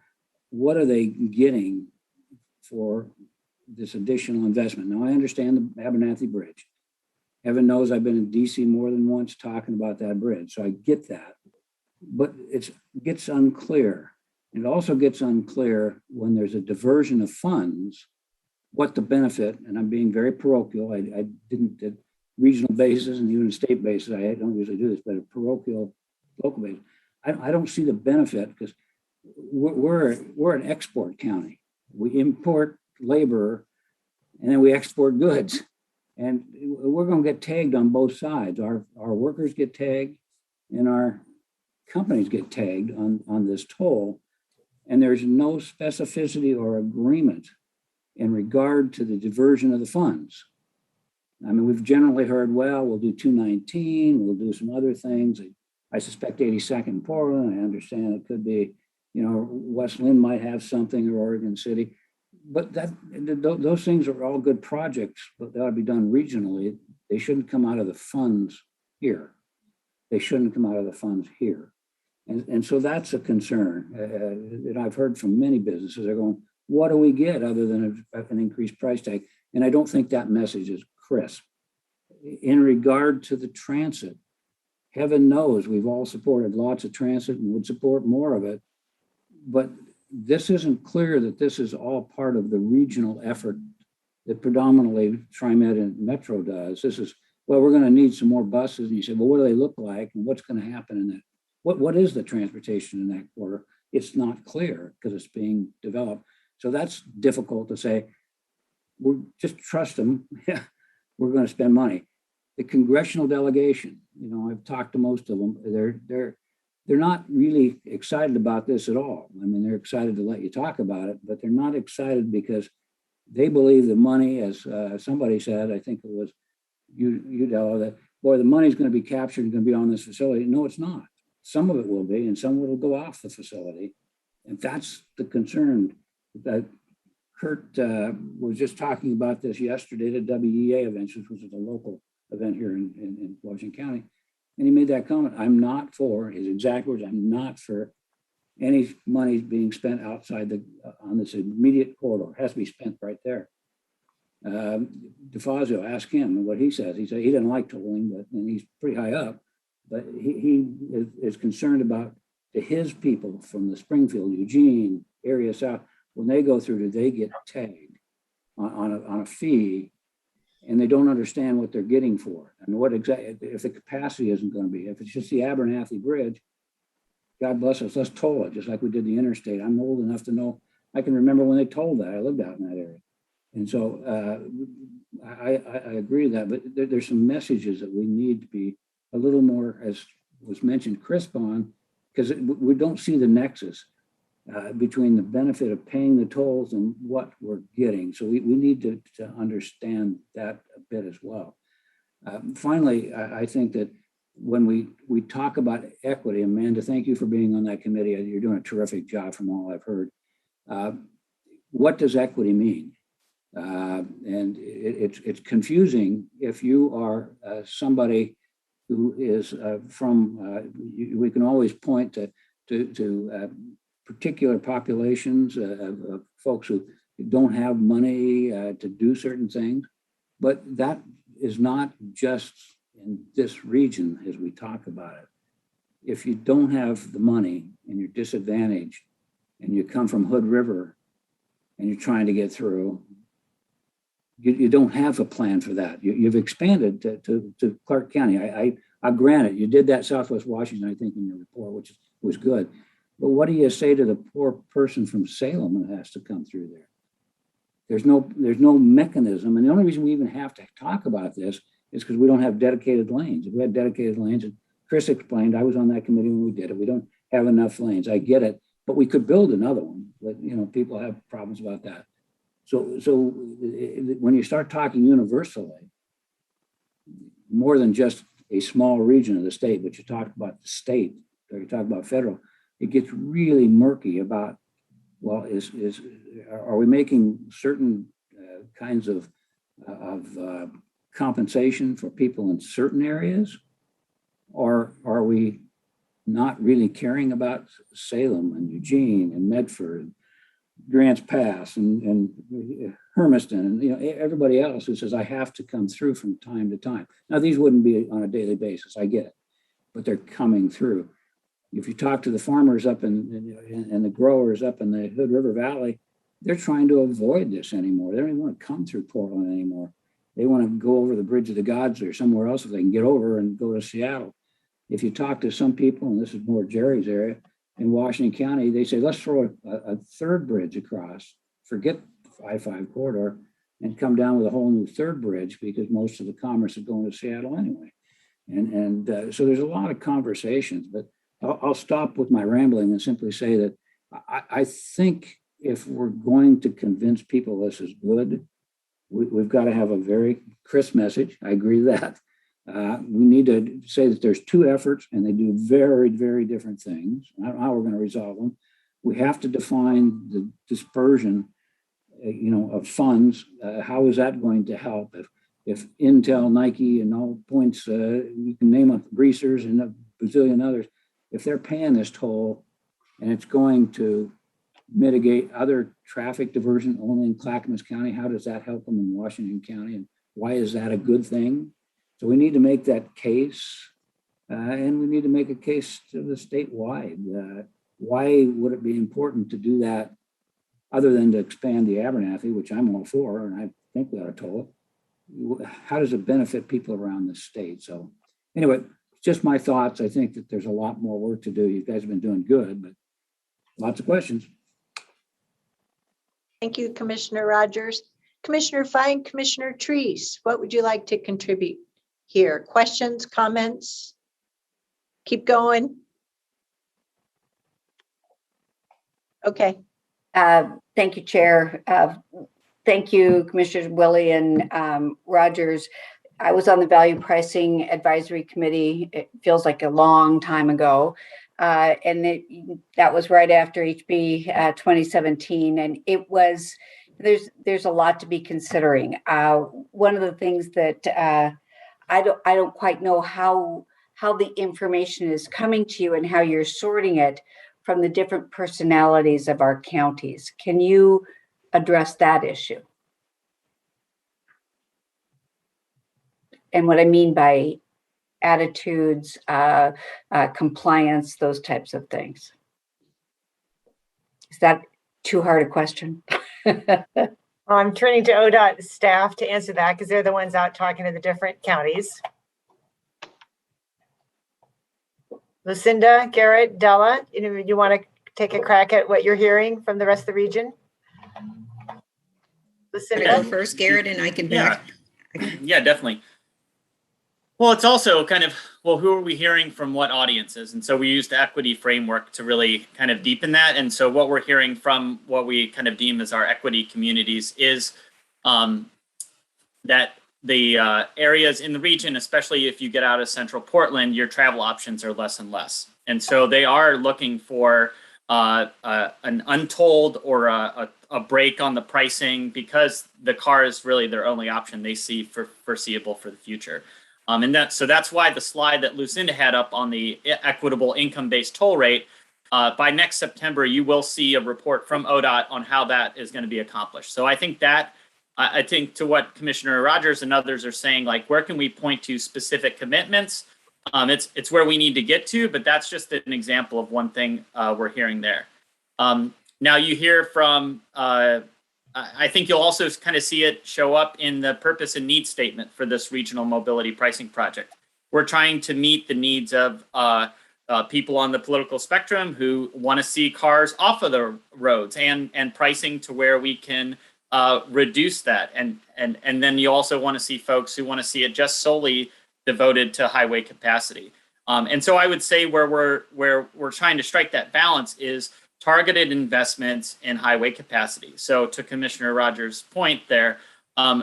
what are they getting for this additional investment? Now, I understand the Abernathy Bridge. Heaven knows I've been in DC more than once talking about that bridge, so I get that. But it gets unclear. It also gets unclear when there's a diversion of funds, what the benefit, and I'm being very parochial, I didn't at regional basis and even state basis, I don't usually do this, but a parochial, local basis, I don't see the benefit, because we're an export county. We import labor, and then we export goods. And we're going to get tagged on both sides. Our workers get tagged, and our companies get tagged on this toll. And there's no specificity or agreement in regard to the diversion of the funds. I mean, we've generally heard, well, we'll do 219, we'll do some other things. I suspect 82nd and Portland. I understand it could be, West Lynn might have something, or Oregon City. But those things are all good projects, but they ought to be done regionally. They shouldn't come out of the funds here. They shouldn't come out of the funds here. And so that's a concern. And I've heard from many businesses, they're going, what do we get other than an increased price tag? And I don't think that message is crisp. In regard to the transit, heaven knows we've all supported lots of transit and would support more of it. But this isn't clear that this is all part of the regional effort that predominantly TriMet and Metro does. This is, well, we're going to need some more buses. And you say, well, what do they look like? And what's going to happen in that? What is the transportation in that quarter? It's not clear, because it's being developed. So that's difficult to say. We're just trust them. Yeah, we're going to spend money. The congressional delegation, I've talked to most of them. They're not really excited about this at all. I mean, they're excited to let you talk about it, but they're not excited because they believe the money, as somebody said, I think it was you, Della, that, boy, the money's going to be captured and going to be on this facility. No, it's not. Some of it will be, and some of it will go off the facility. And that's the concern. That Kurt was just talking about this yesterday at WEA event, which was a local event here in Washington County. And he made that comment, I'm not for, his exact words, I'm not for any money being spent outside on this immediate corridor. It has to be spent right there. DeFazio, ask him what he says. He said he didn't like tolling, and he's pretty high up, but he is concerned about his people from the Springfield, Eugene area south. When they go through, do they get tagged on a fee, and they don't understand what they're getting for, and what exactly, if the capacity isn't going to be. If it's just the Abernathy Bridge, God bless us, let's toll it, just like we did the interstate. I'm old enough to know, I can remember when they tolled that. I lived out in that area. And so I agree with that, but there's some messages that we need to be a little more, as was mentioned, crisp on, because we don't see the nexus between the benefit of paying the tolls and what we're getting. So we need to understand that a bit as well. Finally, I think that when we talk about equity, Amanda, thank you for being on that committee. You're doing a terrific job from all I've heard. What does equity mean? And it's confusing if you are somebody who is we can always point to particular populations of folks who don't have money to do certain things, but that is not just in this region as we talk about it. If you don't have the money and you're disadvantaged and you come from Hood River and you're trying to get through, you don't have a plan for that. You've expanded to Clark County. I grant it, you did that Southwest Washington, I think, in your report, which was good. But what do you say to the poor person from Salem who has to come through there? There's no mechanism. And the only reason we even have to talk about this is because we don't have dedicated lanes. If we had dedicated lanes, and Chris explained, I was on that committee when we did it, we don't have enough lanes. I get it, but we could build another one. But people have problems about that. So when you start talking universally, more than just a small region of the state, but you talk about the state, or you talk about federal, it gets really murky about, well, are we making certain kinds of compensation for people in certain areas, or are we not really caring about Salem and Eugene and Medford, Grants Pass and Hermiston and everybody else who says I have to come through from time to time? Now these wouldn't be on a daily basis, I get it, but they're coming through. If you talk to the farmers up and the growers up in the Hood River Valley, they're trying to avoid this anymore. They don't even want to come through Portland anymore. They want to go over the Bridge of the Gods or somewhere else if they can get over and go to Seattle. If you talk to some people, and this is more Jerry's area, in Washington County, they say, let's throw a third bridge across, forget the I-5 corridor, and come down with a whole new third bridge because most of the commerce is going to Seattle anyway. And so there's a lot of conversations, but I'll stop with my rambling and simply say that I think if we're going to convince people this is good, we've got to have a very crisp message. I agree with that. We need to say that there's two efforts and they do very, very different things. I don't know how we're going to resolve them. We have to define the dispersion, of funds. How is that going to help? If Intel, Nike, and all points, you can name up greasers and a bazillion others, if they're paying this toll and it's going to mitigate other traffic diversion only in Clackamas County, how does that help them in Washington County? And why is that a good thing? So we need to make that case, and we need to make a case to the statewide. Why would it be important to do that other than to expand the Abernathy, which I'm all for, and I think we ought to toll it? How does it benefit people around the state? So anyway, just my thoughts. I think that there's a lot more work to do. You guys have been doing good, but lots of questions. Thank you, Commissioner Rogers. Commissioner Fine, Commissioner Trees, what would you like to contribute here? Questions, comments? Keep going. Okay. Thank you, Chair. Thank you, Commissioners Willie and Rogers. I was on the Value Pricing Advisory Committee. It feels like a long time ago. And that was right after HB 2017. And it was, there's a lot to be considering. One of the things that I don't quite know how the information is coming to you and how you're sorting it from the different personalities of our counties. Can you address that issue? And what I mean by attitudes, compliance, those types of things. Is that too hard a question? I'm turning to ODOT staff to answer that because they're the ones out talking to the different counties. Lucinda, Garrett, Della, you want to take a crack at what you're hearing from the rest of the region? Lucinda? Go first, Garrett, and I can back. Yeah, definitely. Well, it's also kind of, well, who are we hearing from what audiences? And so we used the equity framework to really kind of deepen that. And so what we're hearing from what we kind of deem as our equity communities is that areas in the region, especially if you get out of central Portland, your travel options are less and less. And so they are looking for an untold or a break on the pricing, because the car is really their only option they see for foreseeable for the future. And that's why the slide that Lucinda had up on the equitable income-based toll rate, by next September, you will see a report from ODOT on how that is going to be accomplished. So I think to what Commissioner Rogers and others are saying, like, where can we point to specific commitments? It's where we need to get to, but that's just an example of one thing we're hearing there. Now you hear from, I think you'll also kind of see it show up in the purpose and need statement for this regional mobility pricing project. We're trying to meet the needs of people on the political spectrum who want to see cars off of the roads, and pricing to where we can reduce that. And then you also want to see folks who want to see it just solely devoted to highway capacity. And so I would say where we're trying to strike that balance is targeted investments in highway capacity. So to Commissioner Rogers' point there,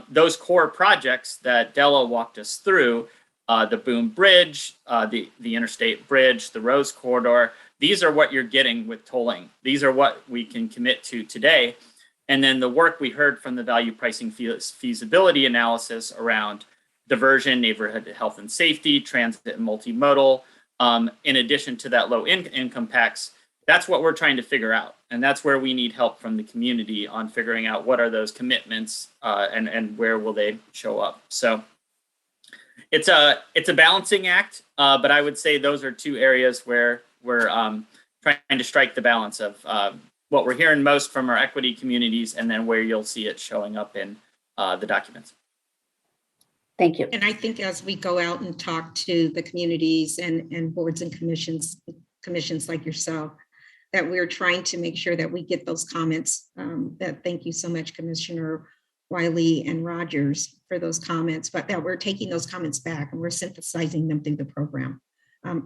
those core projects that Della walked us through, the Boom Bridge, the Interstate Bridge, the Rose Corridor, these are what you're getting with tolling. These are what we can commit to today. And then the work we heard from the value pricing feasibility analysis around diversion, neighborhood health and safety, transit and multimodal, in addition to that low income packs, that's what we're trying to figure out. And that's where we need help from the community on figuring out what are those commitments and where will they show up. So it's a balancing act, but I would say those are two areas where we're trying to strike the balance of what we're hearing most from our equity communities, and then where you'll see it showing up in the documents. Thank you. And I think as we go out and talk to the communities and boards and commissions like yourself, that we're trying to make sure that we get those comments. Thank you so much, Commissioner Wiley and Rogers, for those comments, but that we're taking those comments back and we're synthesizing them through the program.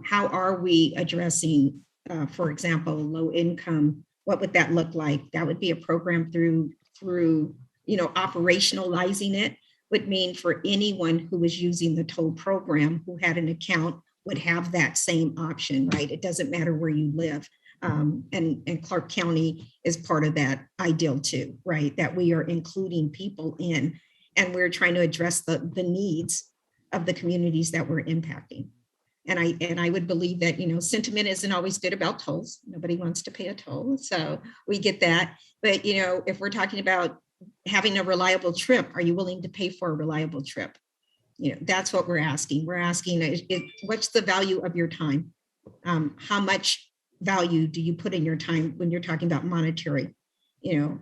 How are we addressing, for example, low income? What would that look like? That would be a program through operationalizing it would mean for anyone who was using the toll program who had an account would have that same option, right? It doesn't matter where you live. And Clark County is part of that ideal too, right? That we are including people in, and we're trying to address the needs of the communities that we're impacting. And I would believe that, sentiment isn't always good about tolls. Nobody wants to pay a toll, so we get that. But, if we're talking about having a reliable trip, are you willing to pay for a reliable trip? That's what we're asking. We're asking, what's the value of your time? How much value do you put in your time when you're talking about monetary?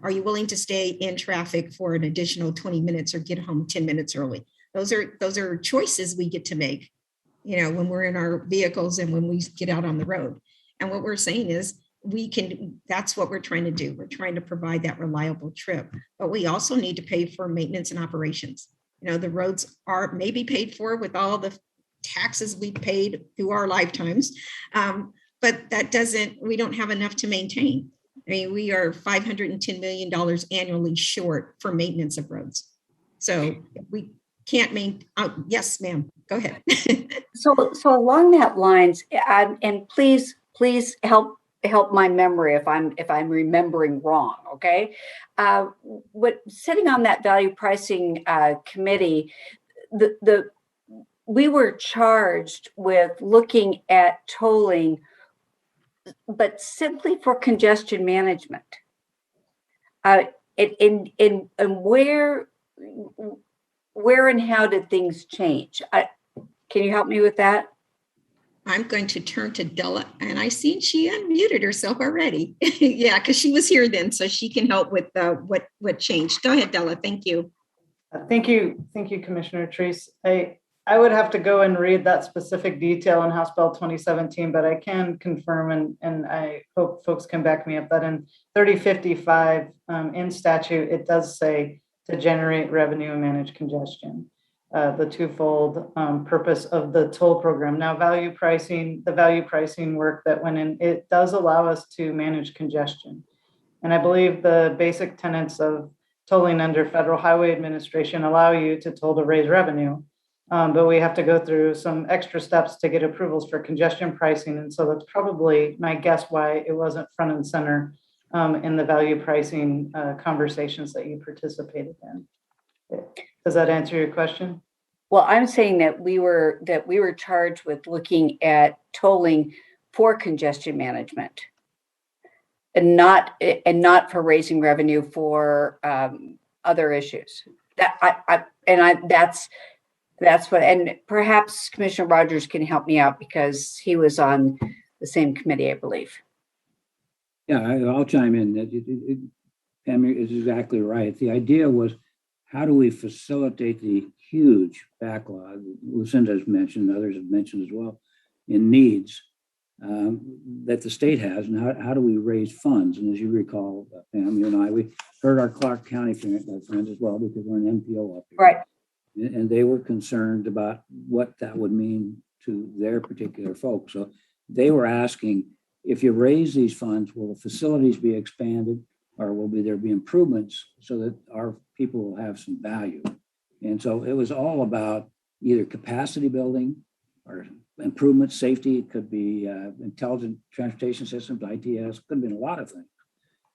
Are you willing to stay in traffic for an additional 20 minutes or get home 10 minutes early? Those are choices we get to make, when we're in our vehicles and when we get out on the road. And what we're saying is that's what we're trying to do. We're trying to provide that reliable trip, but we also need to pay for maintenance and operations. The roads are maybe paid for with all the taxes we've paid through our lifetimes. But we don't have enough to maintain. I mean, we are $510 million annually short for maintenance of roads. So we can't maintain. Yes, ma'am, go ahead. So along that lines, and please help my memory if I'm remembering wrong. Okay, sitting on that value pricing committee, we were charged with looking at tolling, but simply for congestion management. And where and how did things change? Can you help me with that? I'm going to turn to Della, and I see she unmuted herself already. Yeah, because she was here then, so she can help with what changed. Go ahead, Della. Thank you. Thank you, Commissioner Treese. I would have to go and read that specific detail in House Bill 2017, but I can confirm, and I hope folks can back me up, that in 3055 in statute, it does say to generate revenue and manage congestion, the twofold purpose of the toll program. Now, the value pricing work that went in, it does allow us to manage congestion. And I believe the basic tenets of tolling under Federal Highway Administration allow you to toll to raise revenue. But we have to go through some extra steps to get approvals for congestion pricing. And so that's probably my guess why it wasn't front and center in the value pricing conversations that you participated in. Does that answer your question? Well, I'm saying that we were charged with looking at tolling for congestion management and not for raising revenue for other issues. That's what, and perhaps Commissioner Rogers can help me out because he was on the same committee, I believe. Yeah, I'll chime in. Pam is exactly right. The idea was, how do we facilitate the huge backlog Lucinda's mentioned, others have mentioned as well, in needs that the state has, and how do we raise funds? And as you recall, Pam, you and I, we heard our Clark County friends as well, because we're an MPO up here. Right. And they were concerned about what that would mean to their particular folks. So they were asking, if you raise these funds, will the facilities be expanded, or will there be improvements so that our people will have some value? And so it was all about either capacity building or improvement, safety. It could be intelligent transportation systems, ITS, could have been a lot of things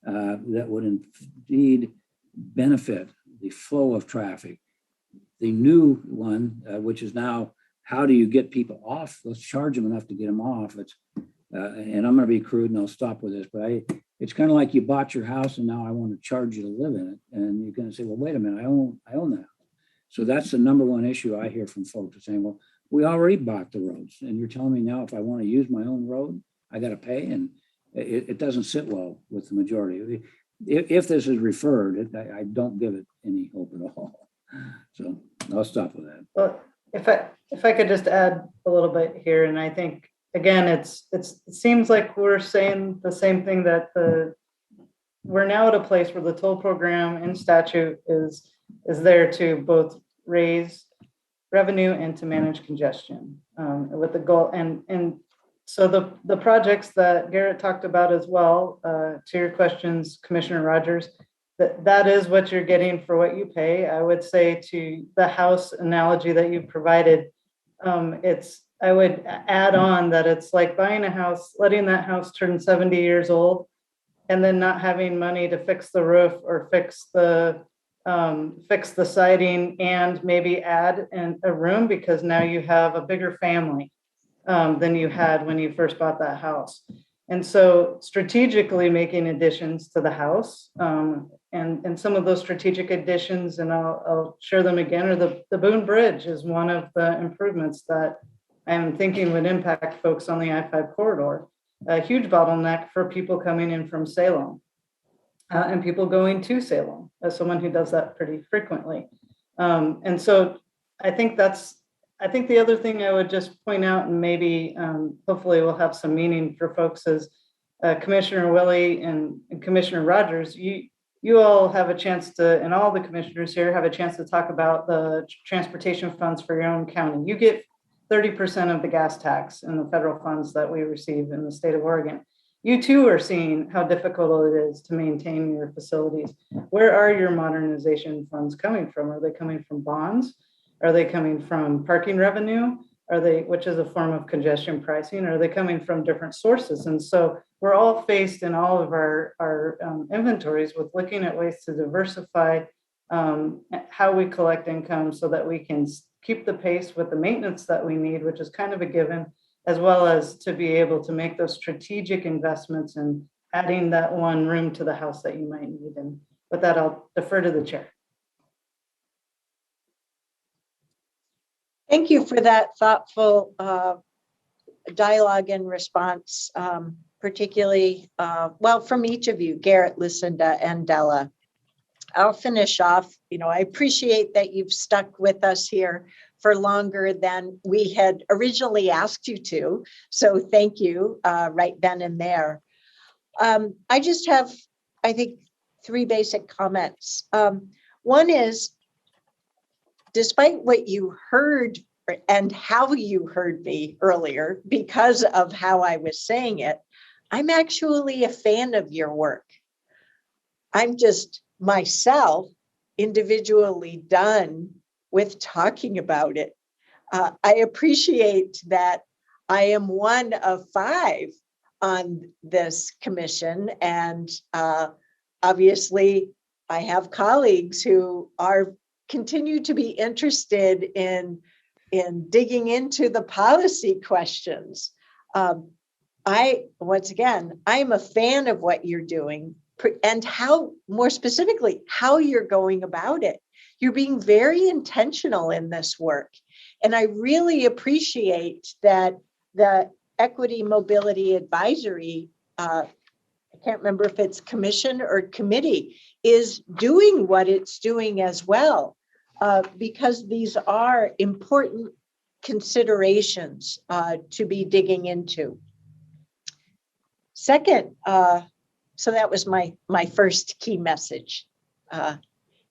that would indeed benefit the flow of traffic. The new one, which is now, how do you get people off? Let's charge them enough to get them off. It's and I'm going to be crude and I'll stop with this, but it's kind of like you bought your house and now I want to charge you to live in it. And you're going to say, well, wait a minute, I own that. So that's the number one issue I hear from folks, are saying, well, we already bought the roads, and you're telling me now if I want to use my own road, I got to pay, and it doesn't sit well with the majority. If this is referred, I don't give it any hope at all. So I'll stop with that. Well, if I could just add a little bit here, and I think again, it seems like we're saying the same thing, that we're now at a place where the toll program in statute is there to both raise revenue and to manage congestion with the goal. And so the projects that Garrett talked about as well, to your questions, Commissioner Rogers, that is what you're getting for what you pay. I would say, to the house analogy that you provided, I would add on that it's like buying a house, letting that house turn 70 years old, and then not having money to fix the roof or fix the siding and maybe add a room, because now you have a bigger family than you had when you first bought that house. And so strategically making additions to the house, and some of those strategic additions, and I'll share them again, are the Boone Bridge is one of the improvements that I'm thinking would impact folks on the I-5 corridor. A huge bottleneck for people coming in from Salem and people going to Salem, as someone who does that pretty frequently. And so I think the other thing I would just point out, and maybe hopefully will have some meaning for folks, is Commissioner Willie and Commissioner Rogers, you all have a chance to, and all the commissioners here have a chance to talk about the transportation funds for your own county. You get 30% of the gas tax and the federal funds that we receive in the state of Oregon. You too are seeing how difficult it is to maintain your facilities. Where are your modernization funds coming from? Are they coming from bonds? Are they coming from parking revenue? Which is a form of congestion pricing? Are they coming from different sources? And so we're all faced in all of our inventories with looking at ways to diversify how we collect income so that we can keep the pace with the maintenance that we need, which is kind of a given, as well as to be able to make those strategic investments and adding that one room to the house that you might need. And with that, I'll defer to the chair. Thank you for that thoughtful dialogue and response, particularly, from each of you, Garrett, Lucinda, and Della. I'll finish off. I appreciate that you've stuck with us here for longer than we had originally asked you to. So thank you right then and there. I just have, I think, 3 basic comments. One is, despite what you heard and how you heard me earlier, because of how I was saying it, I'm actually a fan of your work. I'm just myself individually done with talking about it. I appreciate that I am one of 5 on this commission, and obviously I have colleagues who continue to be interested in digging into the policy questions. Once again, I'm a fan of what you're doing and how, more specifically, how you're going about it. You're being very intentional in this work. And I really appreciate that the Equity Mobility Advisory, I can't remember if it's commission or committee, is doing what it's doing as well, because these are important considerations to be digging into. Second, so that was my first key message.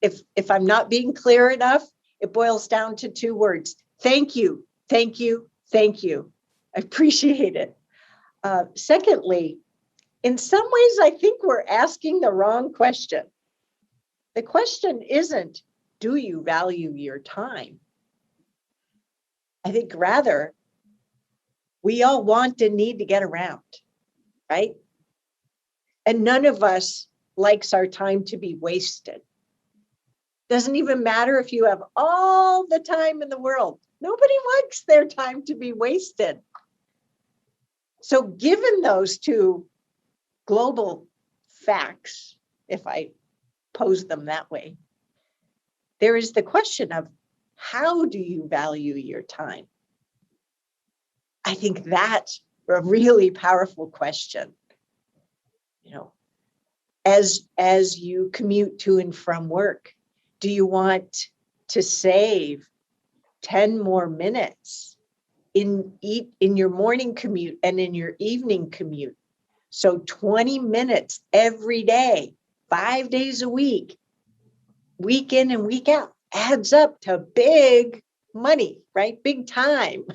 If I'm not being clear enough, it boils down to 2 words. Thank you, thank you, thank you. I appreciate it. Secondly, in some ways, I think we're asking the wrong question. The question isn't, do you value your time? I think rather, we all want and need to get around, right? And none of us likes our time to be wasted. Doesn't even matter if you have all the time in the world. Nobody likes their time to be wasted. So given those 2 global facts, if I pose them that way, there is the question of, how do you value your time? I think that's a really powerful question. You know, as you commute to and from work, do you want to save 10 more minutes in your morning commute and in your evening commute? So 20 minutes every day, 5 days a week, week in and week out, adds up to big money, right? Big time.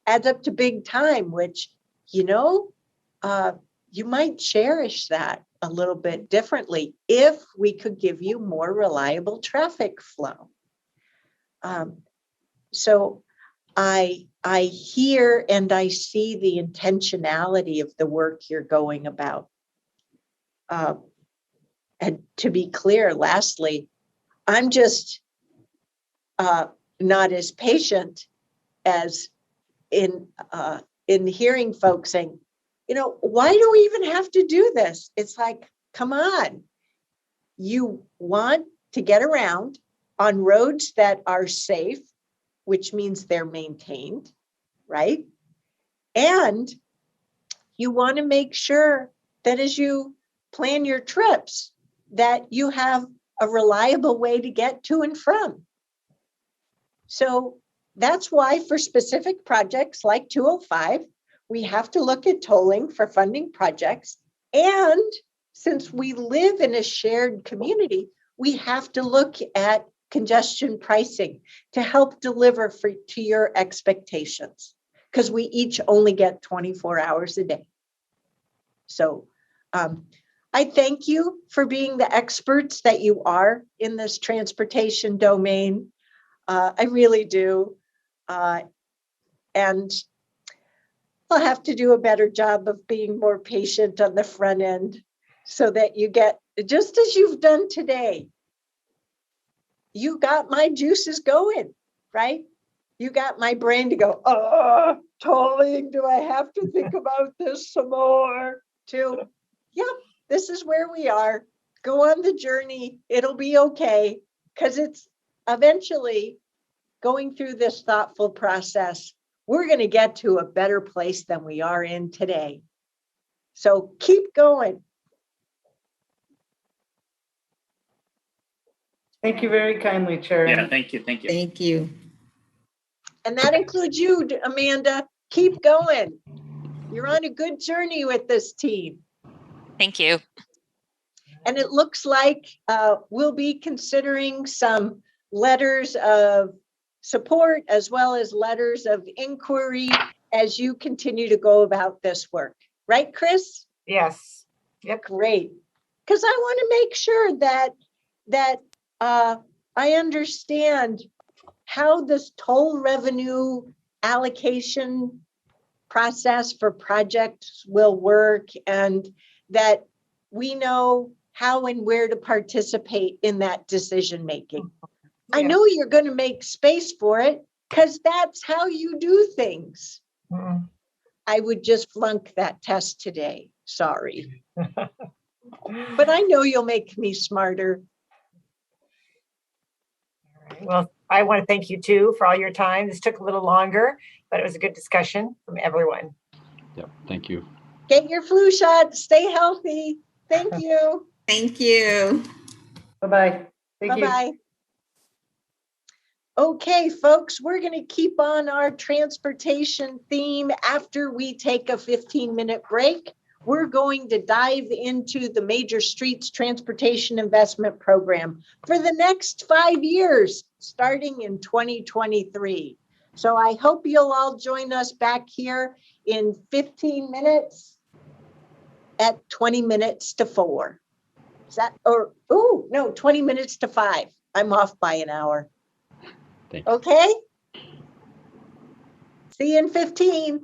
Adds up to big time, which, you know, you might cherish that a little bit differently if we could give you more reliable traffic flow. So I hear and I see the intentionality of the work you're going about. And to be clear, lastly, I'm just not as patient as in hearing folks saying, you know, why do we even have to do this? It's like, come on. You want to get around on roads that are safe, which means they're maintained, right? And you want to make sure that as you plan your trips, that you have a reliable way to get to and from. So that's why for specific projects like 205, we have to look at tolling for funding projects. And since we live in a shared community, we have to look at congestion pricing to help deliver to your expectations, because we each only get 24 hours a day. So I thank you for being the experts that you are in this transportation domain. I really do. And I'll have to do a better job of being more patient on the front end so that you get, just as you've done today, you got my juices going, right? You got my brain to go, oh, tolling, do I have to think about this some more? To, yep, this is where we are. Go on the journey. It'll be okay. Because it's eventually going through this thoughtful process, we're going to get to a better place than we are in today. So keep going. Thank you very kindly, Chair. Yeah, thank you. Thank you. Thank you. And that includes you, Amanda. Keep going. You're on a good journey with this team. Thank you. And it looks like we'll be considering some letters of support as well as letters of inquiry as you continue to go about this work. Right, Chris? Yes. Yep. Great. Because I want to make sure that that I understand how this toll revenue allocation process for projects will work, and that we know how and where to participate in that decision making. I know you're going to make space for it because that's how you do things. I would just flunk that test today. Sorry. But I know you'll make me smarter. Well, I want to thank you too for all your time. This took a little longer, but it was a good discussion from everyone. Yep. Thank you. Get your flu shot. Stay healthy. Thank you. Thank you. Bye-bye. Thank you. Bye-bye. Okay, folks, we're going to keep on our transportation theme after we take a 15-minute break. We're going to dive into the Major Streets Transportation Investment Program for the next 5 years, starting in 2023. So I hope you'll all join us back here in 15 minutes at 20 minutes to 4. Is that, or, oh, no, 20 minutes to 5. I'm off by an hour. Thanks. Okay. See you in 15.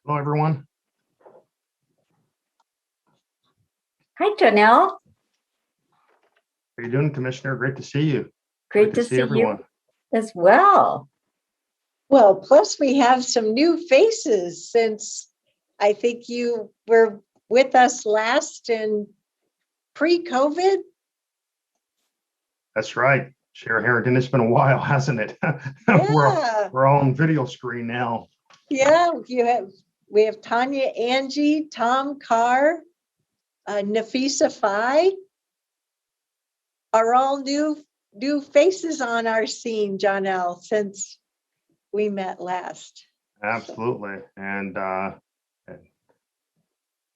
Hello, everyone. Hi, Janelle. How are you doing, Commissioner? Great to see you. Great to see everyone. You as well. Well, plus we have some new faces since I think you were with us last in pre-COVID. That's right. Chair Harrington, it's been a while, hasn't it? Yeah. we're all on video screen now. Yeah, we have Tanya, Angie, Tom Carr, Nafisa Fai are all new faces on our scene, Jonelle, since we met last. Absolutely. And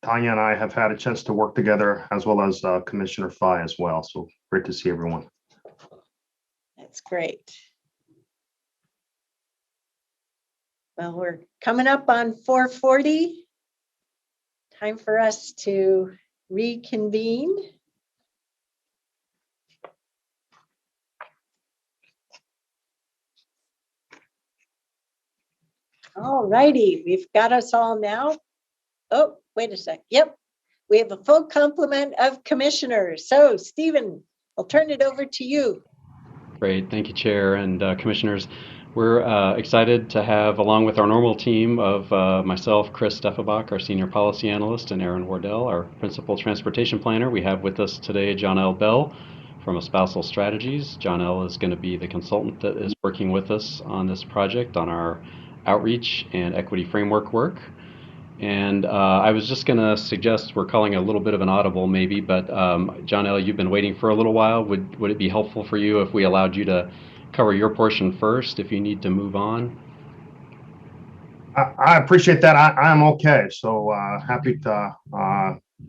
Tanya and I have had a chance to work together, as well as Commissioner Fai as well. So great to see everyone. That's great. Well, we're coming up on 4:40. Time for us to reconvene. All righty, we've got us all now. Oh, wait a sec. Yep, we have a full complement of commissioners. So, Stephen, I'll turn it over to you. Great, thank you, Chair and Commissioners. We're excited to have, along with our normal team of myself, Chris Steffenbach, our Senior Policy Analyst, and Aaron Wardell, our Principal Transportation Planner. We have with us today John L. Bell from Espousal Strategies. John L. is going to be the consultant that is working with us on this project, on our outreach and equity framework work. And I was just going to suggest we're calling a little bit of an audible maybe, but John L., you've been waiting for a little while. Would it be helpful for you if we allowed you to cover your portion first if you need to move on? I appreciate that. I'm okay. So happy to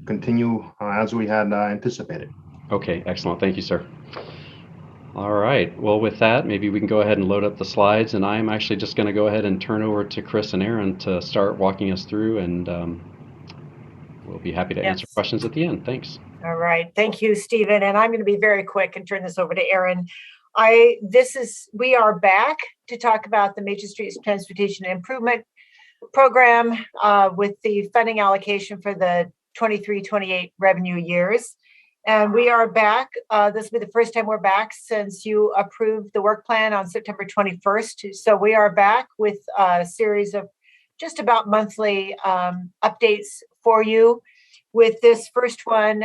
continue as we had anticipated. Okay, excellent. Thank you, sir. All right. Well, with that, maybe we can go ahead and load up the slides. And I'm actually just going to go ahead and turn over to Chris and Aaron to start walking us through, and we'll be happy to answer questions at the end. Thanks. All right. Thank you, Stephen. And I'm going to be very quick and turn this over to Aaron. We are back to talk about the Major Streets Transportation Improvement Program with the funding allocation for the 23-28 revenue years. And we are back. This will be the first time we're back since you approved the work plan on September 21st. So we are back with a series of just about monthly updates for you. With this first one,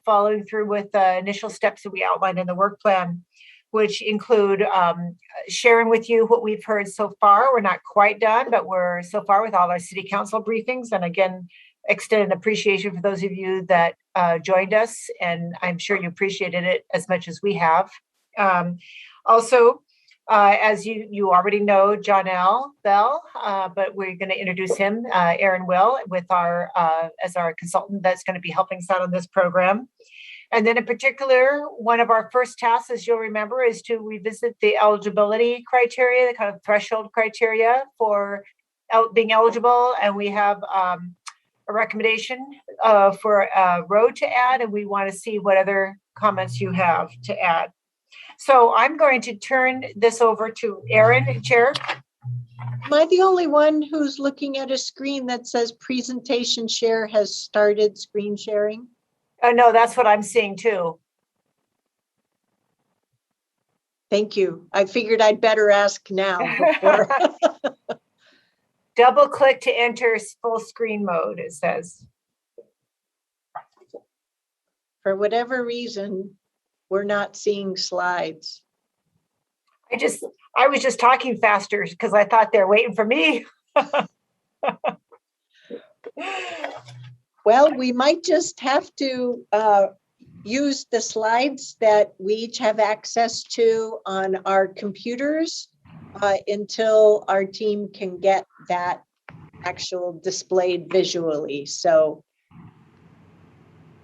following through with the initial steps that we outlined in the work plan, which include sharing with you what we've heard so far. We're not quite done, but we're so far with all our city council briefings. And again, extend an appreciation for those of you that joined us, and I'm sure you appreciated it as much as we have. Also, as you already know, John L. Bell, but we're going to introduce him, Aaron will, with as our consultant that's going to be helping us out on this program. And then in particular, one of our first tasks, as you'll remember, is to revisit the eligibility criteria, the kind of threshold criteria for being eligible. And we have a recommendation for a road to add, and we want to see what other comments you have to add. So I'm going to turn this over to Aaron, Chair. Am I the only one who's looking at a screen that says presentation share has started screen sharing? No, that's what I'm seeing too. Thank you. I figured I'd better ask now before. Double click to enter full screen mode, it says. For whatever reason, we're not seeing slides. I was just talking faster because I thought they're waiting for me. Well, we might just have to use the slides that we each have access to on our computers until our team can get that actual displayed visually. So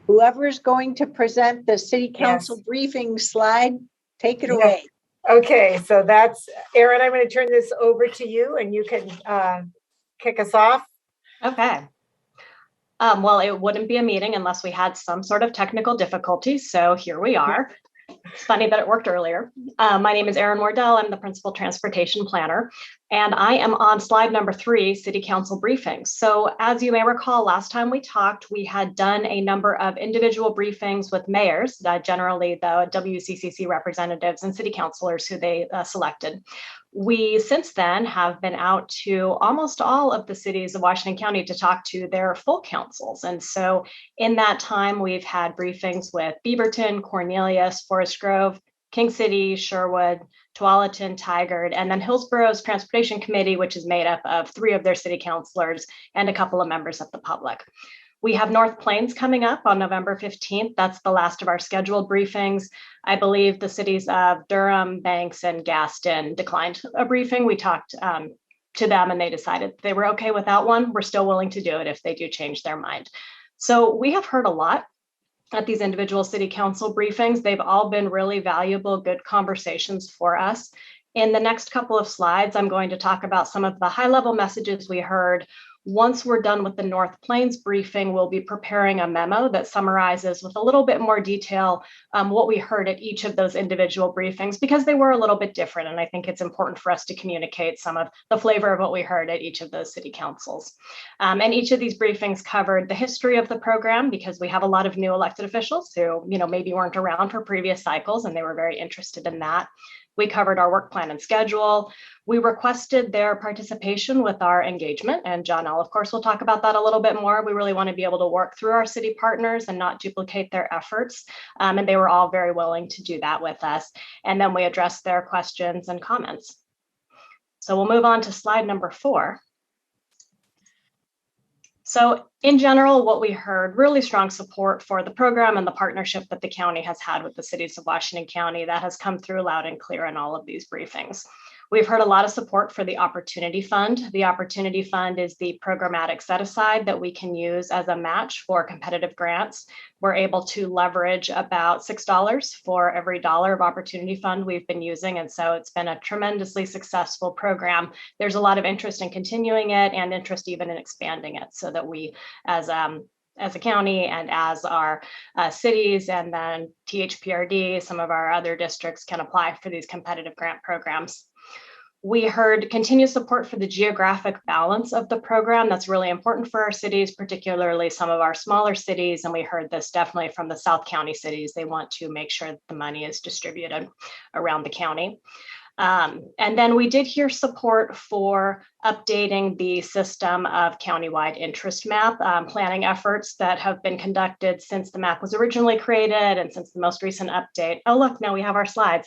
whoever is going to present the city council briefing slide, take it away. Okay, so that's Aaron. I'm going to turn this over to you and you can kick us off. Okay. Well, it wouldn't be a meeting unless we had some sort of technical difficulties. So here we are. It's funny that it worked earlier. My name is Erin Wardell. I'm the Principal Transportation Planner, and I am on slide number 3, City Council briefings. So as you may recall, last time we talked, we had done a number of individual briefings with mayors, generally the WCCC representatives and city councilors who they selected. We since then have been out to almost all of the cities of Washington County to talk to their full councils. And so in that time, we've had briefings with Beaverton, Cornelius, Forest Grove, King City, Sherwood, Tualatin, Tigard, and then Hillsborough's Transportation Committee, which is made up of 3 of their city councilors and a couple of members of the public. We have North Plains coming up on November 15th. That's the last of our scheduled briefings. I believe the cities of Durham, Banks, and Gaston declined a briefing. We talked to them and they decided they were okay without one. We're still willing to do it if they do change their mind. So we have heard a lot at these individual city council briefings. They've all been really valuable, good conversations for us. In the next couple of slides, I'm going to talk about some of the high-level messages we heard. Once we're done with the North Plains briefing, we'll be preparing a memo that summarizes with a little bit more detail what we heard at each of those individual briefings, because they were a little bit different. And I think it's important for us to communicate some of the flavor of what we heard at each of those city councils. And each of these briefings covered the history of the program, because we have a lot of new elected officials who, maybe weren't around for previous cycles, and they were very interested in that. We covered our work plan and schedule. We requested their participation with our engagement, and John L, of course, will talk about that a little bit more. We really want to be able to work through our city partners and not duplicate their efforts. And they were all very willing to do that with us. And then we addressed their questions and comments. So we'll move on to slide number 4. So in general, what we heard, really strong support for the program and the partnership that the county has had with the cities of Washington County. That has come through loud and clear in all of these briefings. We've heard a lot of support for the Opportunity Fund. The Opportunity Fund is the programmatic set aside that we can use as a match for competitive grants. We're able to leverage about $6 for every $1 of Opportunity Fund we've been using. And so it's been a tremendously successful program. There's a lot of interest in continuing it and interest even in expanding it, so that we as a county and as our cities and then THPRD, some of our other districts can apply for these competitive grant programs. We heard continued support for the geographic balance of the program. That's really important for our cities, particularly some of our smaller cities. And we heard this definitely from the South County cities. They want to make sure that the money is distributed around the county. And then we did hear support for updating the system of countywide interest map planning efforts that have been conducted since the map was originally created and since the most recent update. Oh, look, now we have our slides.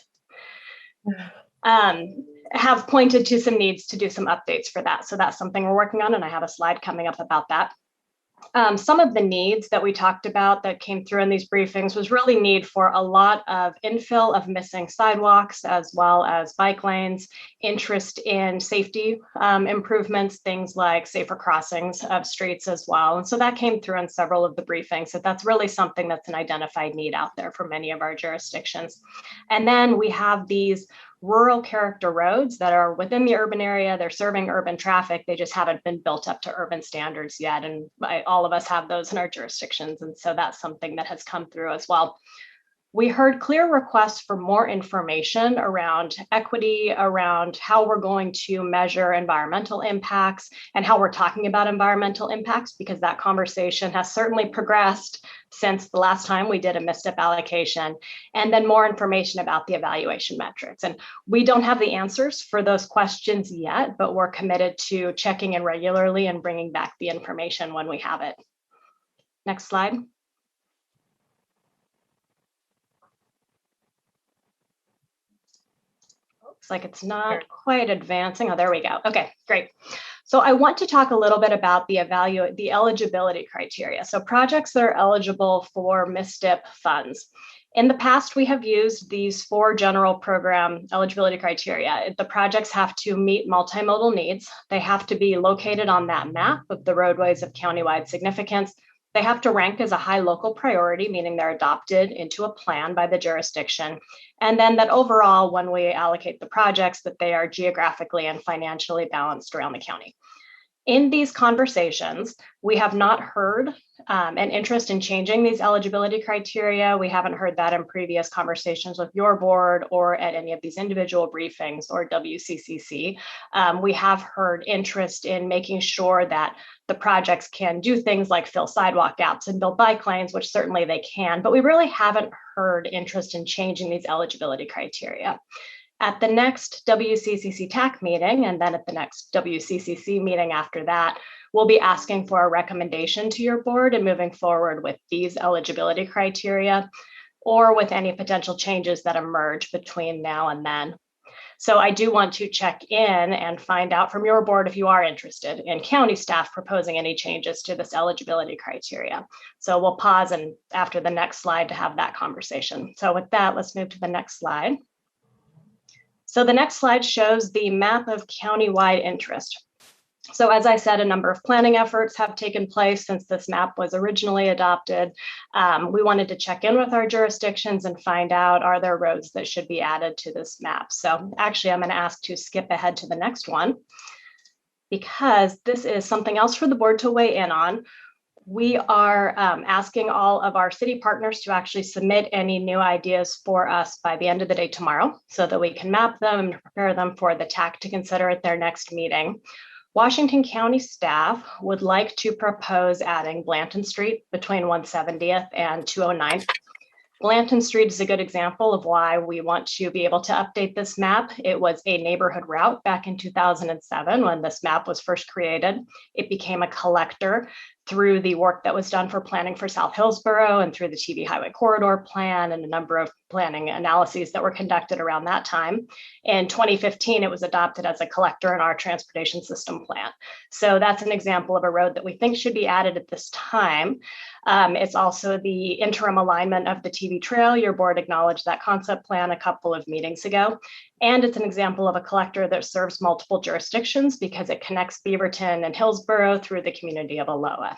Have pointed to some needs to do some updates for that. So that's something we're working on, and I have a slide coming up about that. Some of the needs that we talked about that came through in these briefings was really need for a lot of infill of missing sidewalks, as well as bike lanes, interest in safety improvements, things like safer crossings of streets as well. And so that came through in several of the briefings. So that's really something that's an identified need out there for many of our jurisdictions. And then we have these rural character roads that are within the urban area. They're serving urban traffic. They just haven't been built up to urban standards yet. And all of us have those in our jurisdictions. And so that's something that has come through as well. We heard clear requests for more information around equity, around how we're going to measure environmental impacts and how we're talking about environmental impacts, because that conversation has certainly progressed since the last time we did a MSTIP allocation, and then more information about the evaluation metrics. And we don't have the answers for those questions yet, but we're committed to checking in regularly and bringing back the information when we have it. Next slide. Looks like it's not quite advancing. Oh, there we go. Okay, great. So I want to talk a little bit about the eligibility criteria. So projects that are eligible for MSTIP funds. In the past, we have used these 4 general program eligibility criteria. The projects have to meet multimodal needs. They have to be located on that map of the roadways of countywide significance. They have to rank as a high local priority, meaning they're adopted into a plan by the jurisdiction. And then that overall, when we allocate the projects, that they are geographically and financially balanced around the county. In these conversations, we have not heard an interest in changing these eligibility criteria. We haven't heard that in previous conversations with your board or at any of these individual briefings or WCCC. We have heard interest in making sure that the projects can do things like fill sidewalk gaps and build bike lanes, which certainly they can, but we really haven't heard interest in changing these eligibility criteria. At the next WCCC TAC meeting, and then at the next WCCC meeting after that, we'll be asking for a recommendation to your board and moving forward with these eligibility criteria or with any potential changes that emerge between now and then. So I do want to check in and find out from your board if you are interested in county staff proposing any changes to this eligibility criteria. So we'll pause and after the next slide to have that conversation. So with that, let's move to the next slide. So the next slide shows the map of countywide interest. So as I said, a number of planning efforts have taken place since this map was originally adopted. We wanted to check in with our jurisdictions and find out, are there roads that should be added to this map? So actually, I'm going to ask to skip ahead to the next one because this is something else for the board to weigh in on. We are asking all of our city partners to actually submit any new ideas for us by the end of the day tomorrow so that we can map them and prepare them for the TAC to consider at their next meeting. Washington County staff would like to propose adding Blanton Street between 170th and 209th. Blanton Street is a good example of why we want to be able to update this map. It was a neighborhood route back in 2007 when this map was first created. It became a collector through the work that was done for planning for South Hillsborough and through the TV Highway Corridor Plan and a number of planning analyses that were conducted around that time. In 2015, it was adopted as a collector in our transportation system plan. So that's an example of a road that we think should be added at this time. It's also the interim alignment of the TV trail. Your board acknowledged that concept plan a couple of meetings ago. And it's an example of a collector that serves multiple jurisdictions because it connects Beaverton and Hillsborough through the community of Aloha.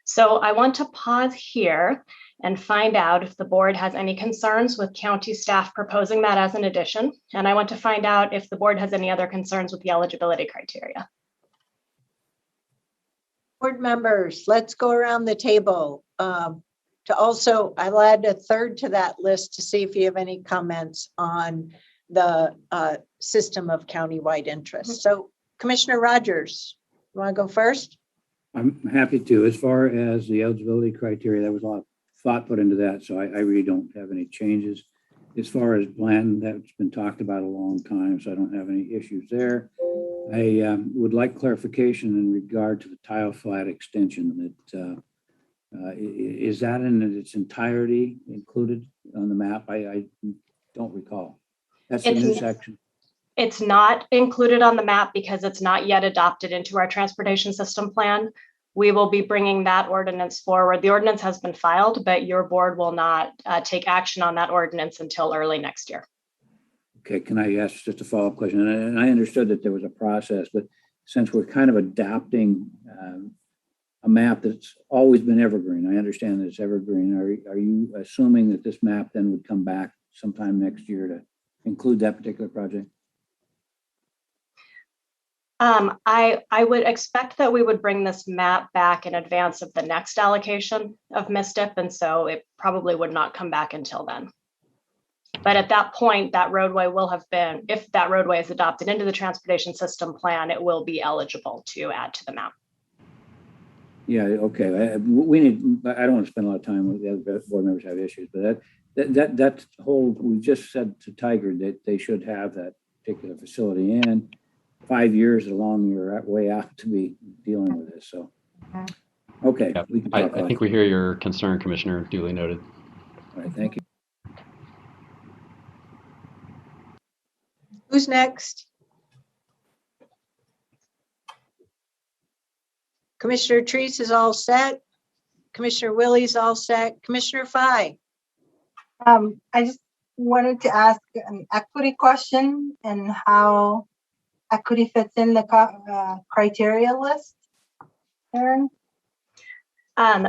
So I want to pause here and find out if the board has any concerns with county staff proposing that as an addition. And I want to find out if the board has any other concerns with the eligibility criteria. Board members, let's go around the table. I'll add a third to that list to see if you have any comments on the system of countywide interest. So Commissioner Rogers, you want to go first? I'm happy to. As far as the eligibility criteria, there was a lot of thought put into that, so I really don't have any changes. As far as plan, that's been talked about a long time, so I don't have any issues there. I would like clarification in regard to the tile flat extension. That is that in its entirety included on the map? I don't recall. That's the new section. It's not included on the map because it's not yet adopted into our transportation system plan. We will be bringing that ordinance forward. The ordinance has been filed, but your board will not take action on that ordinance until early next year. Okay, can I ask just a follow-up question? And I understood that there was a process, but since we're kind of adopting a map that's always been evergreen, I understand that it's evergreen. Are you assuming that this map then would come back sometime next year to include that particular project? I would expect that we would bring this map back in advance of the next allocation of MSTIP, and so it probably would not come back until then. But at that point, that roadway will have been, if that roadway is adopted into the transportation system plan, it will be eligible to add to the map. Yeah, okay. We need, I don't want to spend a lot of time with the other board members have issues, but that whole, we just said to Tiger that they should have that particular facility in. 5 years along your way out to be dealing with this. So, okay. Yeah, I think we hear your concern, Commissioner, duly noted. All right, thank you. Who's next? Commissioner Treese is all set. Commissioner Willie's all set. Commissioner Fye. I just wanted to ask an equity question and how equity fits in the criteria list, Aaron?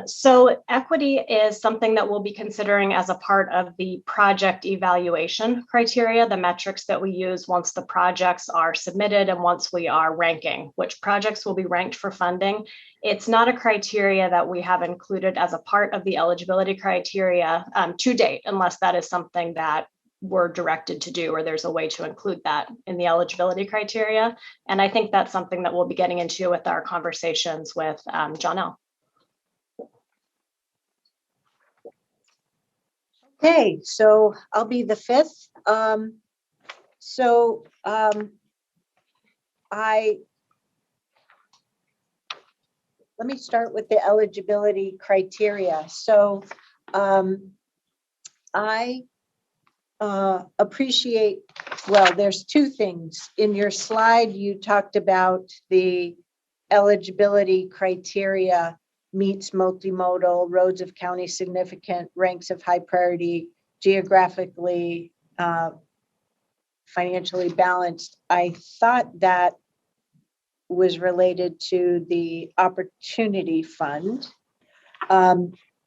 So equity is something that we'll be considering as a part of the project evaluation criteria, the metrics that we use once the projects are submitted and once we are ranking which projects will be ranked for funding. It's not a criteria that we have included as a part of the eligibility criteria to date, unless that is something that we're directed to do or there's a way to include that in the eligibility criteria. And I think that's something that we'll be getting into with our conversations with John L. Okay, so I'll be the fifth. Let me start with the eligibility criteria. So I appreciate, well, there's two things. In your slide, you talked about the eligibility criteria meets multimodal, roads of county significant, ranks of high priority, geographically, financially balanced. I thought that was related to the Opportunity Fund,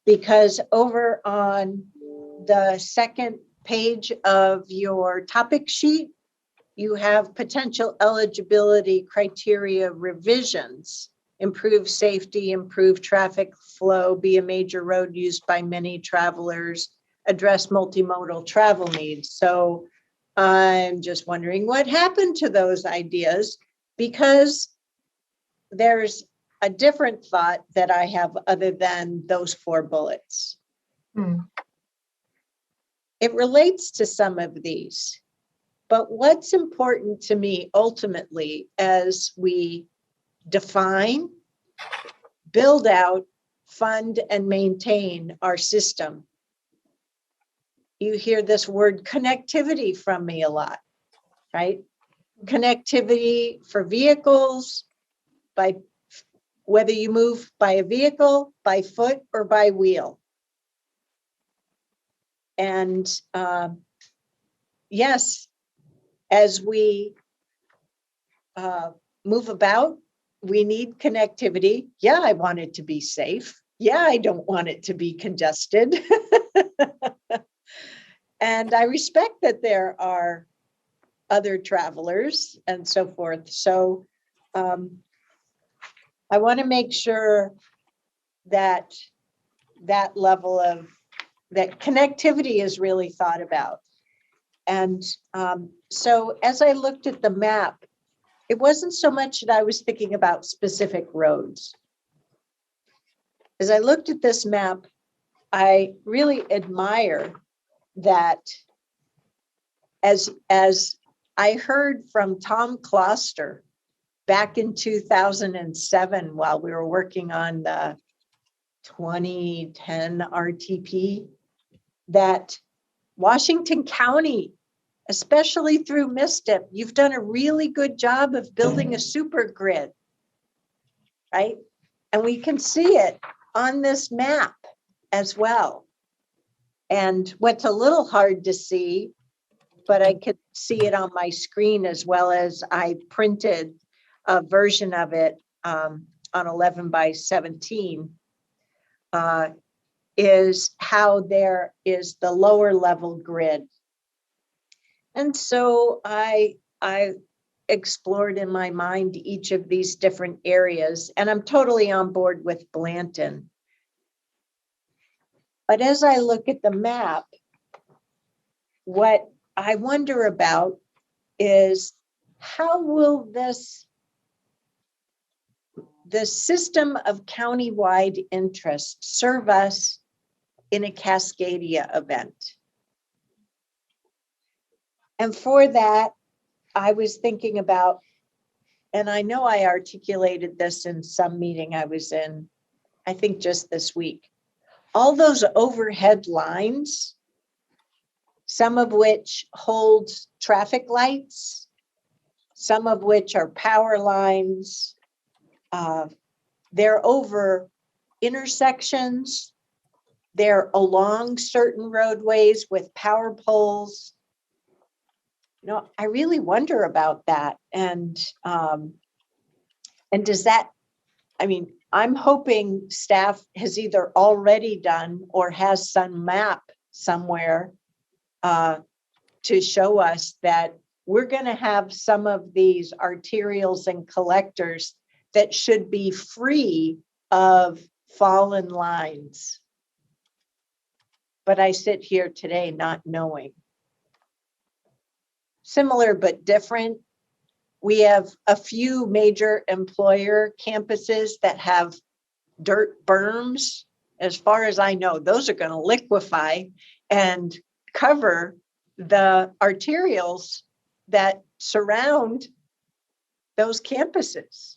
because over on the second page of your topic sheet, you have potential eligibility criteria revisions: improve safety, improve traffic flow, be a major road used by many travelers, address multimodal travel needs. So I'm just wondering what happened to those ideas, because there's a different thought that I have other than those 4 bullets. It relates to some of these, but what's important to me ultimately as we define, build out, fund, and maintain our system. You hear this word connectivity from me a lot, right? Connectivity for vehicles, by whether you move by a vehicle, by foot, or by wheel. And yes, as we move about, we need connectivity. Yeah, I want it to be safe. Yeah, I don't want it to be congested. And I respect that there are other travelers and so forth. So I want to make sure that that level of that connectivity is really thought about. And so as I looked at the map, it wasn't so much that I was thinking about specific roads. As I looked at this map, I really admire that, as I heard from Tom Kloster back in 2007, while we were working on the 2010 RTP, that Washington County, especially through MSTIP, you've done a really good job of building a super grid, right? And we can see it on this map as well. And what's a little hard to see, but I could see it on my screen, as well as I printed a version of it on 11 by 17, is how there is the lower level grid. And so I explored in my mind each of these different areas, and I'm totally on board with Blanton. But as I look at the map, what I wonder about is how will the system of countywide interest serve us in a Cascadia event? And for that, I was thinking about, and I know I articulated this in some meeting I was in, I think just this week, all those overhead lines, some of which hold traffic lights, some of which are power lines. They're over intersections. They're along certain roadways with power poles. You know, I really wonder about that. And does that, I mean, I'm hoping staff has either already done or has some map somewhere to show us that we're going to have some of these arterials and collectors that should be free of fallen lines. But I sit here today not knowing. Similar but different, we have a few major employer campuses that have dirt berms. As far as I know, those are going to liquefy and cover the arterials that surround those campuses.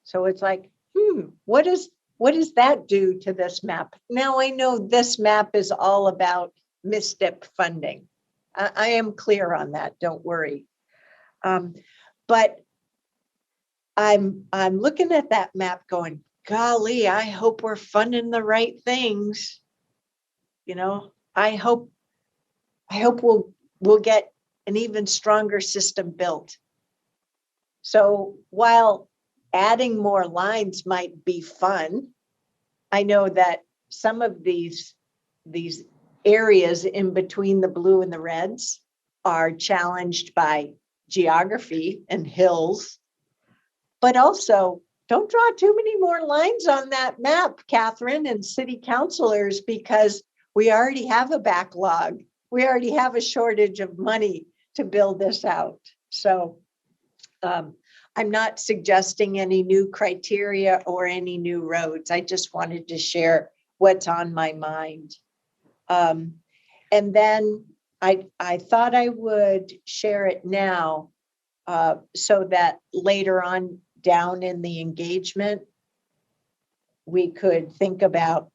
So it's like, what does that do to this map? Now I know this map is all about MSTIP funding. I am clear on that, don't worry. But I'm looking at that map going, golly, I hope we're funding the right things. You know, I hope we'll get an even stronger system built. So while adding more lines might be fun, I know that some of these areas in between the blue and the reds are challenged by geography and hills, but also don't draw too many more lines on that map, Catherine and city councilors, because we already have a backlog. We already have a shortage of money to build this out. So I'm not suggesting any new criteria or any new roads. I just wanted to share what's on my mind. And then I thought I would share it now so that later on down in the engagement, we could think about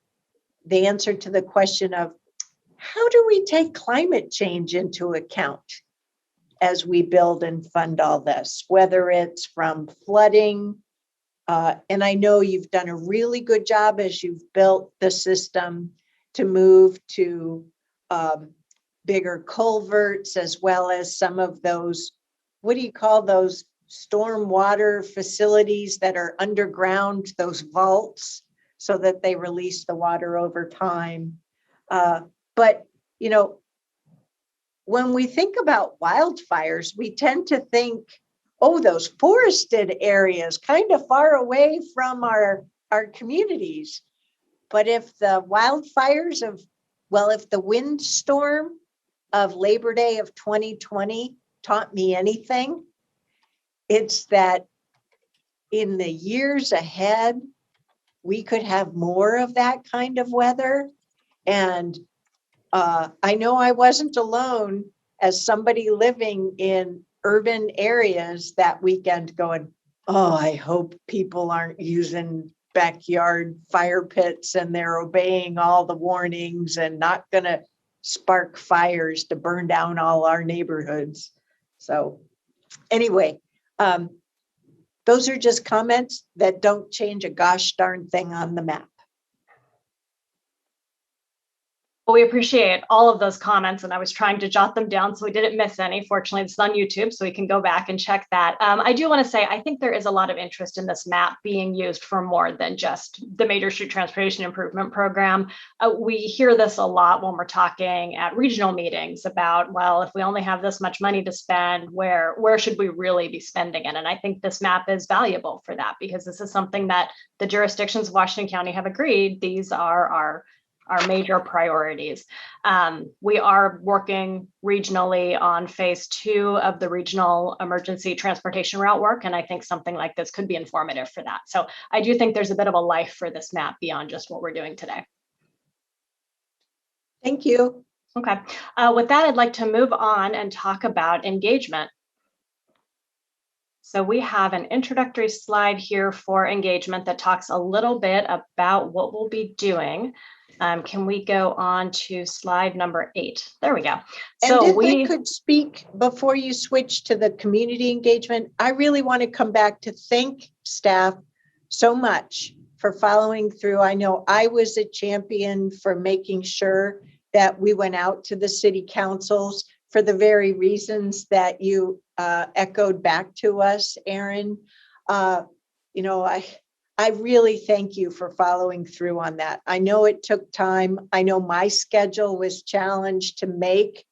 the answer to the question of how do we take climate change into account as we build and fund all this, whether it's from flooding. And I know you've done a really good job as you've built the system to move to bigger culverts, as well as some of those, what do you call those stormwater facilities that are underground, those vaults, so that they release the water over time. But, you know, when we think about wildfires, we tend to think, oh, those forested areas kind of far away from our communities. But if the wildfires if the windstorm of Labor Day of 2020 taught me anything, it's that in the years ahead, we could have more of that kind of weather. And I know I wasn't alone as somebody living in urban areas that weekend going, oh, I hope people aren't using backyard fire pits and they're obeying all the warnings and not going to spark fires to burn down all our neighborhoods. So anyway, those are just comments that don't change a gosh darn thing on the map. Well, we appreciate all of those comments, and I was trying to jot them down so we didn't miss any. Fortunately, it's on YouTube, so we can go back and check that. I do want to say, I think there is a lot of interest in this map being used for more than just the Major Street Transportation Improvement Program. We hear this a lot when we're talking at regional meetings about, well, if we only have this much money to spend, where should we really be spending it? And I think this map is valuable for that, because this is something that the jurisdictions of Washington County have agreed these are our major priorities. We are working regionally on phase 2 of the regional emergency transportation route work, and I think something like this could be informative for that. So I do think there's a bit of a life for this map beyond just what we're doing today. Thank you. Okay, with that, I'd like to move on and talk about engagement. So we have an introductory slide here for engagement that talks a little bit about what we'll be doing. Can we go on to slide number 8? There we go. So and if I could speak before you switch to the community engagement, I really want to come back to thank staff so much for following through. I know I was a champion for making sure that we went out to the city councils for the very reasons that you echoed back to us, Aaron. You know, I really thank you for following through on that. I know it took time. I know my schedule was challenged to make.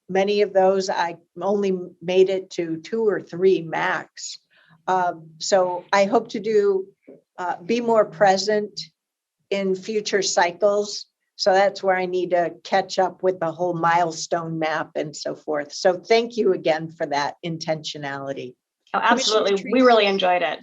Many of those, I only made it to 2 or 3 max. So I hope to be more present in future cycles. So that's where I need to catch up with the whole milestone map and so forth. So thank you again for that intentionality. Oh, absolutely. We really enjoyed it.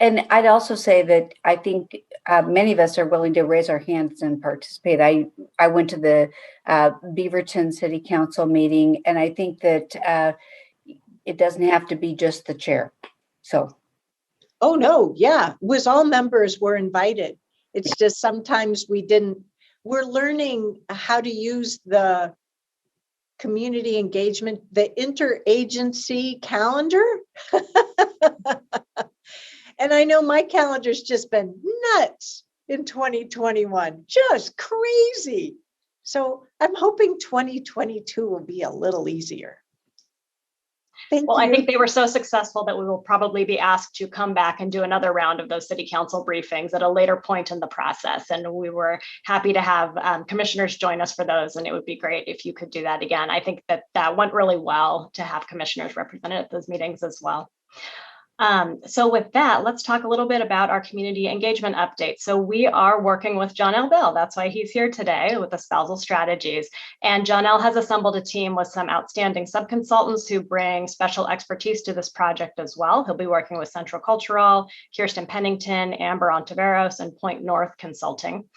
And I'd also say that I think many of us are willing to raise our hands and participate. I went to the Beaverton City Council meeting, and I think that it doesn't have to be just the chair. So. Oh, no. Yeah. It was all members were invited. It's just sometimes we're learning how to use the community engagement, the interagency calendar. And I know my calendar's just been nuts in 2021, just crazy. So I'm hoping 2022 will be a little easier. Thank you. I think they were so successful that we will probably be asked to come back and do another round of those city council briefings at a later point in the process. And we were happy to have commissioners join us for those. And it would be great if you could do that again. I think that went really well to have commissioners represented at those meetings as well. So with that, let's talk a little bit about our community engagement update. So we are working with John L. Bell. That's why he's here today with Espousal Strategies. And John L. has assembled a team with some outstanding sub-consultants who bring special expertise to this project as well. He'll be working with Central Cultural, Kirsten Pennington, Amber Ontiveros, and Point North Consulting.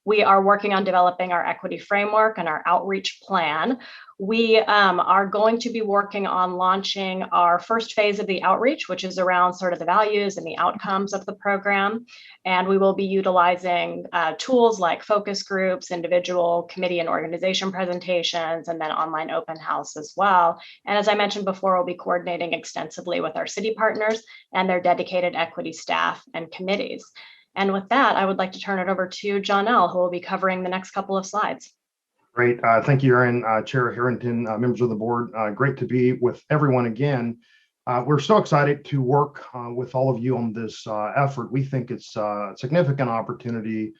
We are working on developing our equity framework and our outreach plan. We are going to be working on launching our first phase of the outreach, which is around sort of the values and the outcomes of the program. And we will be utilizing tools like focus groups, individual committee and organization presentations, and then online open house as well. And as I mentioned before, we'll be coordinating extensively with our city partners and their dedicated equity staff and committees. And with that, I would like to turn it over to John L., who will be covering the next couple of slides. Great. Thank you, Erin, Chair Harrington, members of the board. Great to be with everyone again. We're so excited to work with all of you on this effort. We think it's a significant opportunity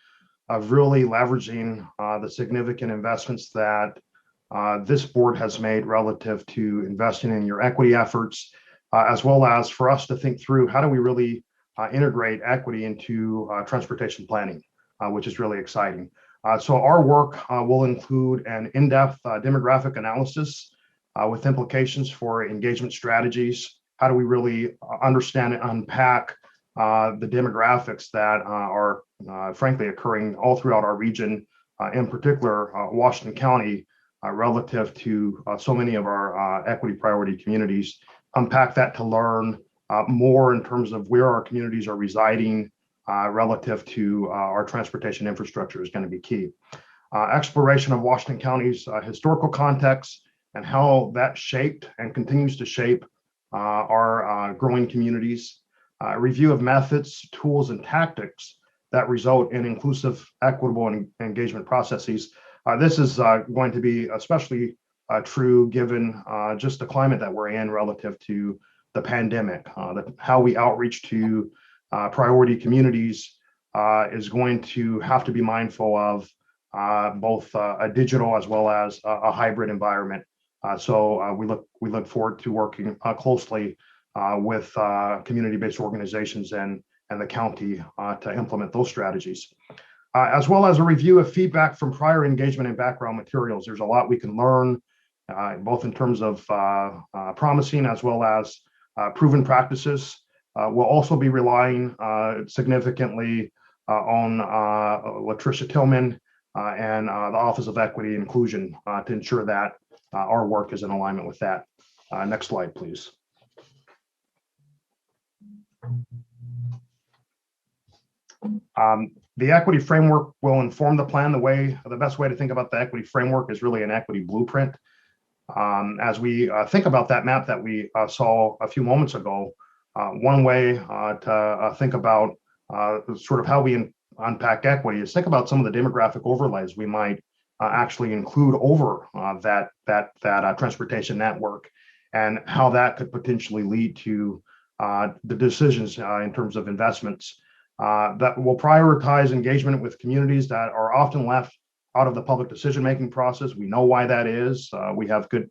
of really leveraging the significant investments that this board has made relative to investing in your equity efforts, as well as for us to think through how do we really integrate equity into transportation planning, which is really exciting. So our work will include an in-depth demographic analysis with implications for engagement strategies. How do we really understand and unpack the demographics that are frankly occurring all throughout our region, in particular Washington County, relative to so many of our equity priority communities. Unpack that to learn more in terms of where our communities are residing relative to our transportation infrastructure is going to be key. Exploration of Washington County's historical context and how that shaped and continues to shape our growing communities. Review of methods, tools, and tactics that result in inclusive, equitable, and engagement processes. This is going to be especially true given just the climate that we're in relative to the pandemic. How we outreach to priority communities is going to have to be mindful of both a digital as well as a hybrid environment. So we look forward to working closely with community-based organizations and the county to implement those strategies. As well as a review of feedback from prior engagement and background materials. There's a lot we can learn, both in terms of promising as well as proven practices. We'll also be relying significantly on Latricia Tillman and the Office of Equity and Inclusion to ensure that our work is in alignment with that. Next slide, please. The equity framework will inform the plan. The best way to think about the equity framework is really an equity blueprint. As we think about that map that we saw a few moments ago, one way to think about sort of how we unpack equity is think about some of the demographic overlays we might actually include over that transportation network, and how that could potentially lead to the decisions in terms of investments that will prioritize engagement with communities that are often left out of the public decision-making process. We know why that is. We have good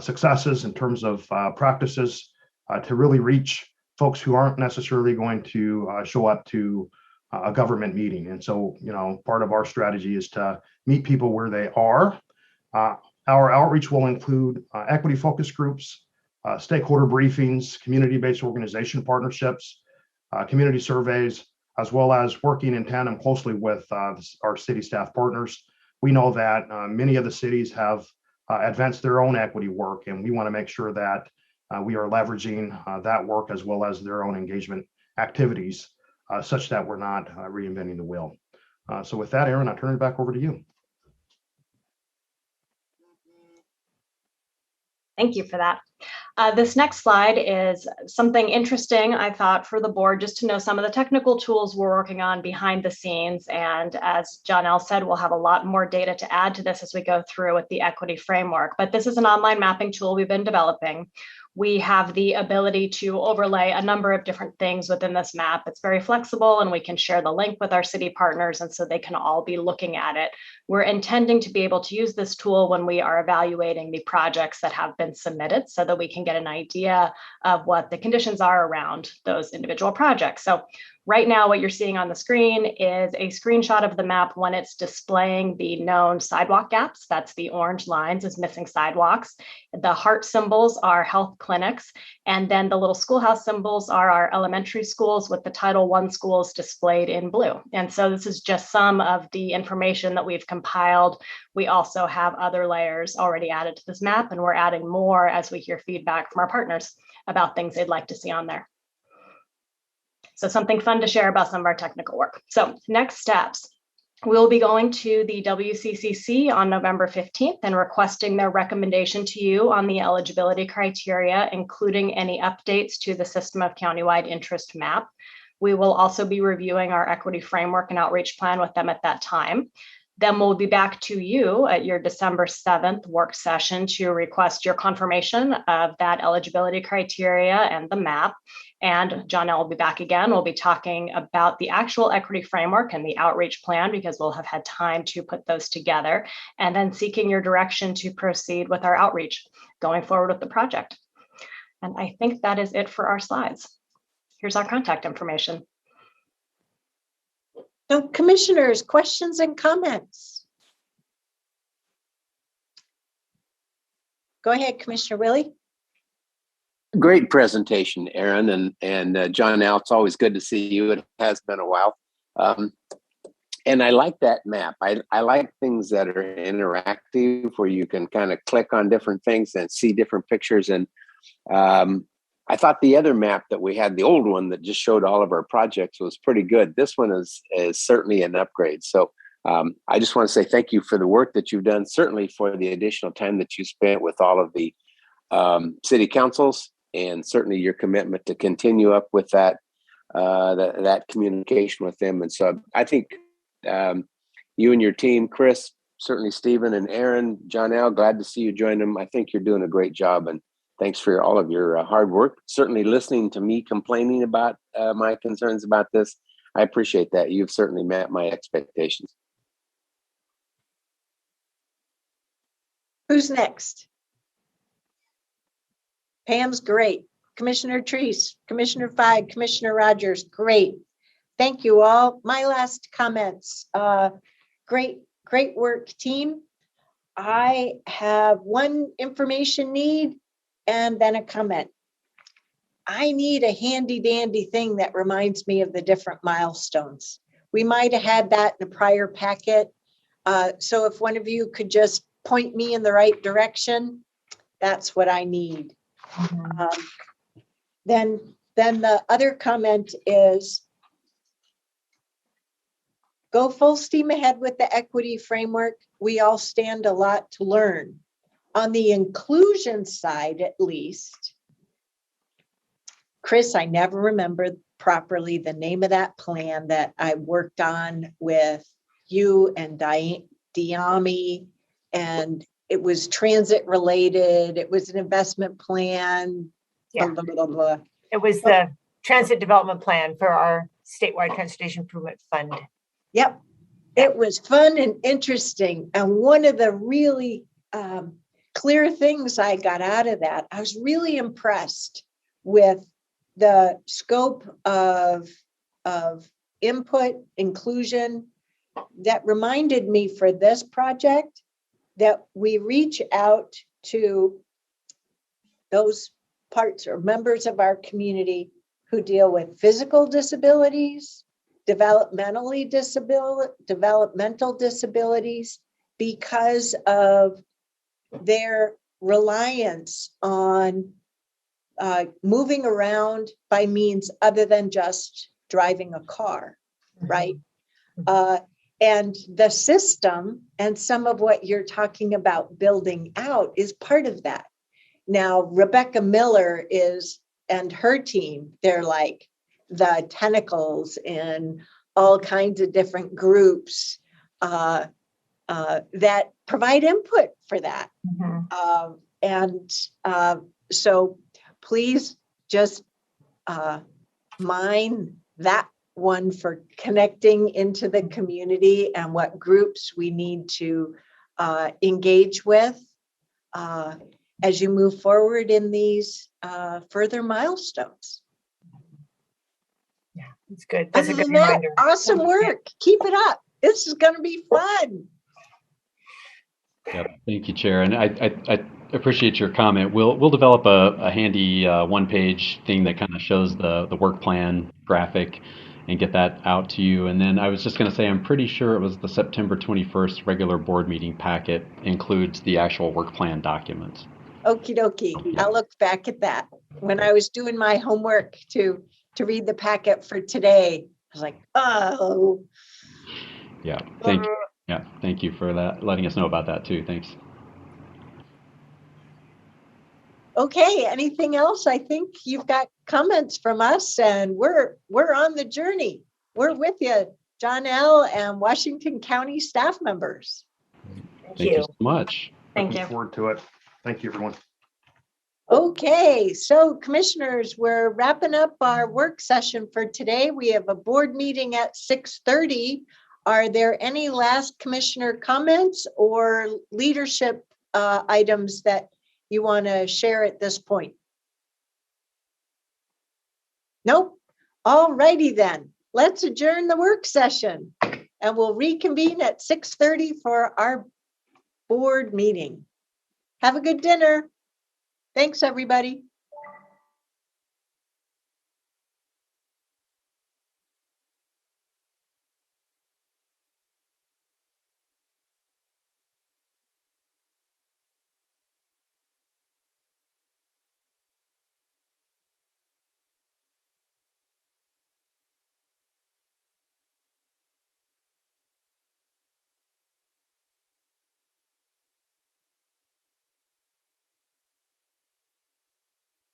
successes in terms of practices to really reach folks who aren't necessarily going to show up to a government meeting. And so, part of our strategy is to meet people where they are. Our outreach will include equity focus groups, stakeholder briefings, community-based organization partnerships, community surveys, as well as working in tandem closely with our city staff partners. We know that many of the cities have advanced their own equity work, and we want to make sure that we are leveraging that work as well as their own engagement activities, such that we're not reinventing the wheel. So with that, Aaron, I'll turn it back over to you. Thank you for that. This next slide is something interesting, I thought, for the board, just to know some of the technical tools we're working on behind the scenes. And as John L. said, we'll have a lot more data to add to this as we go through with the equity framework. But this is an online mapping tool we've been developing. We have the ability to overlay a number of different things within this map. It's very flexible, and we can share the link with our city partners, and so they can all be looking at it. We're intending to be able to use this tool when we are evaluating the projects that have been submitted so that we can get an idea of what the conditions are around those individual projects. So right now, what you're seeing on the screen is a screenshot of the map when it's displaying the known sidewalk gaps. That's the orange lines as missing sidewalks. The heart symbols are health clinics. And then the little schoolhouse symbols are our elementary schools with the Title I schools displayed in blue. And so this is just some of the information that we've compiled. We also have other layers already added to this map, and we're adding more as we hear feedback from our partners about things they'd like to see on there. So something fun to share about some of our technical work. So next steps. We'll be going to the WCCC on November 15th and requesting their recommendation to you on the eligibility criteria, including any updates to the system of countywide interest map. We will also be reviewing our equity framework and outreach plan with them at that time. Then we'll be back to you at your December 7th work session to request your confirmation of that eligibility criteria and the map. And John L. will be back again. We'll be talking about the actual equity framework and the outreach plan, because we'll have had time to put those together, and then seeking your direction to proceed with our outreach going forward with the project. And I think that is it for our slides. Here's our contact information. So commissioners, questions and comments? Go ahead, Commissioner Willie. Great presentation, Aaron, and John L. It's always good to see you. It has been a while. And I like that map. I like things that are interactive, where you can kind of click on different things and see different pictures. And I thought the other map that we had, the old one that just showed all of our projects, was pretty good. This one is certainly an upgrade. So I just want to say thank you for the work that you've done, certainly for the additional time that you spent with all of the city councils, and certainly your commitment to continue up with that communication with them. And so I think you and your team, Chris, certainly Stephen and Aaron, John L., glad to see you join them. I think you're doing a great job, and thanks for all of your hard work. Certainly listening to me complaining about my concerns about this. I appreciate that. You've certainly met my expectations. Who's next? Pam's great. Commissioner Treese, Commissioner Feig, Commissioner Rogers, great. Thank you all. My last comments. Great work, team. I have one information need and then a comment. I need a handy dandy thing that reminds me of the different milestones. We might have had that in a prior packet. So if one of you could just point me in the right direction, that's what I need. Then the other comment is, go full steam ahead with the equity framework. We all stand a lot to learn. On the inclusion side, at least, Chris, I never remember properly the name of that plan that I worked on with you and Diami, and it was transit related. It was an investment plan. Yeah. Blah, blah, blah, blah. It was the transit development plan for our statewide transportation improvement fund. Yep. It was fun and interesting. And one of the really clear things I got out of that, I was really impressed with the scope of input, inclusion, that reminded me for this project that we reach out to those parts or members of our community who deal with physical disabilities, developmental disabilities, because of their reliance on moving around by means other than just driving a car, right? And the system and some of what you're talking about building out is part of that. Now, Rebecca Miller and her team, they're like the tentacles in all kinds of different groups that provide input for that. So please just mine that one for connecting into the community and what groups we need to engage with as you move forward in these further milestones. Yeah, it's good. That's a good that, reminder. awesome work. Keep it up. This is going to be fun. Yeah, thank you, Chair. And I appreciate your comment. We'll develop a handy one-page thing that kind of shows the work plan graphic and get that out to you. And then I was just going to say, I'm pretty sure it was the September 21st regular board meeting packet includes the actual work plan documents. Okie dokie. I'll look back at that. When I was doing my homework to read the packet for today, I was like, oh. Yeah, thank you for that, letting us know about that too. Thanks. Okay, anything else? I think you've got comments from us and we're on the journey. We're with you, John L. and Washington County staff members. Thank you so much. Thank you. Look forward to it. Thank you, everyone. Okay, so commissioners, we're wrapping up our work session for today. We have a board meeting at 6:30. Are there any last commissioner comments or leadership items that you want to share at this point? Nope. All righty then. Let's adjourn the work session and we'll reconvene at 6:30 for our board meeting. Have a good dinner. Thanks, everybody.